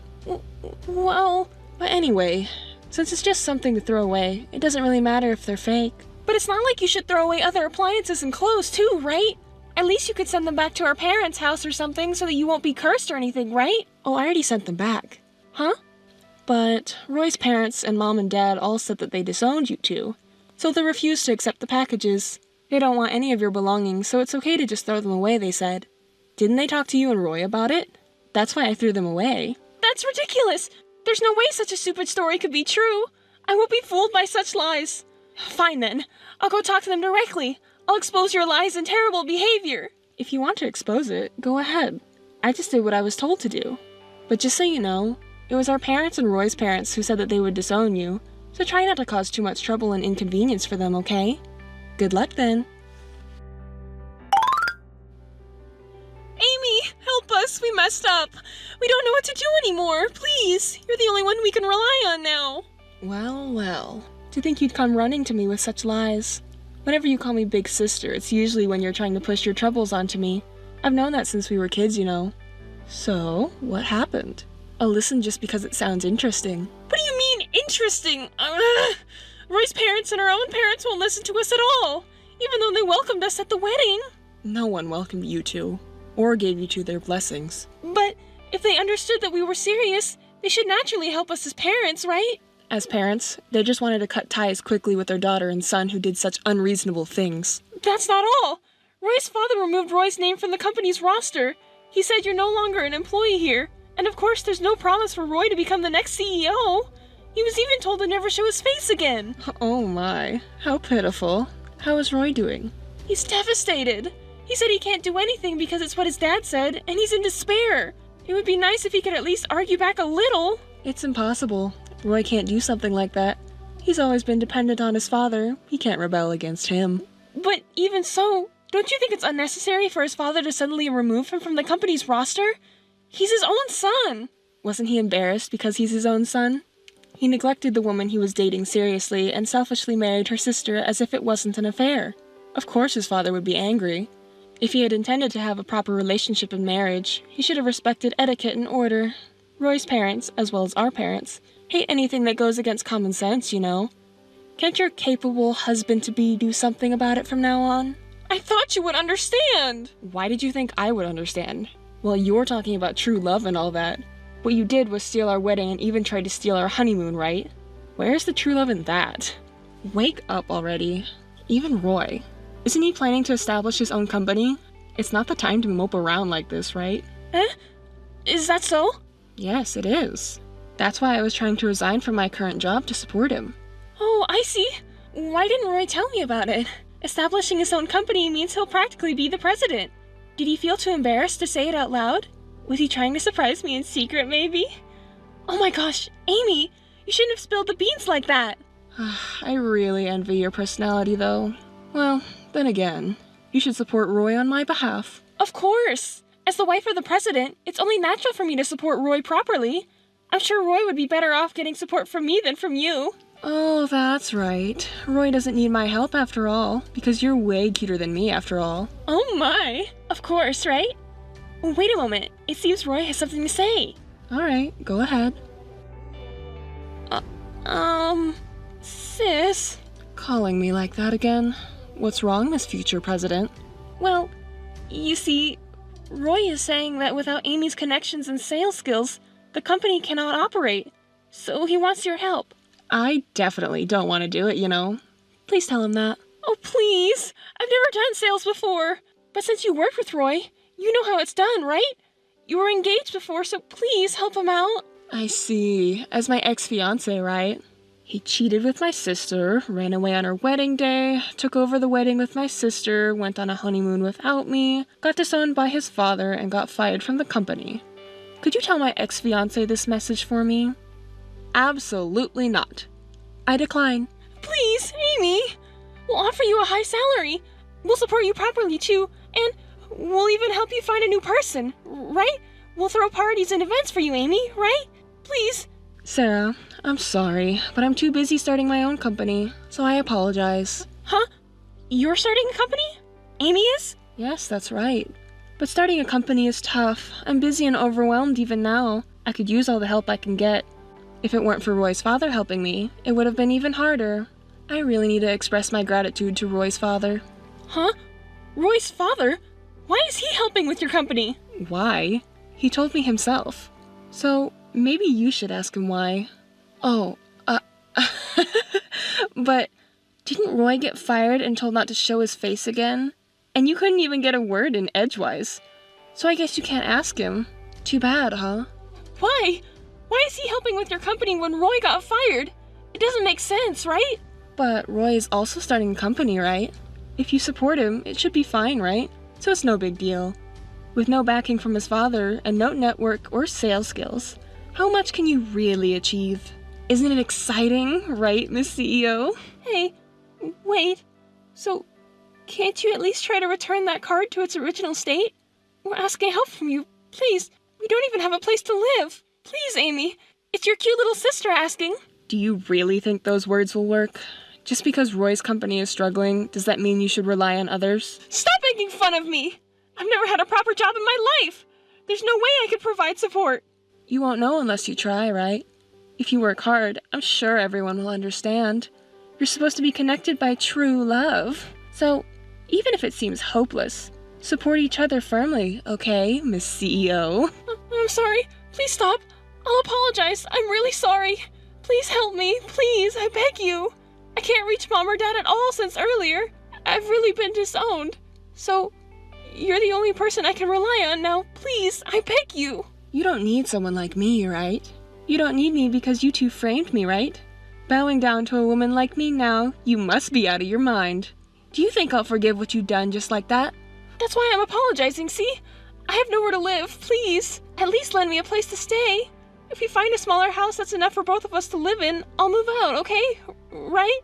Well... But anyway, since it's just something to throw away, it doesn't really matter if they're fake. But it's not like you should throw away other appliances and clothes too, right? At least you could send them back to our parents' house or something so that you won't be cursed or anything, right? Oh, I already sent them back. Huh? But Roy's parents and mom and dad all said that they disowned you two, so they refused to accept the packages. They don't want any of your belongings, so it's okay to just throw them away, they said. Didn't they talk to you and Roy about it? That's why I threw them away. That's ridiculous! There's no way such a stupid story could be true. I won't be fooled by such lies. Fine then. I'll go talk to them directly. I'll expose your lies and terrible behavior. If you want to expose it, go ahead. I just did what I was told to do. But just so you know, it was our parents and Roy's parents who said that they would disown you, so try not to cause too much trouble and inconvenience for them, okay? Good luck then. Amy, help us. We messed up. We don't know what to do anymore. Please. You're the only one we can rely on now. Well, well. To think you'd come running to me with such lies. Whenever you call me big sister, it's usually when you're trying to push your troubles onto me. I've known that since we were kids, you know. So, what happened? I'll listen just because it sounds interesting. What do you mean, interesting? Roy's parents and our own parents won't listen to us at all, even though they welcomed us at the wedding. No one welcomed you two, or gave you two their blessings. But if they understood that we were serious, they should naturally help us as parents, right? As parents, they just wanted to cut ties quickly with their daughter and son who did such unreasonable things. That's not all. Roy's father removed Roy's name from the company's roster. He said you're no longer an employee here. And of course, there's no promise for Roy to become the next CEO. He was even told to never show his face again. Oh my, how pitiful. How is Roy doing? He's devastated. He said he can't do anything because it's what his dad said, and he's in despair. It would be nice if he could at least argue back a little. It's impossible. Roy can't do something like that. He's always been dependent on his father. He can't rebel against him. But even so, don't you think it's unnecessary for his father to suddenly remove him from the company's roster? He's his own son. Wasn't he embarrassed because he's his own son? He neglected the woman he was dating seriously and selfishly married her sister as if it wasn't an affair. Of course his father would be angry. If he had intended to have a proper relationship in marriage, he should have respected etiquette and order. Roy's parents, as well as our parents, hate anything that goes against common sense, you know. Can't your capable husband-to-be do something about it from now on? I thought you would understand! Why did you think I would understand? Well, you're talking about true love and all that. What you did was steal our wedding and even tried to steal our honeymoon, right? Where's the true love in that? Wake up already. Even Roy. Isn't he planning to establish his own company? It's not the time to mope around like this, right? Is that so? Yes, it is. That's why I was trying to resign from my current job to support him. Oh, I see. Why didn't Roy tell me about it? Establishing his own company means he'll practically be the president. Did he feel too embarrassed to say it out loud? Was he trying to surprise me in secret, maybe? Oh my gosh, Amy, you shouldn't have spilled the beans like that. I really envy your personality, though. Well, then again, you should support Roy on my behalf. Of course. As the wife of the president, it's only natural for me to support Roy properly. I'm sure Roy would be better off getting support from me than from you. Oh, that's right. Roy doesn't need my help after all, because you're way cuter than me after all. Oh my. Of course, right? Wait a moment. It seems Roy has something to say. Alright, go ahead. Sis. Calling me like that again? What's wrong, Miss Future President? Well, you see, Roy is saying that without Amy's connections and sales skills, the company cannot operate. So he wants your help. I definitely don't want to do it, you know. Please tell him that. Oh, please! I've never done sales before. But since you worked with Roy, you know how it's done, right? You were engaged before, so please help him out. I see. As my ex-fiancé, right? He cheated with my sister, ran away on her wedding day, took over the wedding with my sister, went on a honeymoon without me, got disowned by his father, and got fired from the company. Could you tell my ex-fiancé this message for me? Absolutely not. I decline. Please, Amy! We'll offer you a high salary. We'll support you properly, too, and we'll even help you find a new person, right? We'll throw parties and events for you, Amy, right? Please. Sarah, I'm sorry, but I'm too busy starting my own company, so I apologize. Huh? You're starting a company? Amy is? Yes, that's right. But starting a company is tough. I'm busy and overwhelmed even now. I could use all the help I can get. If it weren't for Roy's father helping me, it would have been even harder. I really need to express my gratitude to Roy's father. Huh? Roy's father? Why is he helping with your company? Why? He told me himself. So, maybe you should ask him why. Oh, but didn't Roy get fired and told not to show his face again? And you couldn't even get a word in edgewise. So I guess you can't ask him. Too bad, huh? Why? Why is he helping with your company when Roy got fired? It doesn't make sense, right? But Roy is also starting a company, right? If you support him, it should be fine, right? So it's no big deal. With no backing from his father and no network or sales skills, how much can you really achieve? Isn't it exciting, right, Miss CEO? Hey, wait. So, can't you at least try to return that card to its original state? We're asking help from you. Please, we don't even have a place to live. Please, Amy. It's your cute little sister asking. Do you really think those words will work? Just because Roy's company is struggling, does that mean you should rely on others? Stop making fun of me! I've never had a proper job in my life! There's no way I could provide support! You won't know unless you try, right? If you work hard, I'm sure everyone will understand. You're supposed to be connected by true love. So, even if it seems hopeless, support each other firmly, okay, Miss CEO? I'm sorry. Please stop. I'll apologize. I'm really sorry. Please help me. Please, I beg you. I can't reach Mom or Dad at all since earlier. I've really been disowned. So, you're the only person I can rely on now. Please, I beg you. You don't need someone like me, right? You don't need me because you two framed me, right? Bowing down to a woman like me now, you must be out of your mind. Do you think I'll forgive what you've done just like that? That's why I'm apologizing, see? I have nowhere to live, please. At least lend me a place to stay. If we find a smaller house that's enough for both of us to live in, I'll move out, okay? Right?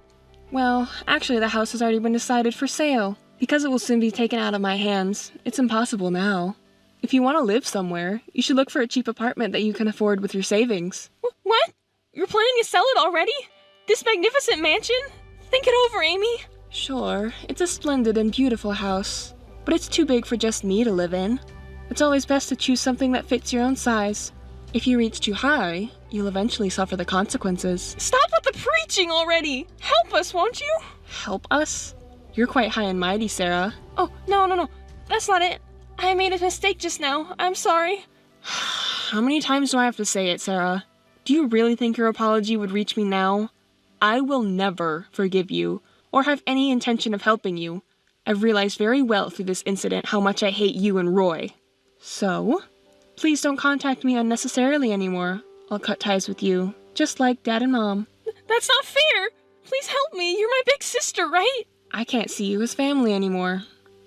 Well, actually the house has already been decided for sale. Because it will soon be taken out of my hands, it's impossible now. If you want to live somewhere, you should look for a cheap apartment that you can afford with your savings. What? You're planning to sell it already? This magnificent mansion? Think it over, Amy. Sure, it's a splendid and beautiful house. but it's too big for just me to live in. It's always best to choose something that fits your own size. If you reach too high, you'll eventually suffer the consequences. Stop with the preaching already! Help us, won't you? Help us? You're quite high and mighty, Sarah. Oh, no. That's not it. I made a mistake just now. I'm sorry. How many times do I have to say it, Sarah? Do you really think your apology would reach me now? I will never forgive you, or have any intention of helping you. I've realized very well through this incident how much I hate you and Roy. So, please don't contact me unnecessarily anymore. I'll cut ties with you, just like Dad and Mom. That's not fair! Please help me. You're my big sister, right? I can't see you as family anymore.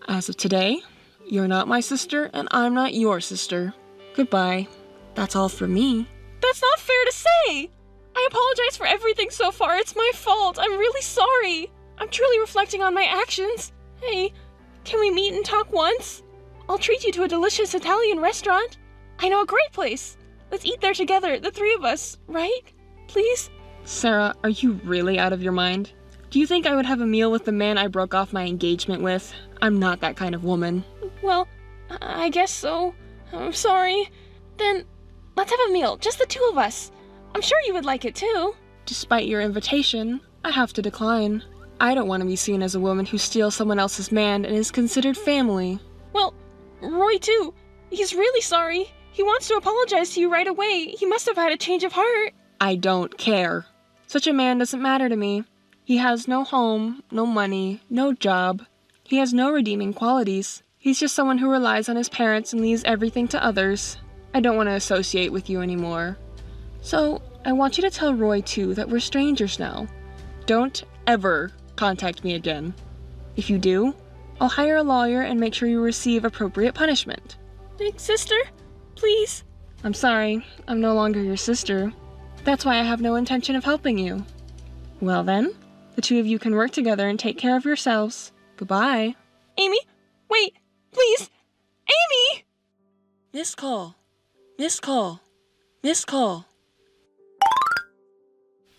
As of today, you're not my sister and I'm not your sister. Goodbye. That's all from me. That's not fair to say! I apologize for everything so far. It's my fault. I'm really sorry. I'm truly reflecting on my actions. Hey, can we meet and talk once? I'll treat you to a delicious Italian restaurant. I know a great place. Let's eat there together, the three of us, right? Please? Sarah, are you really out of your mind? Do you think I would have a meal with the man I broke off my engagement with? I'm not that kind of woman. Well, I guess so. I'm sorry. Then, let's have a meal, just the two of us. I'm sure you would like it too. Despite your invitation, I have to decline. I don't want to be seen as a woman who steals someone else's man and is considered family. Well, Roy too. He's really sorry. He wants to apologize to you right away. He must have had a change of heart. I don't care. Such a man doesn't matter to me. He has no home, no money, no job. He has no redeeming qualities. He's just someone who relies on his parents and leaves everything to others. I don't want to associate with you anymore. So, I want you to tell Roy too that we're strangers now. Don't ever contact me again. If you do, I'll hire a lawyer and make sure you receive appropriate punishment. Big sister, please. I'm sorry, I'm no longer your sister. That's why I have no intention of helping you. Well then, the two of you can work together and take care of yourselves. Goodbye. Amy, wait, please. Amy! Missed call. Missed call. Missed call.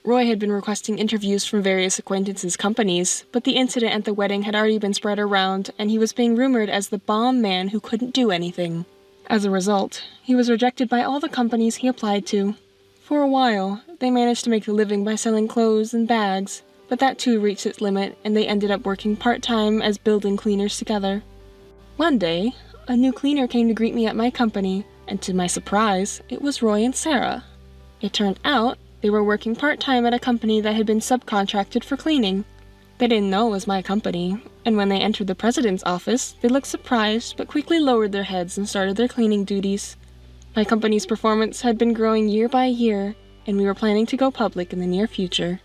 Roy had been requesting interviews from various acquaintances' companies, but the incident at the wedding had already been spread around, and he was being rumored as the bomb man who couldn't do anything. As a result, he was rejected by all the companies he applied to. For a while, they managed to make a living by selling clothes and bags, but that too reached its limit, and they ended up working part-time as building cleaners together. One day, a new cleaner came to greet me at my company, and to my surprise, it was Roy and Sarah. It turned out they were working part-time at a company that had been subcontracted for cleaning. They didn't know it was my company, and when they entered the president's office, they looked surprised but quickly lowered their heads and started their cleaning duties. My company's performance had been growing year by year, and we were planning to go public in the near future.